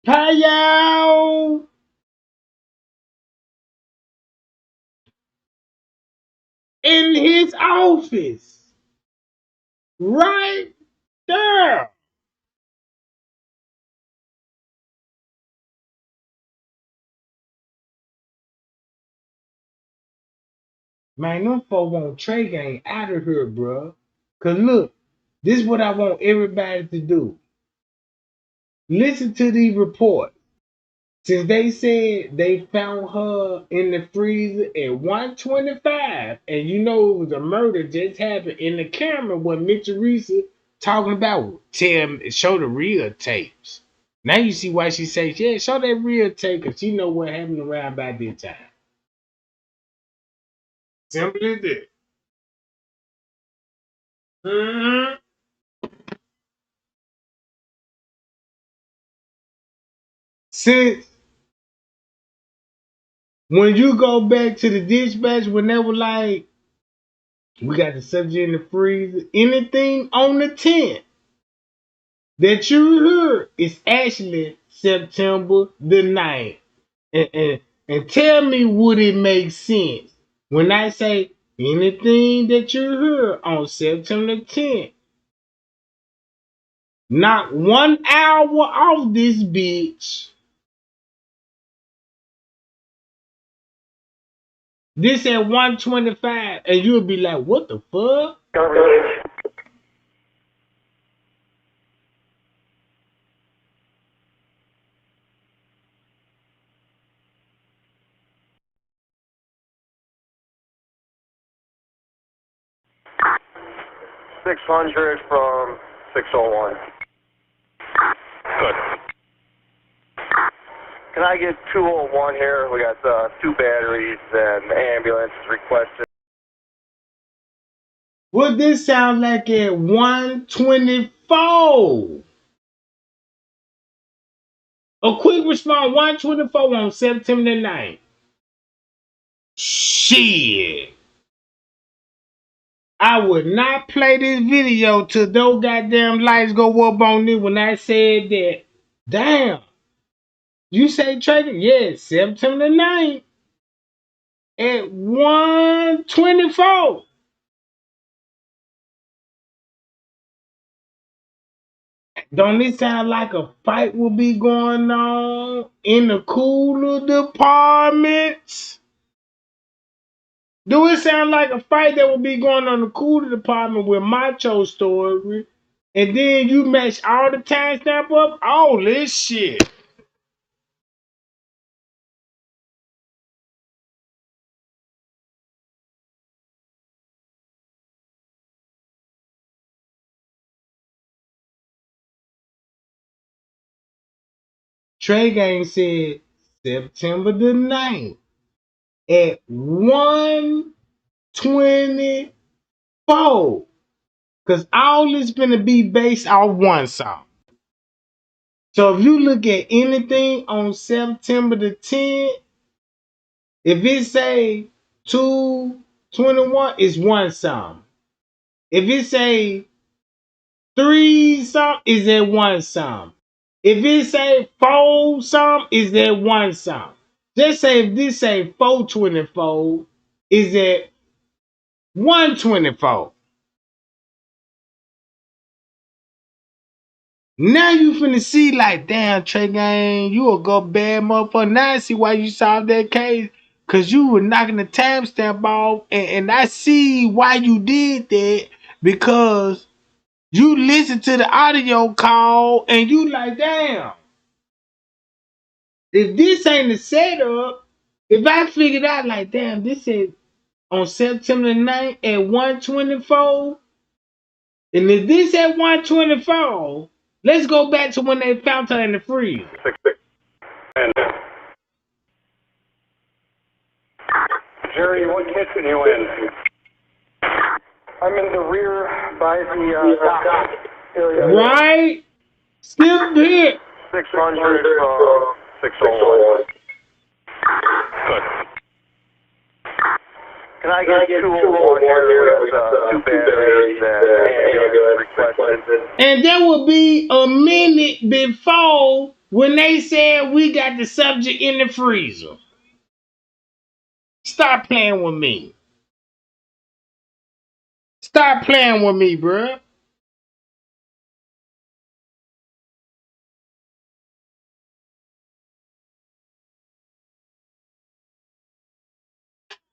Hi y'all! In his office. Right there. Man, them folk want Trey Gang out of here, bro. Cause look, this is what I want everybody to do. Listen to these reports. Since they said they found her in the freezer at 125, and you know it was a murder just happened in the camera when Mitchell Reese talking about show the real tapes. Now you see why she says, yeah, show that real tape, because she know what happened around by this time. Simple as that. Mm-hmm. Since when you go back to the dispatch, when they were like, we got the subject in the freezer, anything on the tent that you heard is actually September the 9th. And tell me, would it make sense when I say anything that you heard on September 10th? Not 1 hour off this bitch. This at 125, and you'll be like, what the fuck? 600 from 601. Good. Can I get 201 here? We got 2 batteries and the ambulance is requested. What this sound like at 124? A quick response, 124 on September 9th. Shit. I would not play this video till those goddamn lights go up on it when I said that. Damn. You say Trader? Yes, September 9th at 124. Don't it sound like a fight will be going on in the cooler departments? Do it sound like a fight that will be going on in the cooler department with Macho story? And then you match all the timestamp up? All this shit. Trey Gang said September the 9th at 124. Because all is going to be based on one song. So if you look at anything on September the 10th, if it say 221, it's one something. If it say 3 something, is at one something. If it say 4 something, is at one something. Just say if this say 424, is at 124. Now you finna see like, damn, Trey Gang, you a go bad motherfucker. Now I see why you solved that case. Cause you were knocking the timestamp off. And I see why you did that. Because you listened to the audio call and you like, damn. If this ain't the setup, if I figured out like, damn, this is on September 9th at 124. And if this at 124, let's go back to when they found her in the freezer. Jerry, what kitchen you in? I'm in the rear by the dock area. Right? Skip it. 600 601. Good. Can I get 201 here with 2 batteries that requested? And that would be a minute before when they said we got the subject in the freezer. Stop playing with me. Stop playing with me, bruh.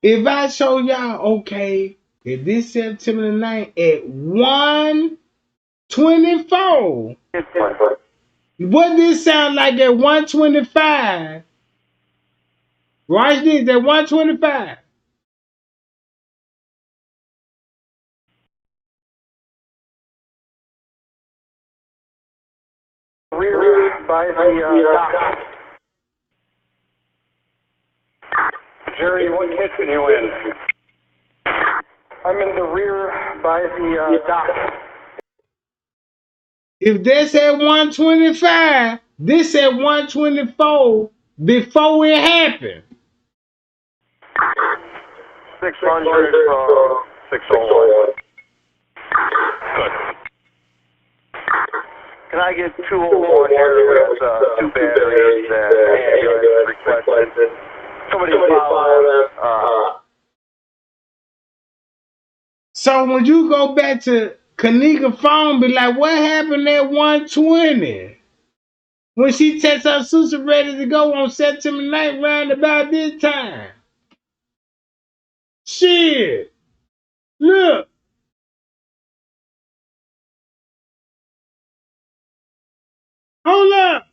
If I show y'all, okay, if this September 9th at 124, what this sound like at 125? Watch this at 125. Rear by the dock. Jerry, what kitchen you in? I'm in the rear by the dock. If this at 125, this at 124 before it happened. 600 601. Good. Can I get 201 here with 2 batteries that requested? Somebody follow that. So when you go back to Kenneka phone, be like, what happened at 120? When she texts her sister ready to go on September 9th round about this time. Shit. Look. Hold up.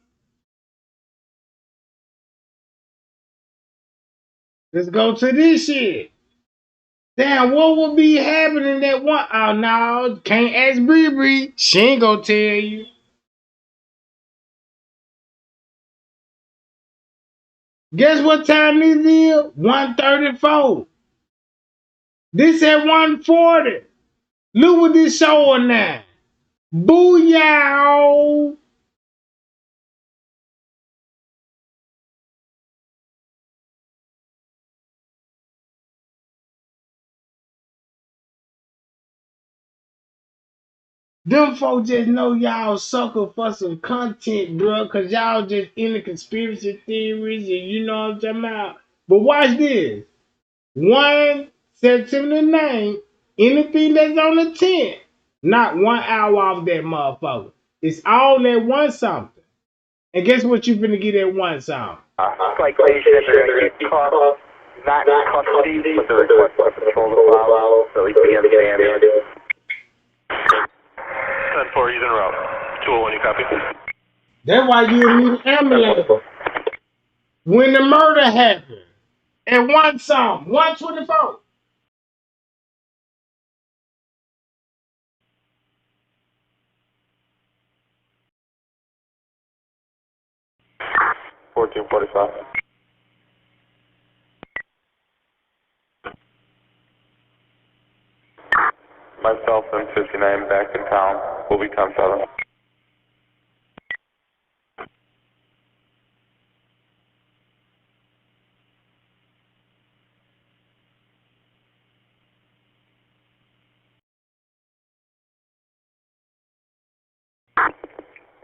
Let's go to this shit. Damn, what would be happening at one? Oh, no. Can't ask Bree Bree. She ain't gonna tell you. Guess what time this is? 134. This at 140. Look what this showing now. Booyah! Them folks just know y'all sucker for some content, bro, cause y'all just into conspiracy theories and you know what I'm talking about. But watch this. 1 September 9th, anything that's on the 10th, not 1 hour off that motherfucker. It's all at one something. And guess what you finna get at one something? Like they said, they're going to get caught, not in custody, but they're requesting to control the file, so he can examine it. 10-4, he's en route. 201, you copy? That's why you need an ambulance. When the murder happened, at one something, 124. $14.45. Myself and 59 back in town. Will be 10-7.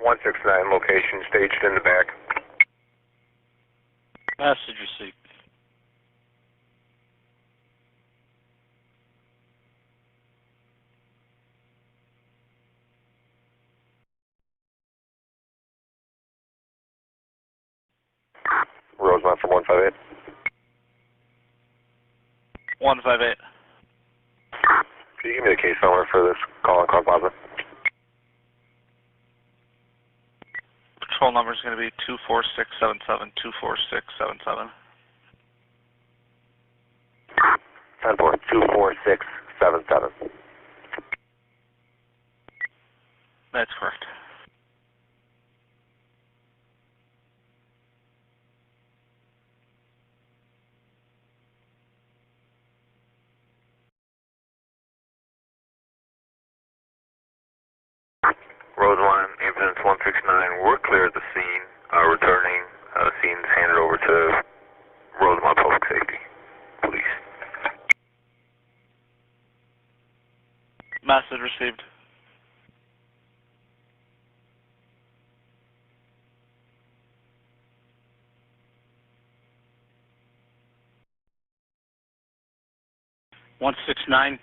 169 location staged in the back. Message received. Rosemont from 158. 158. Can you give me the case number for this call on Plaza? Patrol number is going to be 24677, 24677. 10-4, 24677. That's correct. Rosemont, ambulance 169, we're clear at the scene. Returning, scene's handed over to Rosemont Public Safety Police. Message received. One 169.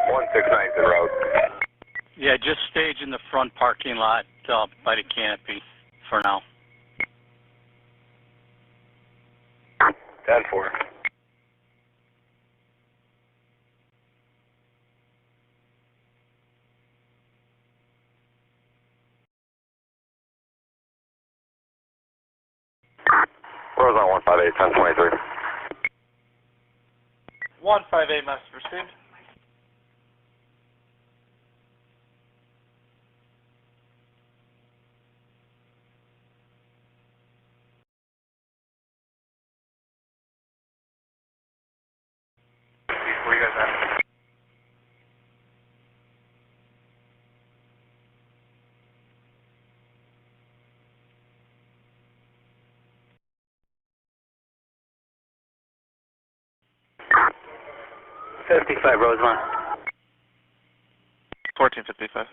169's en route. Yeah, just stage in the front parking lot by the canopy for now. 10-4. Rosemont 158, 1023. 158, message received. Where you guys at? $55 Rosemont. 1455.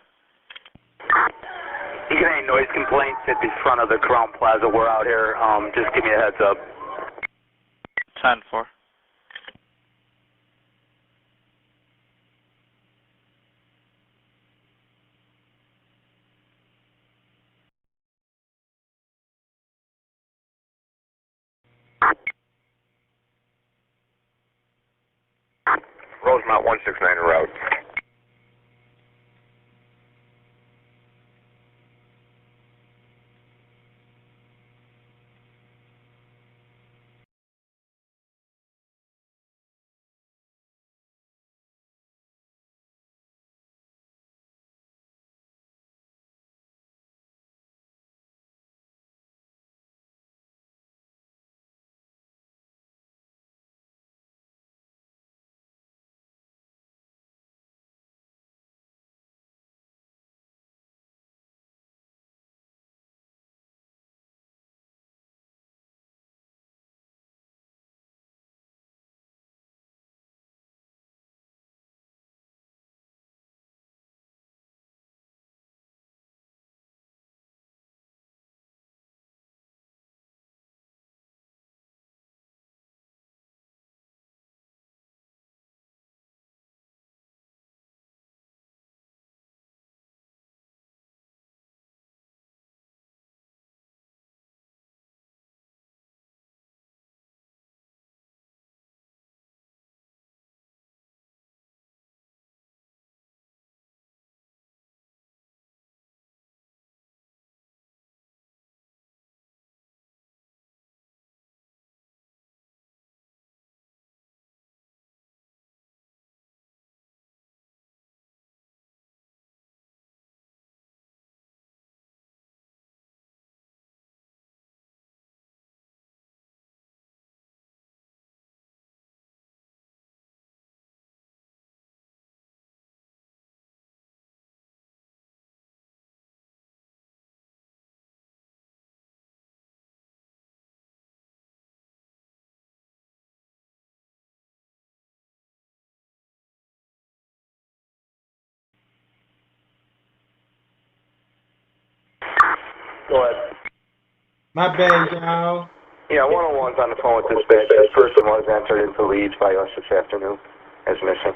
You get any noise complaints at the front of the Crown Plaza? We're out here. Just give me a heads up. 10-4. Rosemont 169 en route. Go ahead. My bad, y'all. Yeah, 101's on the phone with dispatch. This person was entered into Leeds by us this afternoon as missing.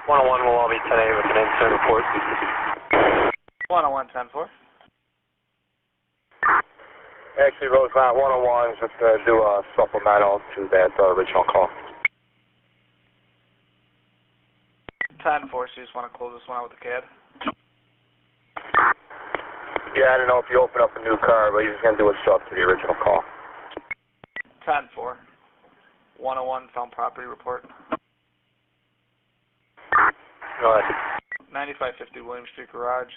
One will all be today with an insert report. 101-10-4. Actually, Rosemont 101 just do a supplemental to that original call. 10-4, so you just want to close this one out with the CAD? Yeah, I don't know if you open up a new car, but he's just going to do a sub to the original call. 10-4. 101 found property report. Go ahead. 9550 William Street Garage.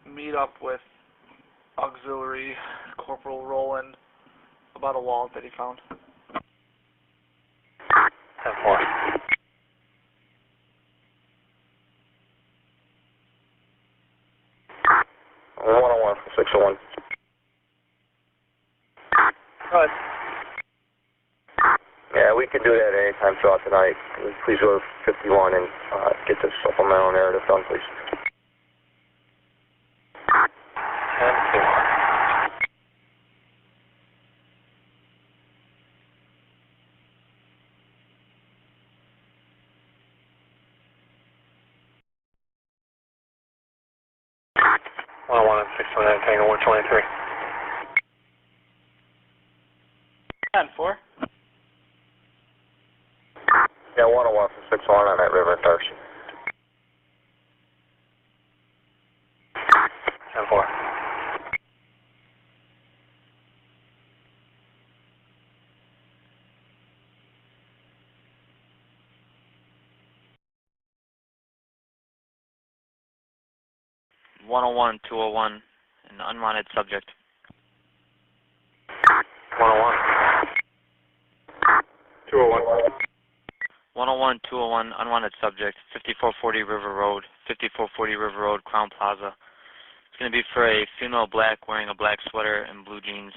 Meet up with auxiliary Corporal Rowland about a wallet that he found. 10-4. One from 601. Go ahead. Yeah, we can do that anytime throughout the night. Please go to 51 and get the supplemental narrative done, please. 10-4. One 619 Tango 123. 10-4. Yeah, 101 from 601 on that river at Darcy. 10-4. (101) 201, an unwanted subject. 101. 201. 101 201, unwanted subject, 5440 River Road, 5440 River Road, Crown Plaza. It's going to be for a female black wearing a black sweater and blue jeans,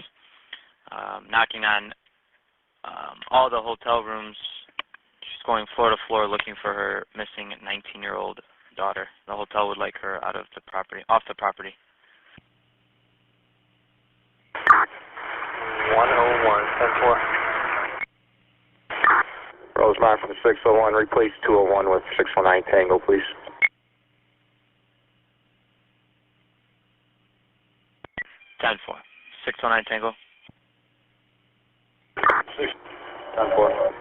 knocking on all the hotel rooms. She's going floor to floor looking for her missing 19-year-old daughter. The hotel would like her out of the property, off the property. 101 10-4. Rosemont from 601, replace 201 with 619 Tango, please. 10-4. 609 Tango. 10-4.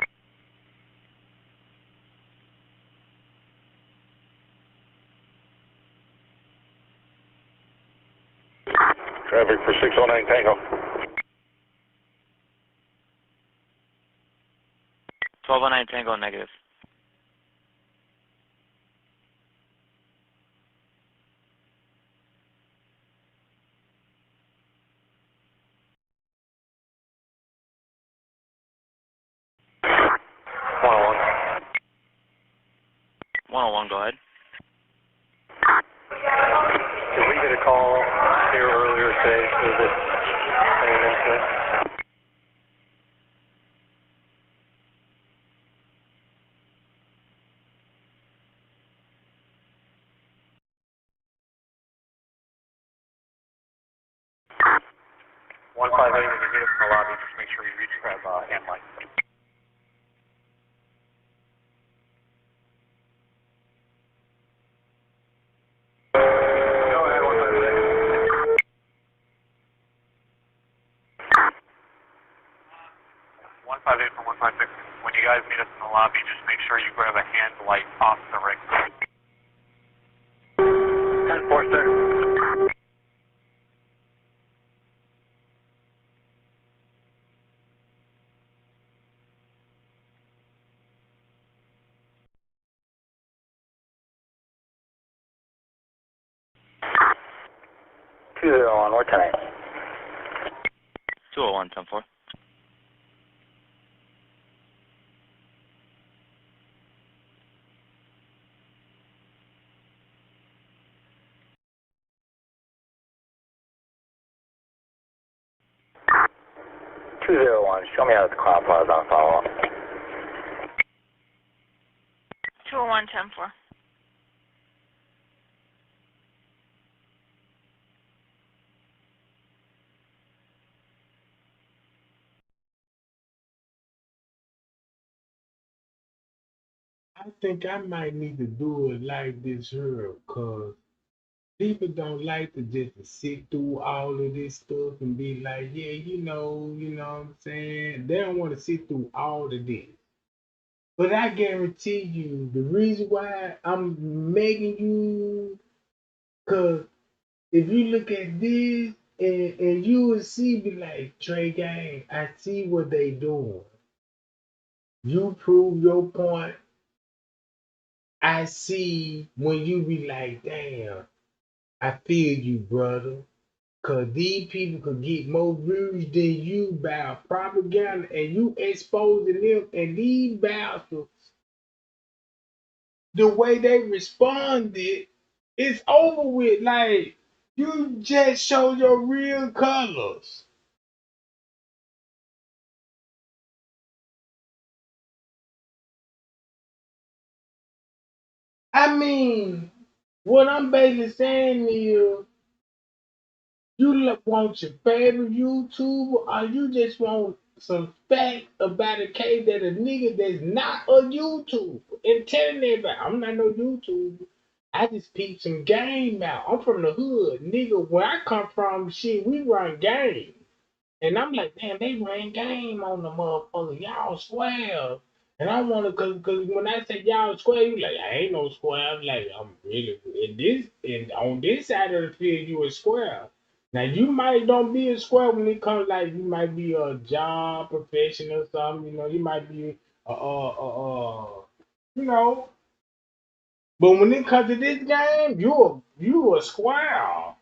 Traffic for 609 Tango. 1209 Tango, negative. (101) go ahead. Did we get a call here earlier today for this same incident? When you get us in the lobby, just make sure you reach grab hand light. Go ahead, 158. 158 from 156. When you guys meet us in the lobby, just make sure you grab a hand light off the rig. 10-4, sir. On, we're 10-8. 201 10-4. 201, show me how the Crown Plaza on follow-up. 201, 10-4. I think I might need to do it like this here, cause people don't like to just sit through all of this stuff and be like, yeah, you know what I'm saying? They don't want to sit through all of this. But I guarantee you, the reason why I'm making you, cause if you look at this and you will see, be like, Trey Gang, I see what they doing. You prove your point. I see when you be like, damn, I feel you, brother. Cause these people could get more views than you by propaganda and you exposing them and these bastards, the way they responded, it's over with. Like, you just show your real colors. I mean, what I'm basically saying is, want your favorite YouTuber, or you just want some facts about a case that a nigga that's not a YouTuber and telling everybody, I'm not no YouTuber. I just peep some game out. I'm from the hood, nigga. Where I come from, shit, we run game. And I'm like, damn, they ran game on the motherfucker. Y'all swear. And I want to, cause when I say y'all square, you like, I ain't no square. I'm like, I'm really and on this side of the field, you a square. Now you might don't be a square when it comes like you might be a job professional or something. You know, you might be you know. But when it comes to this game, you a square.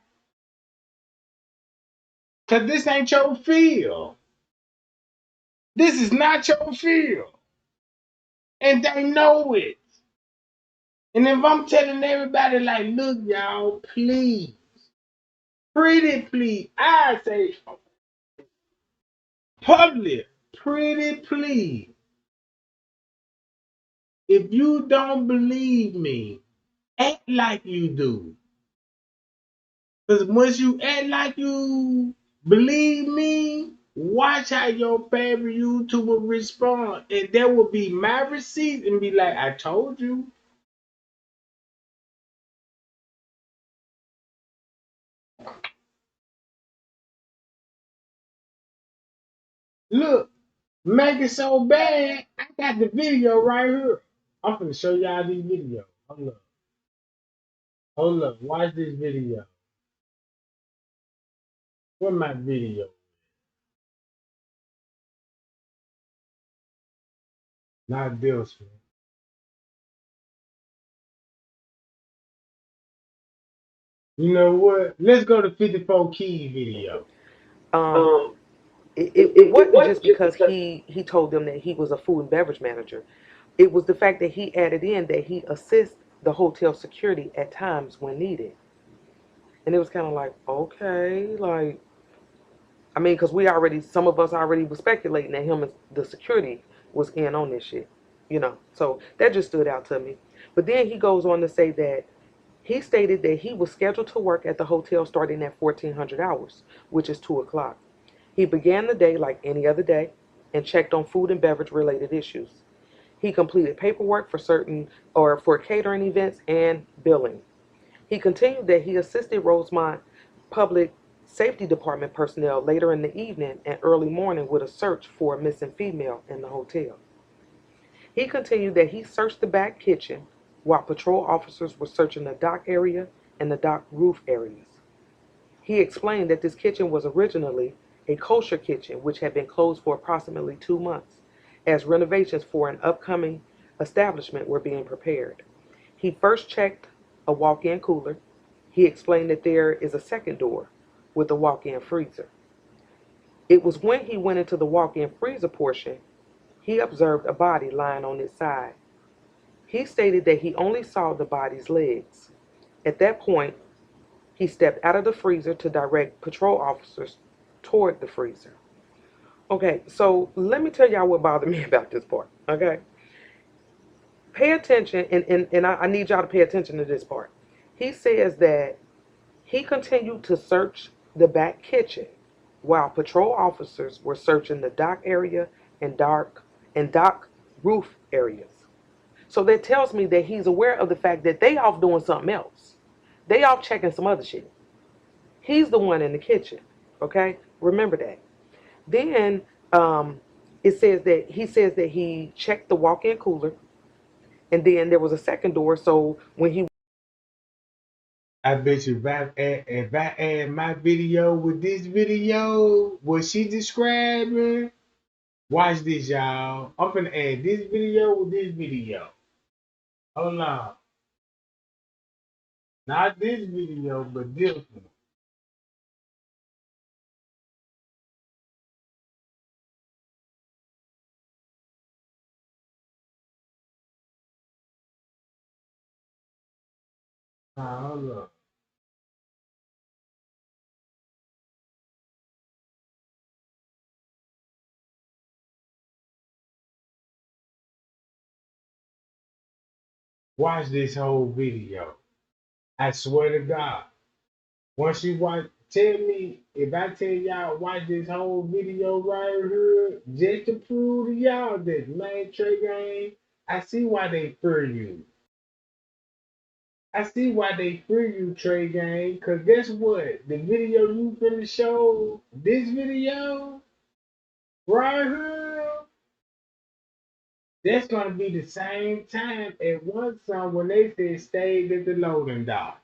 Cause this ain't your field. This is not your field. And they know it. And if I'm telling everybody, like, look, y'all, please, pretty please, I say public, pretty please, if you don't believe me, act like you do. Because once you act like you believe me, watch how your favorite YouTuber respond. And there will be my receipt and be like, I told you. Look, make it so bad. I got the video right here. I'm finna show y'all this video. Hold up. Hold up. Watch this video. Where my video? Not this one. You know what? Let's go to 54 Key video. Um, it wasn't just because he told them that he was a food and beverage manager. It was the fact that he added in that he assists the hotel security at times when needed. And it was kind of like, okay, like, I mean, because some of us already was speculating that him and the security was in on this shit, you know. So that just stood out to me. But then he goes on to say that he stated that he was scheduled to work at the hotel starting at 1400 hours, which is 2 o'clock. He began the day like any other day and checked on food and beverage related issues. He completed paperwork for catering events and billing. He continued that he assisted Rosemont Public Safety Department personnel later in the evening and early morning with a search for a missing female in the hotel. He continued that he searched the back kitchen while patrol officers were searching the dock area and the dock roof areas. He explained that this kitchen was originally a kosher kitchen which had been closed for approximately 2 months as renovations for an upcoming establishment were being prepared. He first checked a walk-in cooler. He explained that there is a second door with a walk-in freezer. It was when he went into the walk-in freezer portion, he observed a body lying on its side. He stated that he only saw the body's legs. At that point, he stepped out of the freezer to direct patrol officers toward the freezer. Okay, so let me tell y'all what bothered me about this part. Okay, pay attention, and I need y'all to pay attention to this part. He says that he continued to search the back kitchen while patrol officers were searching the dock area and dock roof areas. So that tells me that he's aware of the fact that they off doing something else. They off checking some other shit. He's the one in the kitchen. Okay? Remember that. Then it says that he checked the walk-in cooler, and then there was a second door. So when he I bet you if I add my video with this video, what she describing, watch this, y'all. I'm gonna add this video with this video. Hold on. Not this video, but this one. Hold on. Watch this whole video. I swear to God. Once you watch, tell me if I tell y'all watch this whole video right here, just to prove to y'all that man Trey Gang, I see why they fear you. I see why they fear you, Trey Gang. Cause guess what? The video you finna show, this video right here, that's gonna be the same time at one song when they said stayed at the loading dock.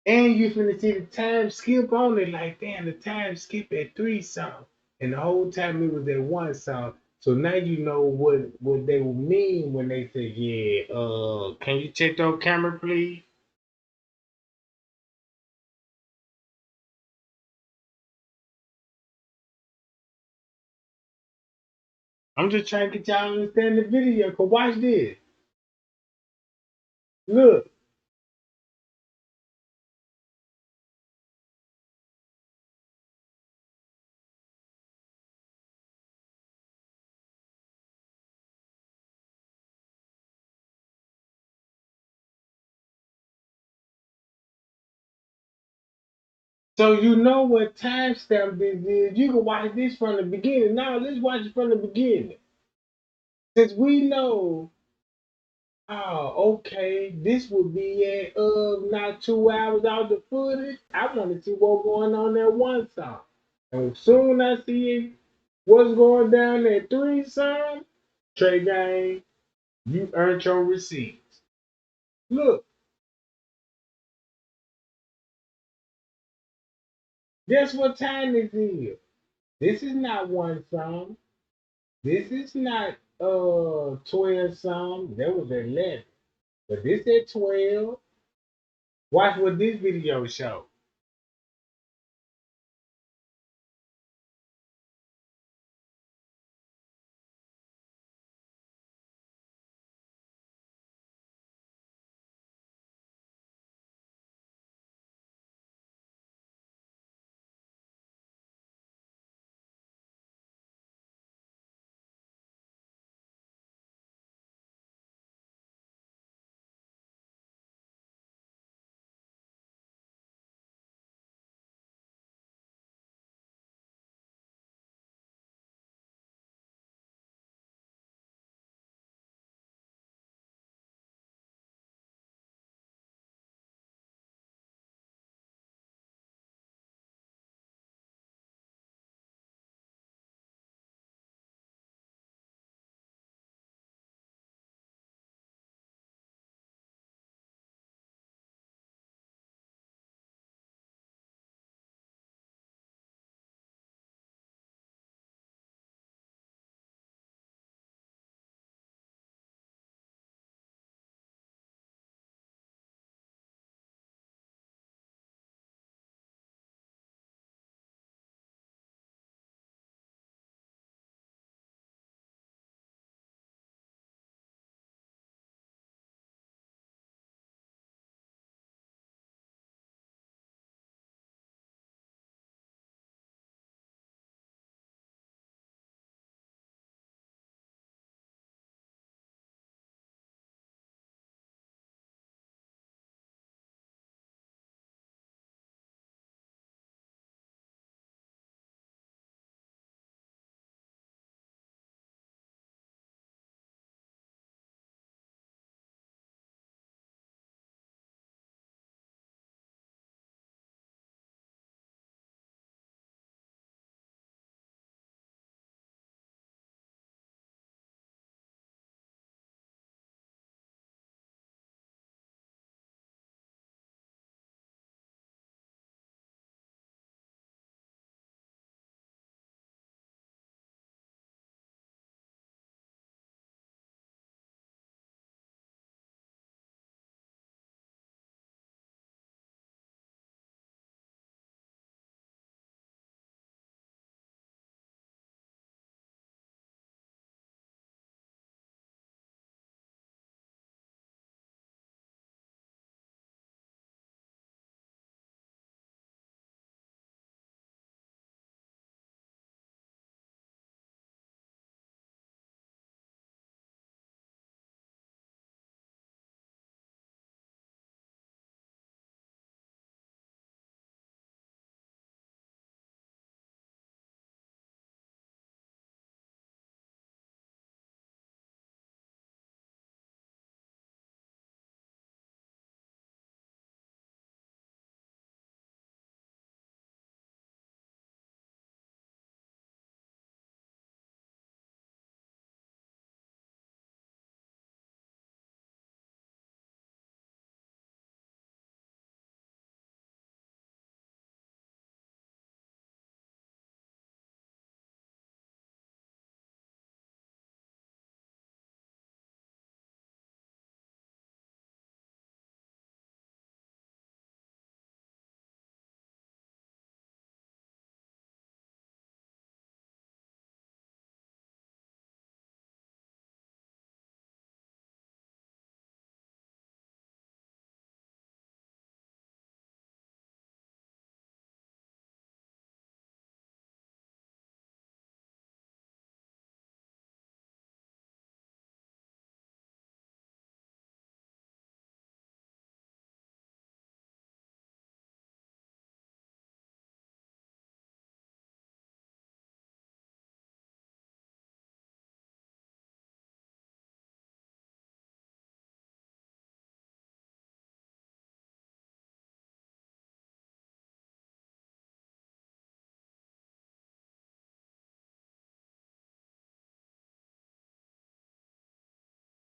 And you finna see the time skip on it, like damn, the time skip at 3 something. And the whole time it was at 1 song. So now you know what they would mean when they say, yeah, can you check your camera, please? I'm just trying to get y'all to understand the video. Cause watch this. Look. So you know what timestamp this is. You can watch this from the beginning. Now let's watch it from the beginning. Since we know, oh, okay, this would be at not 2 hours out the footage. I want to see what's going on at 1 song. And soon I see what's going down at 3 song, Trey Gang, you earned your receipts. Look, guess what time this is? This is not 1 song. This is not 12 some. That was 11. But this at 12. Watch what this video show.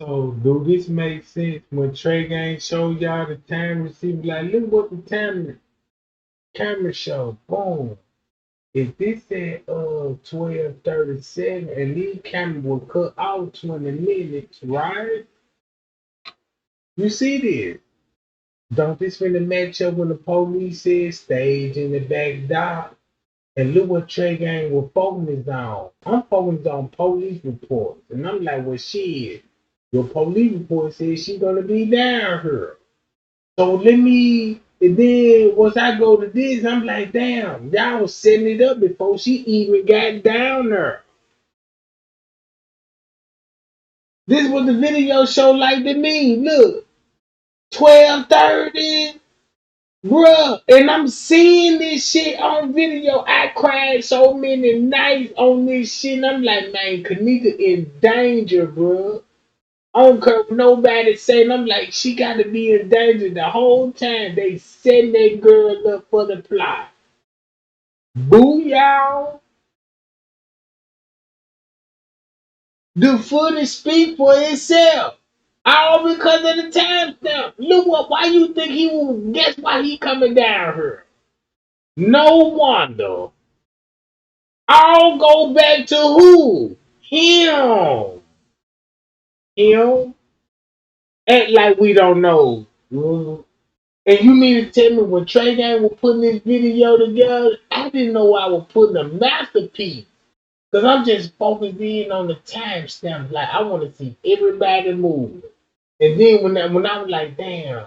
So do this make sense when Trey Gang showed y'all the time receiver? Like, look what the time camera show. Boom. If this said 12:37 and these cameras will cut out 20 minutes, right? You see this? Don't this finna match up when the police said stage in the back dock? And look what Trey Gang was focused on. I'm focused on police reports. And I'm like, well, shit. Your police report says she's gonna be down here. So let me, and then once I go to this, I'm like, damn, y'all was setting it up before she even got down there. This is what the video show like to me. Look, 12:30, bruh. And I'm seeing this shit on video. I cried so many nights on this shit. And I'm like, man, Kenneka in danger, bruh. I don't care what nobody saying. I'm like, she got to be in danger the whole time. They setting that girl up for the plot. Boo y'all. The footage speak for itself. All because of the timestamp. Look what, why you think he will, guess why he coming down here? No wonder. I'll go back to who? Him. Him. Act like we don't know. And you mean to tell me when Trey Gang was putting this video together, I didn't know I was putting a masterpiece. Because I'm just focused in on the timestamp. Like, I want to see everybody move. And then when I was like, damn,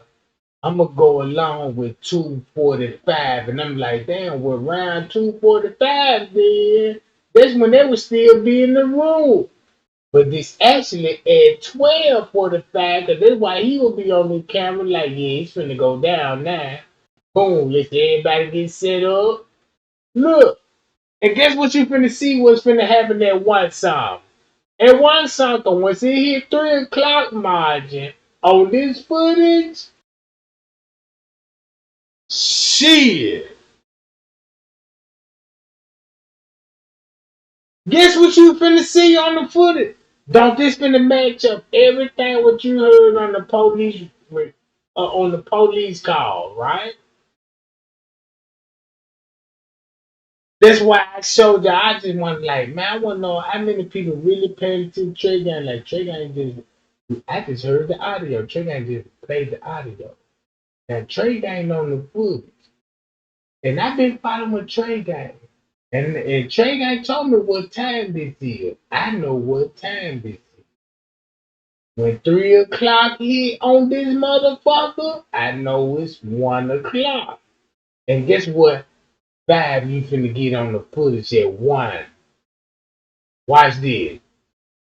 I'm going to go along with 245. And I'm like, damn, we're around 245 then. That's when they would still be in the room. But this actually at 12:45, because that's why he will be on the camera like, yeah, it's finna go down now. Boom, let everybody get set up. Look, and guess what you finna see what's finna happen at one song. At one song, once it hit 3 o'clock margin on this footage, shit. Guess what you finna see on the footage? Don't this finna match up everything what you heard on the police call, right? That's why I showed you. I just want like, man, I want to know how many people really paid to Trey Gang. Like Trey Gang I just heard the audio. Trey Gang just played the audio. Now Trey Gang on the footage, and I've been following Trey Gang. And Trey Gang told me what time this is. I know what time this is. When 3 o'clock hit on this motherfucker, I know it's 1 o'clock. And guess what? 5 you finna get on the footage at 1. Watch this.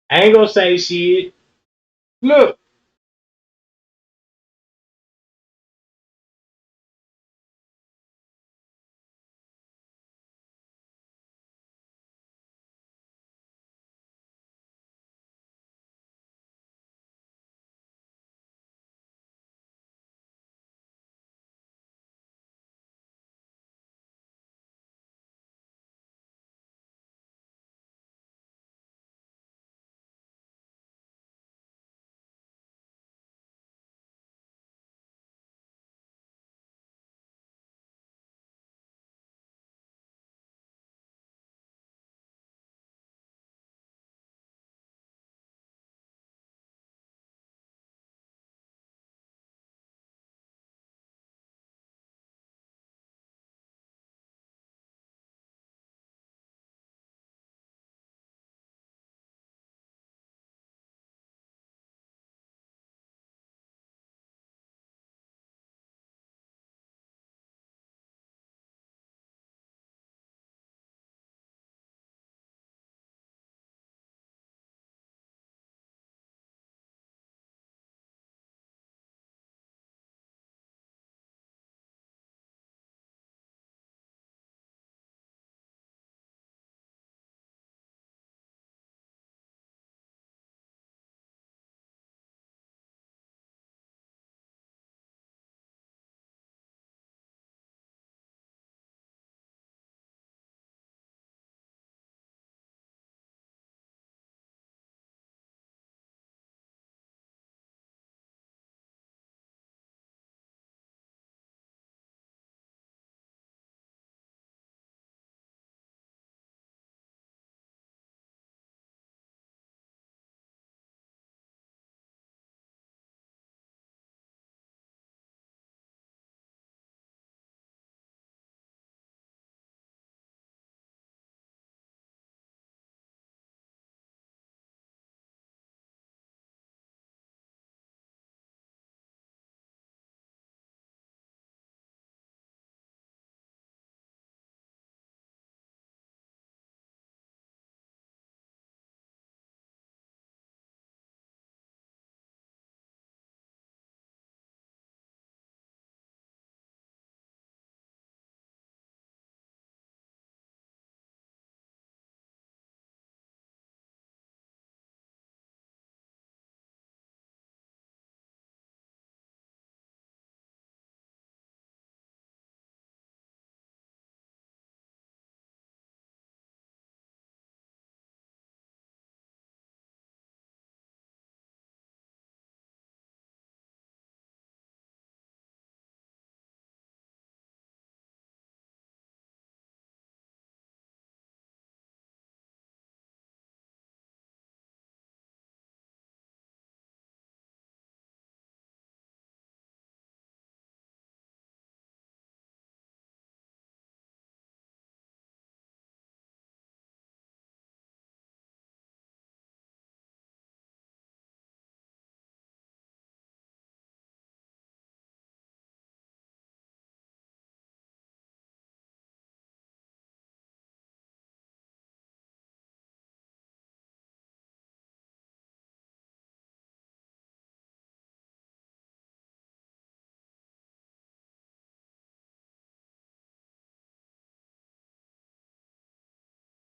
I ain't gonna say shit. Look.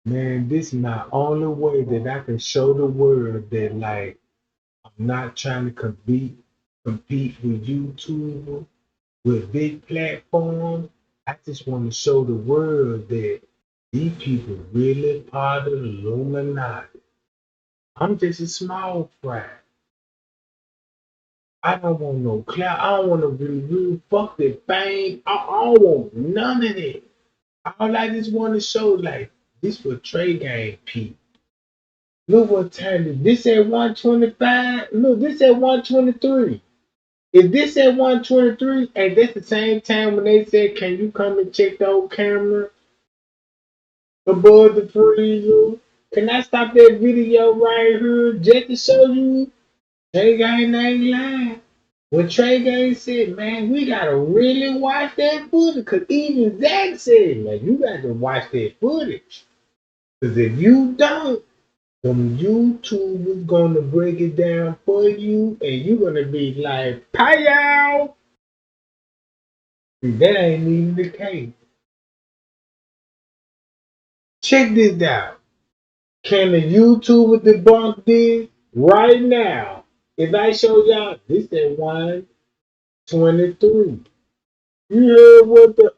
Man, this is my only way that I can show the world that like I'm not trying to compete with YouTube with big platforms. I just want to show the world that these people really part of the Illuminati. I'm just a small fry. I don't want no clout. I don't want to really fuck the fame. I don't want none of it. All I just want to show like this for Trey game Pete. Look what time is this at 125? Look, this at 123. If this at 123, and that's the same time when they said, can you come and check the old camera above the freezer? Can I stop that video right here just to show you Trey Gang ain't lying? When Trey Gang said, man, we gotta really watch that footage, because even Zach said, man, you got to watch that footage. Because if you don't, some YouTube is gonna break it down for you, and you're gonna be like, "Pow!" That ain't even the case. Check this out. Can the YouTuber debunk this right now? If I show y'all this at 123. You heard what the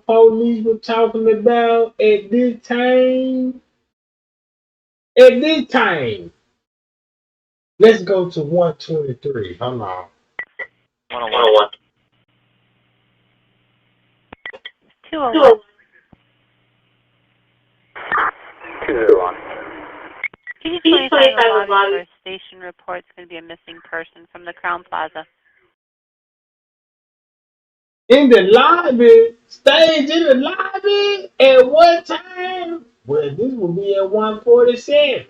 police were talking about at this time? At this time. Let's go to 123. Hold on. 101. 201. 201. PD25 lobby for a station reports going to be a missing person from the Crown Plaza. In the lobby, stage in the lobby at what time? Well, this will be at 147.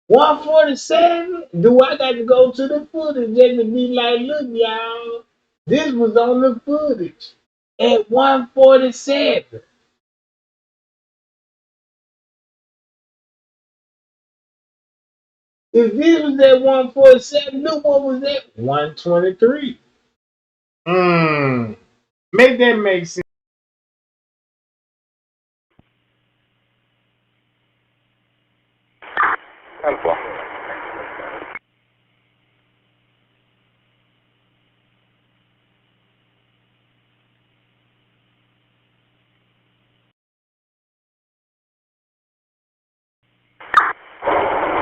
147? Do I got to go to the footage just to be like, look, y'all, this was on the footage at 147. If this was at 147, look what was at 123. Make that make sense. Helpful.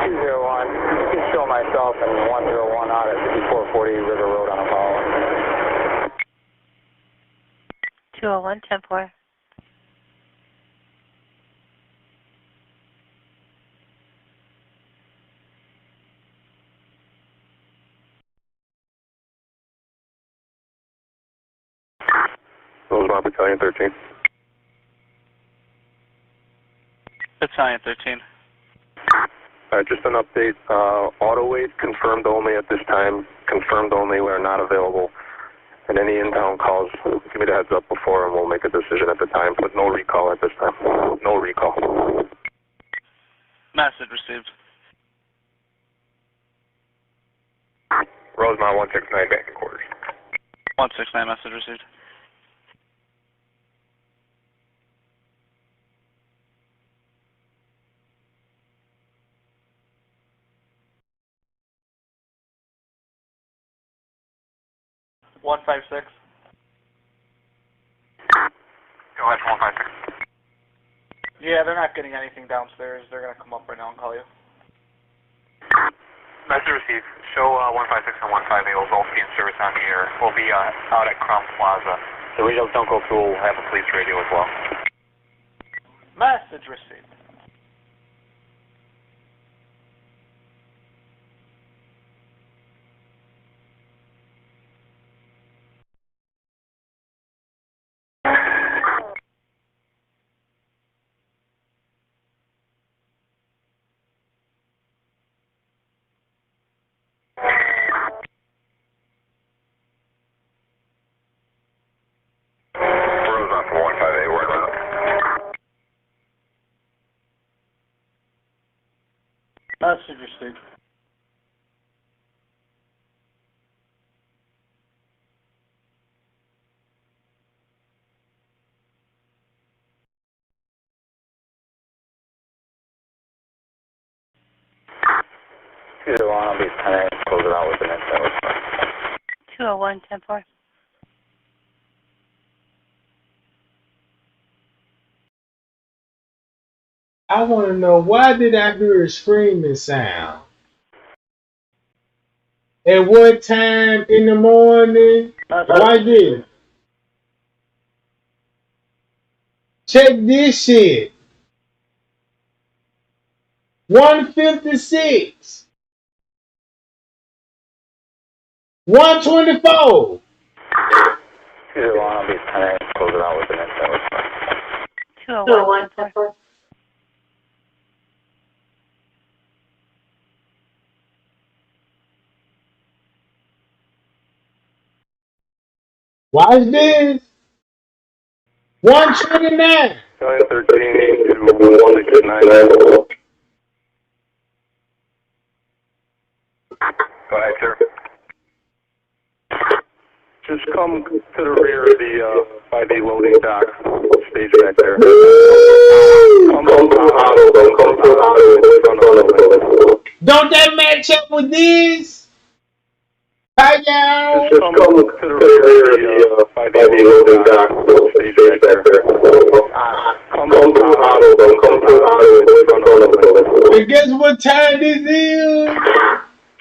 You can show myself and 101 out at 5440 River Road on a call. 201, 10-4. Rosemont Battalion 13. Battalion 13. Just an update. Auto wait confirmed only at this time. Confirmed only. We are not available. And any inbound calls, give me the heads up before and we'll make a decision at the time. But no recall at this time. No recall. Message received. Rosemont 169 back in quarters. 169, message received. One 156. Go ahead, 156. Yeah, they're not getting anything downstairs. They're gonna come up right now and call you. Message received. Show 156 and 158 will both be in service on the air. We'll be out at Crown Plaza. The radios don't go through. We'll have a police radio as well. Message received. Rosemont 158, word around. Message received. 201, I'll be 10, close it out with an incident. 201, 10-4. I want to know, why did I hear a screaming sound? At what time in the morning? Why did it? Check this shit. 156. 124. 201, I'll be 10, close it out with an incident. 201, 10-4. Watch this. 129. 13 to 169. Go ahead, sir. Just come to the rear of the by the loading dock stage back there. Come through auto, don't come through auto in front of the building. Don't that match up with this? Hi, y'all. Just come to the rear of the by the loading dock stage back there. Come through auto, don't come through auto in front of the building. And guess what time this is?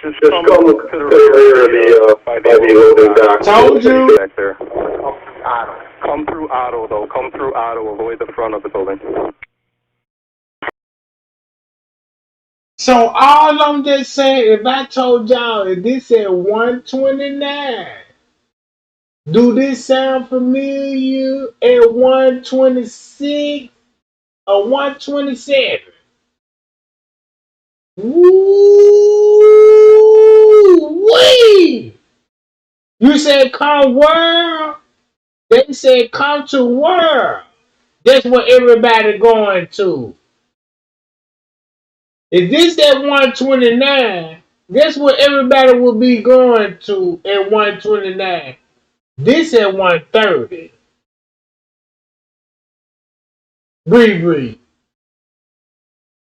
Just come to the rear of the by the loading dock. Told you. Back there. Come through auto though. Come through auto. Avoid the front of the building. So all I'm just saying, if I told y'all, if this said 129, do this sound familiar at 126 or 127? Woo-wee! You said come world? They said come to world. That's what everybody going to. If this at 129, guess what everybody will be going to at 129? This at 130. Breathe.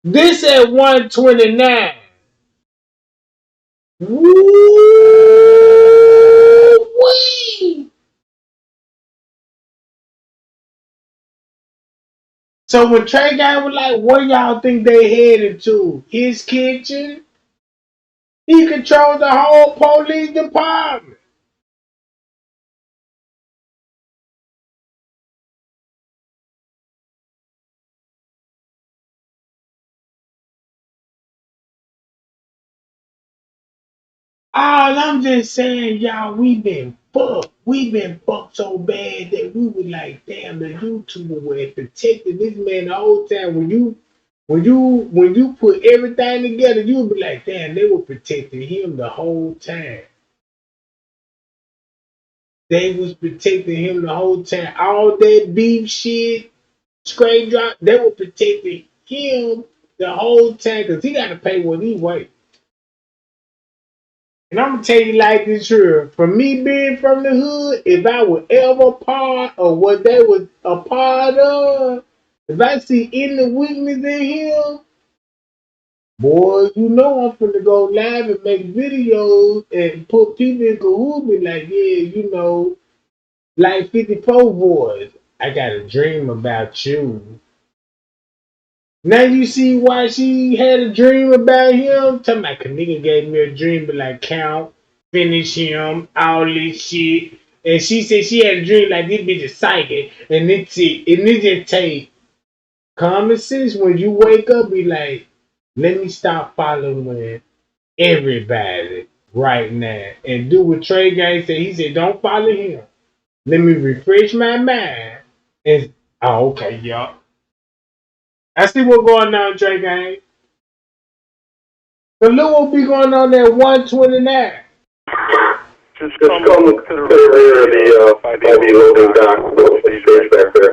This at 129. Woo-wee! So when Trey Guy was like, what y'all think they headed to? His kitchen? He controls the whole police department. All I'm just saying, y'all, we been fucked. We been fucked so bad that we were like, damn, the YouTuber were protecting this man the whole time. When you put everything together, you'll be like, damn, they were protecting him the whole time. They was protecting him the whole time. All that beef shit, straight drop, they were protecting him the whole time because he got to pay what he weighs. And I'm gonna tell you like this here, for me being from the hood, if I was ever part of what they was a part of, if I see any weakness in him, boy, you know I'm finna go live and make videos and put people in cahoots be like, yeah, you know, like 54 boys, I got a dream about you. Now you see why she had a dream about him? Talking about Kenneka gave me a dream, but like Count, finish him, all this shit. And she said she had a dream like this bitch is psychic. And it just take common sense when you wake up, be like, let me stop following everybody right now. And do what Trey Gang said. He said, don't follow him. Let me refresh my mind. And okay, y'all. I see what's going on, Trey Gang. The look will be going on at 129. Just come to the rear of the by the loading dock stage back there.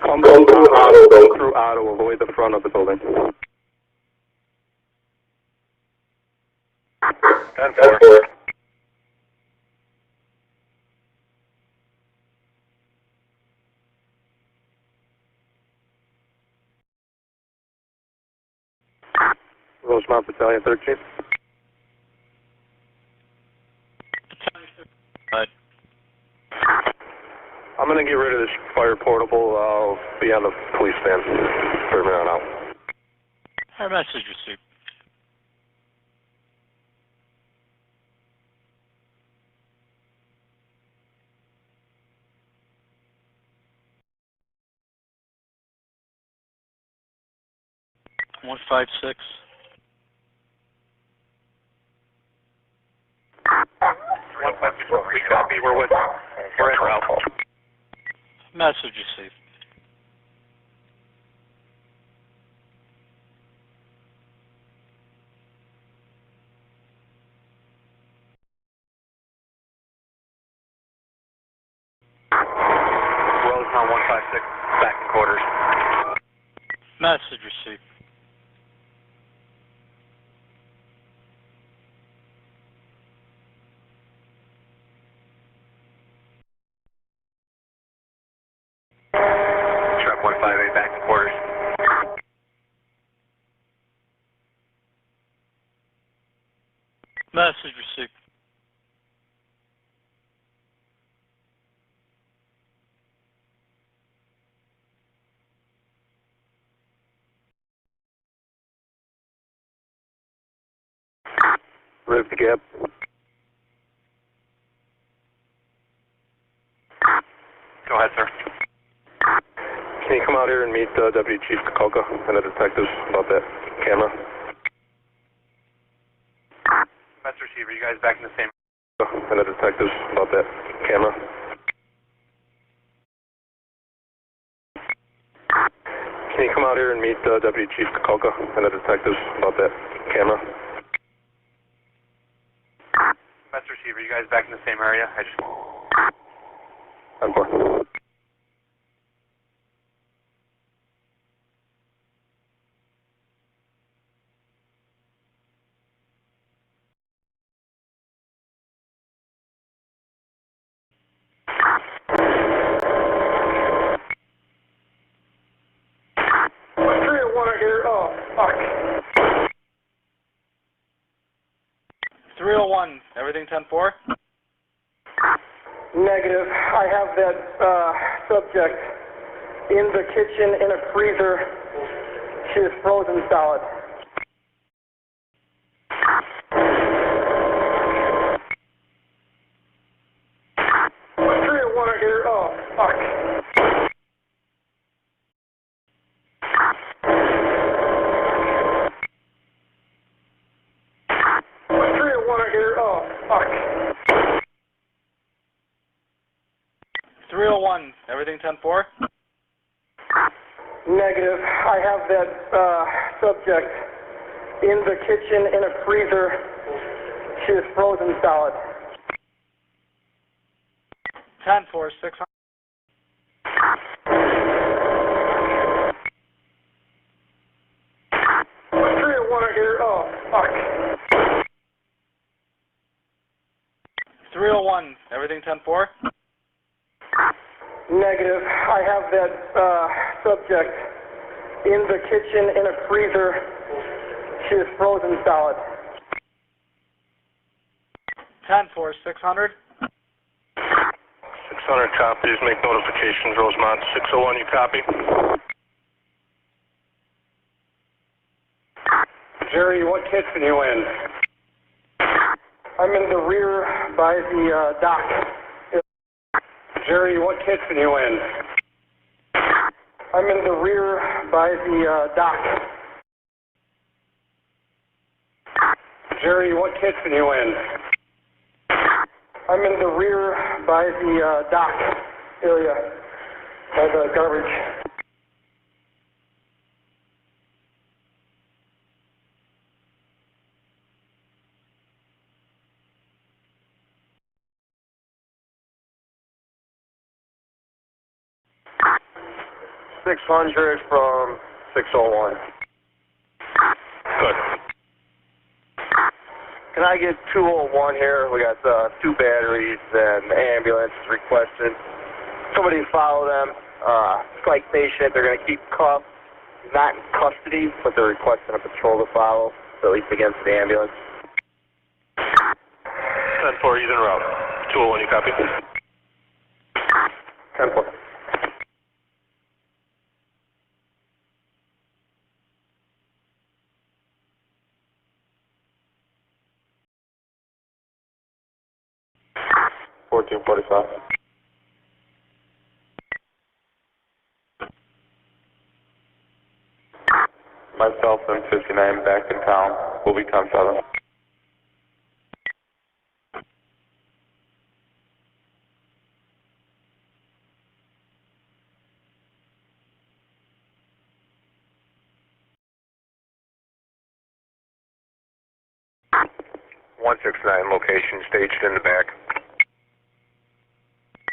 Come through auto, go through auto, avoid the front of the building. 10-4. Rosemont Battalion 13. I'm going to get rid of this fire portable. I'll be on the police van from here on out. Our message received. One 156. 156. We copy. We're en route. Message received. Rosemont 156, back in quarters. Message received. Truck 158, back in quarters. Message received. Rip the gap. Go ahead, sir. Can you come out here and meet Deputy Chief Kenneka and the detectives about that camera? Master Receiver, you guys back in the same... And the detectives about that camera? Can you come out here and meet Deputy Chief Kenneka and the detectives about that camera? Master Receiver, you guys back in the same area? I just... I'm for. Here, oh, fuck. 301, everything 10-4? Negative. I have that subject in the kitchen in a freezer. She is frozen solid. Here, oh, fuck. Here, oh, fuck. 301, everything 10-4? Negative. I have that subject in the kitchen in a freezer. She is frozen solid. 10-4, 600. Here, oh, fuck. 301, everything 10-4? Negative. I have that subject in the kitchen in a freezer. She is frozen solid. 10-4, 600. 600 copies. Make notifications. Rosemont 601. You copy? Jerry, what kitchen you in? I'm in the rear by the dock. Jerry, what kitchen you in? I'm in the rear by the dock. Jerry, what kitchen you in? I'm in the rear by the dock area, by the garbage. .600 from 601. Good. Can I get 201 here? We got 2 batteries and the ambulance is requested. Somebody follow them. Strike patient. They're going to keep cuffed. Not in custody, but they're requesting a patrol to follow. Release again to the ambulance. 10-4, he's en route. 201, you copy? 10-4. Myself and 59 back in town. We'll be 10-7. .169 location staged in the back.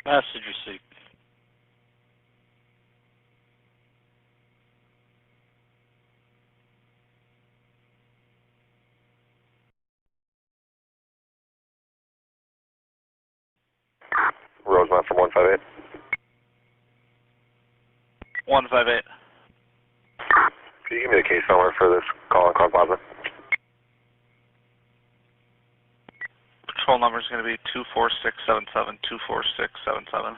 Message received. Rosemont from 158. 158. Can you give me the case number for this call on Crown Plaza? Patrol number is going to be 24677, 24677.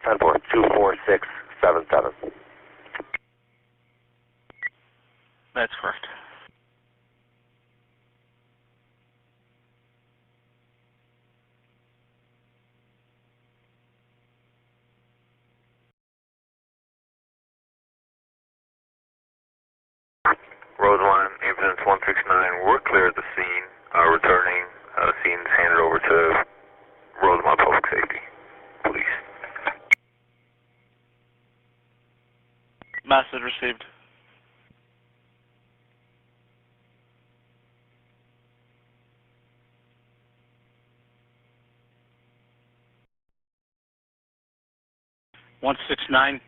10-4, 24677. That's correct. Rosemont, ambulance 169, we're clear at the scene. Returning, scene's handed over to Rosemont Public Safety. Police. Message received. One 169.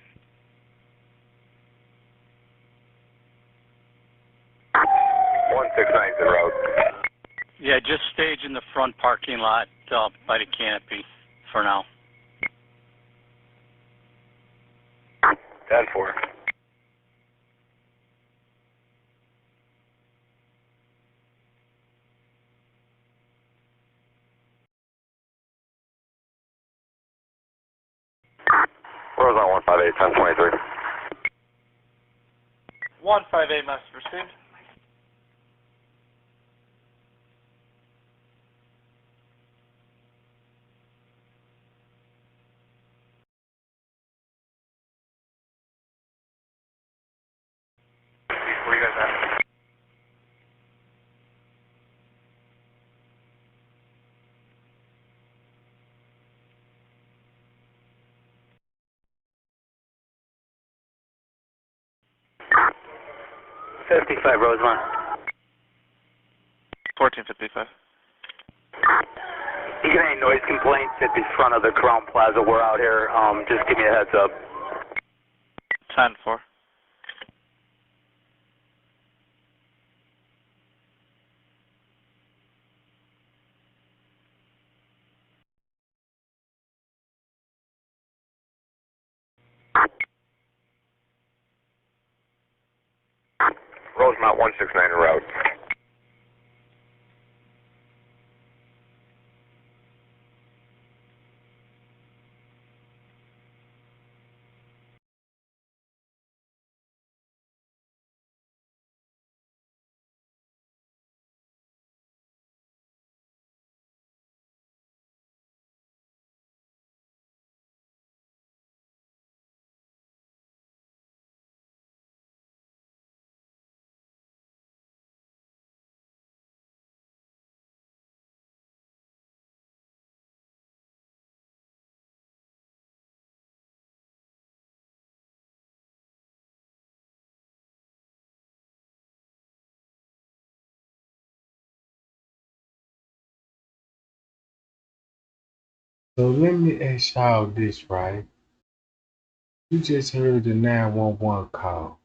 169's en route. Yeah, just stage in the front parking lot by the canopy for now. 10-4. Rosemont 158, 1023. 158, message received. Where you guys at? .55 Rosemont. 1455. You get any noise complaints at the front of the Crown Plaza? We're out here. Just give me a heads up. 10-4. Rosemont 169 en route. So let me ask y'all this, right? You just heard the 911 call.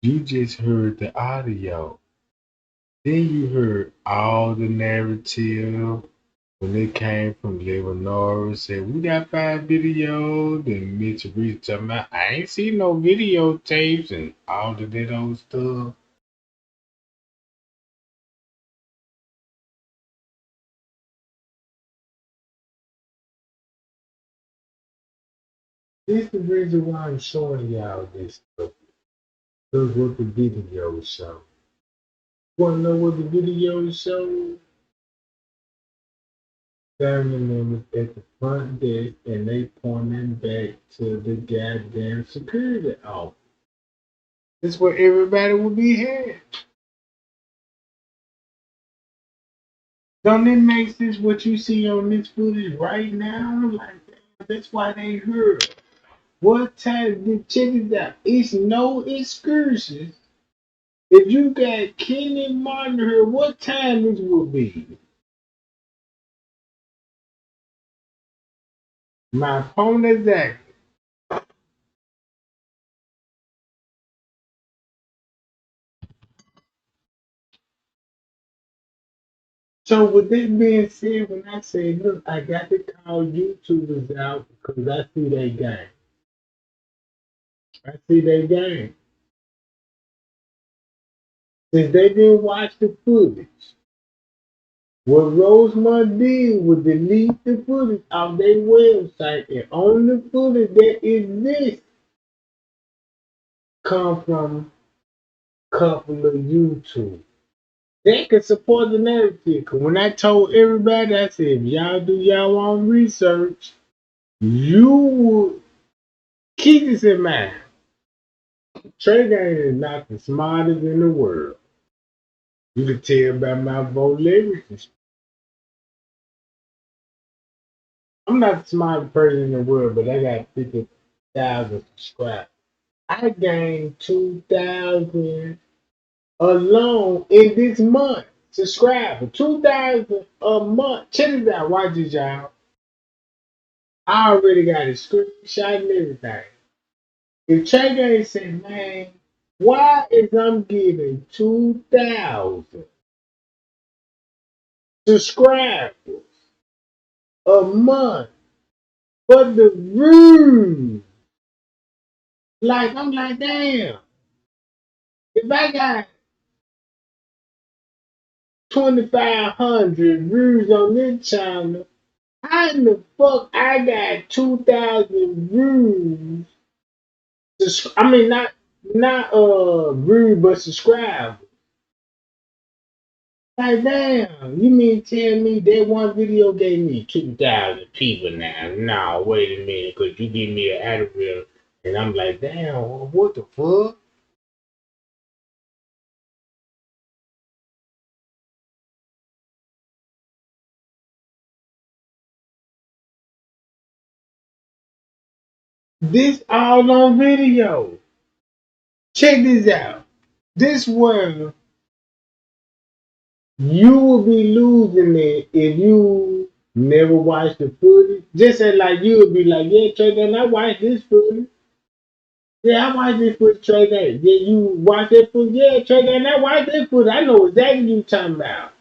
You just heard the audio. Then you heard all the narrative, when they came from Illinois, said we got 5 videos, and Mitch Reese talking about I ain't seen no videotapes and all of that old stuff. This the reason why I'm showing y'all this stuff. Because what the video show. Wanna know what the video show? Family members at the front desk and they pointing back to the goddamn security office. That's where everybody would be headed. Don't it make sense what you see on this footage right now? Like, that's why they heard. What time? Check it out. It's no excursions. If you got Kenny Martin here, what time this will be? My phone is active. So with that being said, when I say, look, I got to call YouTubers out because I see they game. I see they game. Since they didn't watch the footage, what Rosemont did was delete the footage off their website and only the footage that exists come from a couple of YouTube. They can support the narrative. Cause when I told everybody, I said, if y'all do y'all own research, you will keep this in mind. Trey Gang is not the smartest in the world. You can tell by my vocabulary. I'm not the smartest person in the world, but I got 50,000 subscribers. I gained 2,000 alone in this month. Subscribers, 2,000 a month. Check it out. Watch this, y'all. I already got a screenshot and everything. If Trey Gang said, man, why is I'm getting 2,000 subscribers a month for the room? Like, I'm like, damn. If I got 2,500 views on this channel, how in the fuck I got 2,000 views? I mean, not views, but subscribers. Like, damn, you mean tell me that one video gave me 2,000 people now? No, wait a minute, because you give me an Adderall, and I'm like, damn, what the fuck? This all on video. Check this out. This world, you will be losing it if you never watch the footage. Just as like you would be like, yeah, Trey, then I watched this footage. Yeah, I watched this footage, Trey. Then you watch that footage. Yeah, Trey, then I watched that footage. I know exactly what you're talking about.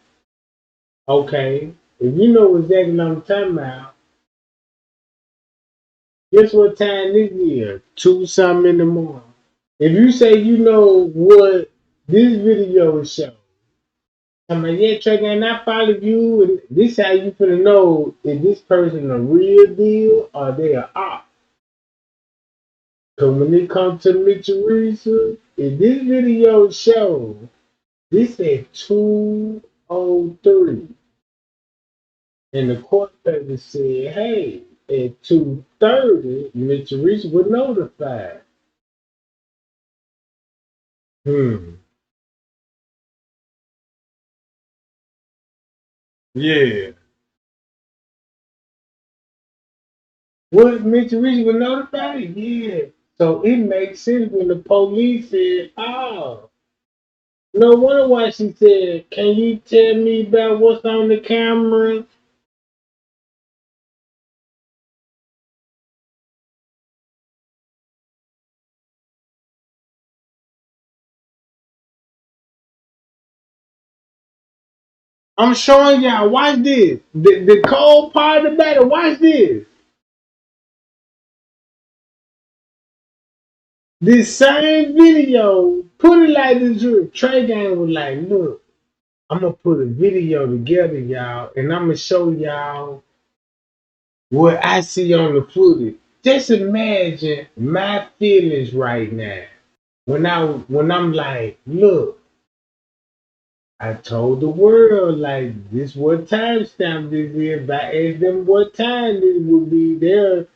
Okay, if you know exactly what I'm talking about, guess what time this is? 2 something in the morning. If you say you know what this video is showing, I'm like, yeah, Trey, and I followed you, and this how you finna know if this person a real deal or they a op. Cause when it comes to Mitchell Reeser, if this video shows this at 2:03, and the court paper said, hey, at 2:30, Mitchell Reeser was notified. Yeah. What Mitchell Reeser was notified? Yeah. So it makes sense when the police said, oh. No wonder why she said, can you tell me about what's on the camera? I'm showing y'all. Watch this. The cold part about it. Watch this. This same video, put it like this. Trey Gang was like, look, I'm gonna put a video together, y'all, and I'm gonna show y'all what I see on the footage. Just imagine my feelings right now when I'm like, look, I told the world like this what timestamp this is. If I ask them what time this would be there,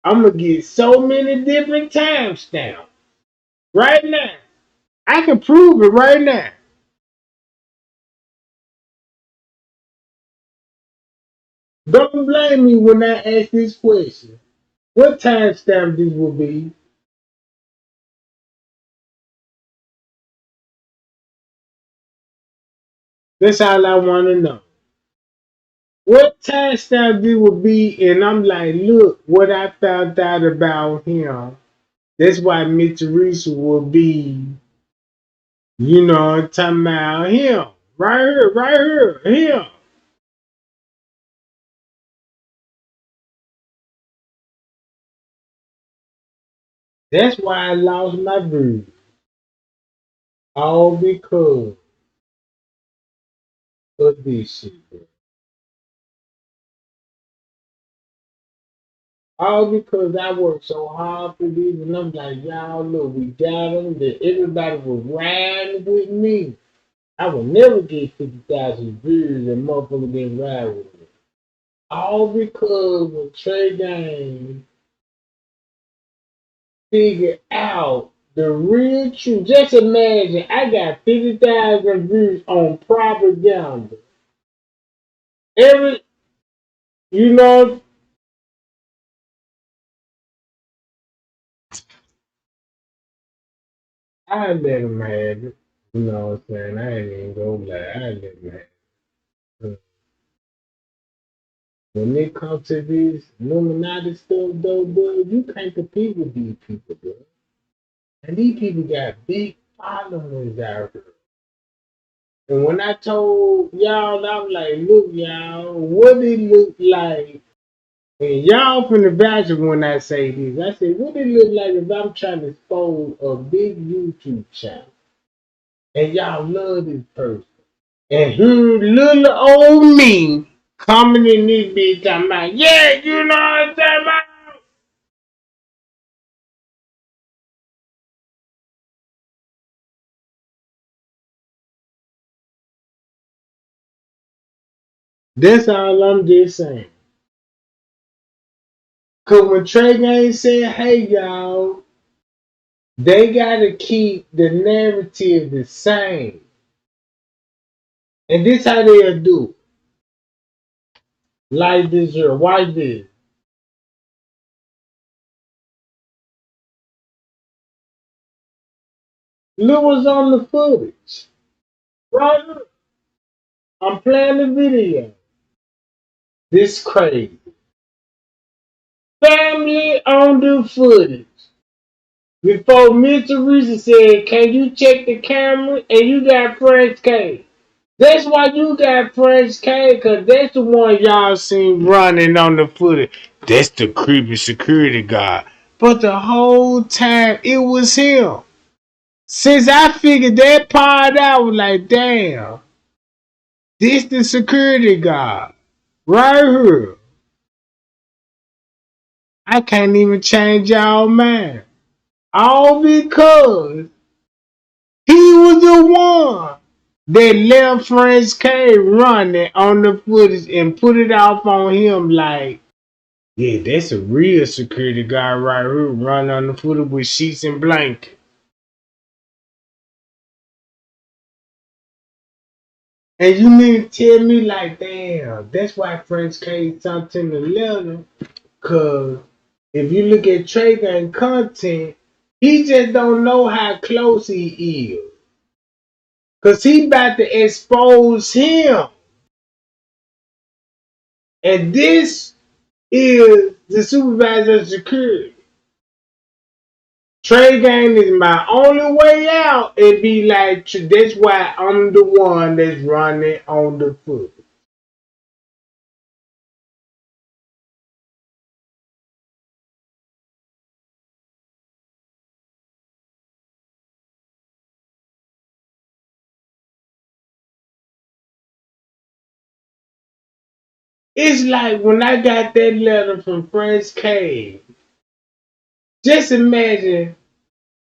I'm gonna get so many different timestamps right now. I can prove it right now. Don't blame me when I ask this question. What timestamp this will be? That's all I want to know. What timestamp this will be? And I'm like, look, what I found out about him. That's why Mr. Reese will be, talking about him. Right here, him. That's why I lost my breed. All because of this shit, bro. All because I worked so hard for these, and I'm like, y'all, look, we got them. That everybody was riding with me. I would never get 50,000 views and motherfucker didn't ride with me. All because when Trey Gang figured out the real truth. Just imagine, I got 50,000 views on propaganda. Every, you know, I let him have it. You know what I'm saying? I ain't even go lie. I let him have it. When it comes to this Illuminati stuff, though, bro, you can't compete with these people, bro. And these people got big followings out here. And when I told y'all, I was like, look, y'all, what it look like. And y'all from the vouch when I say this. I said, what it look like if I'm trying to expose a big YouTube channel and y'all love this person. And here little old me coming in this bitch talking about, yeah, you know what I'm talking about? That's all I'm just saying. Cause when Trey Gang said, hey y'all, they gotta keep the narrative the same. And this how they'll do it. Like this here, watch this. Look what's on the footage. Right here. I'm playing the video. This crazy. Family on the footage. Before Mr. Reese said, can you check the camera? And you got French K. That's why you got French K, because that's the one y'all seen running on the footage. That's the creepy security guard. But the whole time, it was him. Since I figured that part out, I was like, damn, this the security guard. Right here. I can't even change y'all mind. All because he was the one that left French K running on the footage and put it off on him like, yeah, that's a real security guard right here running on the footage with sheets and blankets. And you mean to tell me like, damn, that's why French K something to 11. Cause if you look at Trey and content, he just don't know how close he is. Cause he about to expose him. And this is the supervisor of security. Trey Gang is my only way out. It be like that's why I'm the one that's running on the foot. It's like when I got that letter from Fresh K. Just imagine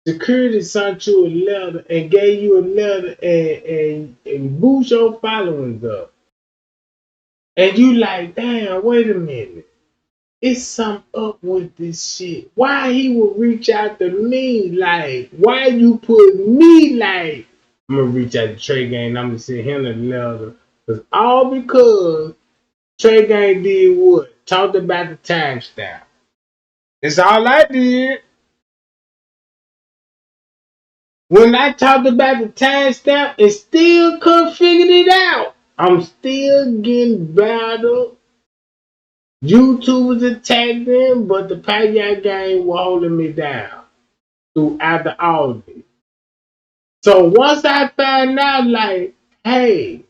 security sent you a letter and gave you a letter and boost your followings up. And you like, damn, wait a minute. It's something up with this shit. Why he would reach out to me? Like, why you put me like, I'm gonna reach out to Trey Gang, I'm gonna send him a letter. All because Trey Gang did what? Talked about the timestamp. That's all I did. When I talked about the timestamp and still couldn't figure it out, I'm still getting battled. YouTube was attacking them, but the Payat Gang was holding me down throughout the audit. So once I found out, like, hey,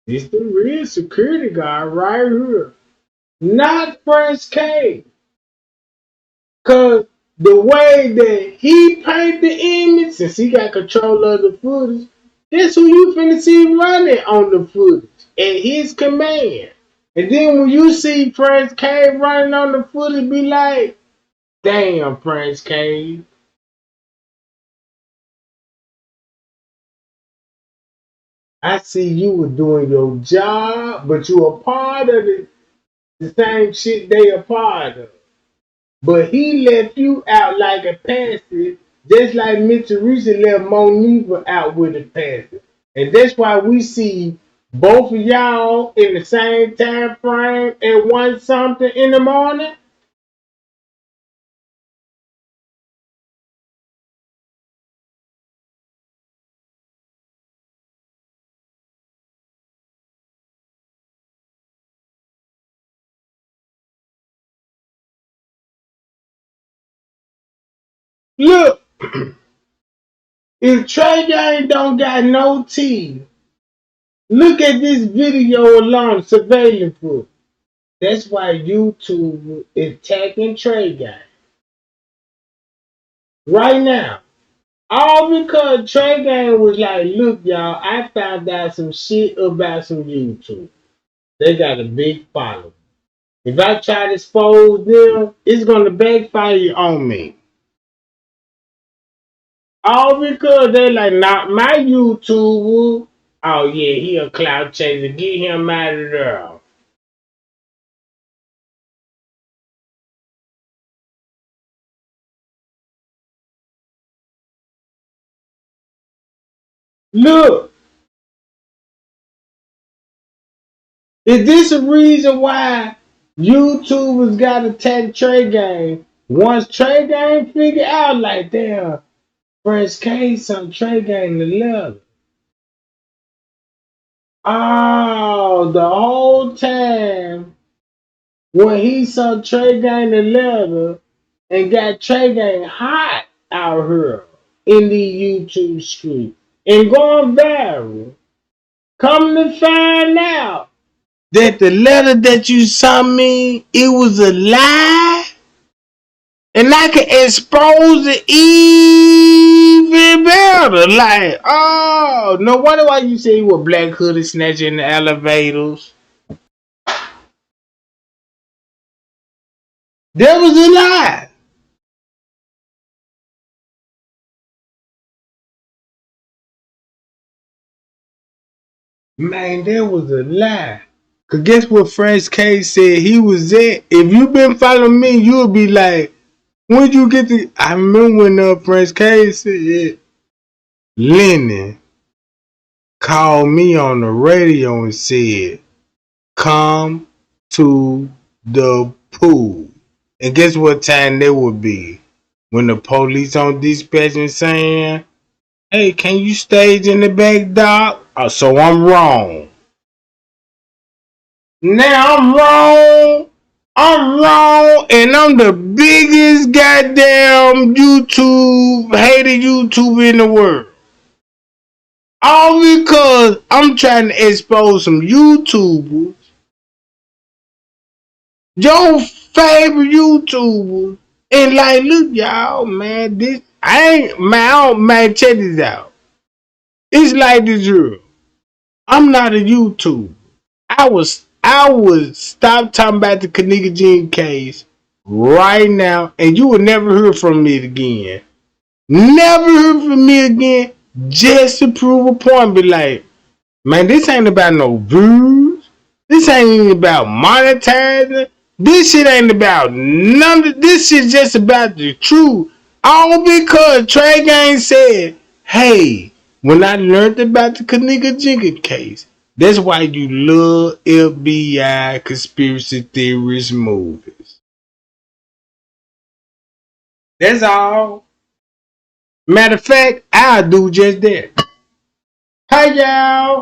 it's the real security guard right here, not Fresh K. Cause the way that he painted the image, since he got control of the footage, that's who you finna see running on the footage at his command. And then when you see Fresh K running on the footage, be like, damn, Fresh K. I see you were doing your job, but you a part of the same shit they a part of. But he left you out like a passive, just like Mitsubishi left Monifa out with a passive. And that's why we see both of y'all in the same time frame at 1 something in the morning. Look, if Trey Gang don't got no teeth, look at this video alone, surveillance footage. That's why YouTube is attacking Trey Gang right now. All because Trey Gang was like, look, y'all, I found out some shit about some YouTube. They got a big following. If I try to expose them, it's gonna backfire on me. All because they like, not my YouTuber. Oh yeah, he a cloud chaser. Get him out of there. Look, is this a reason why YouTubers got attack Trey Gang? Once Trey Gang figure out, like, damn, Fresh K some Trey Gang the leather. Oh, the whole time when he saw Trey Gang the leather and got Trey Gang hot out here in the YouTube street and going viral. Come to find out that the letter that you sent me, it was a lie, and I can expose it even better. Like, oh, no wonder why you say you were Black Hoodie snatching in the elevators. That was a lie. Man, that was a lie. Cause guess what Fresh K said he was at? If you been following me, you'll be like, when'd you get the... I remember when Fresh K said, Lennon called me on the radio and said, come to the pool. And guess what time that would be? When the police on dispatching saying, hey, can you stage in the back, doc? Oh, so I'm wrong. Now I'm wrong. I'm wrong, and I'm the biggest goddamn hated YouTuber in the world. All because I'm trying to expose some YouTubers, your favorite YouTubers, and like, look, y'all, man, man, check this out. It's like this girl. I'm not a YouTuber. I would stop talking about the Kenneka Jean case right now, and you will never hear from me again. Never hear from me again, just to prove a point. Be like, man, this ain't about no views. This ain't even about monetizing. This shit ain't about none of this shit, just about the truth. All because Trey Gang said, hey, when I learned about the Kenneka Jenkins case, that's why you love FBI conspiracy theorist movies. That's all. Matter of fact, I'll do just that. Hey, y'all.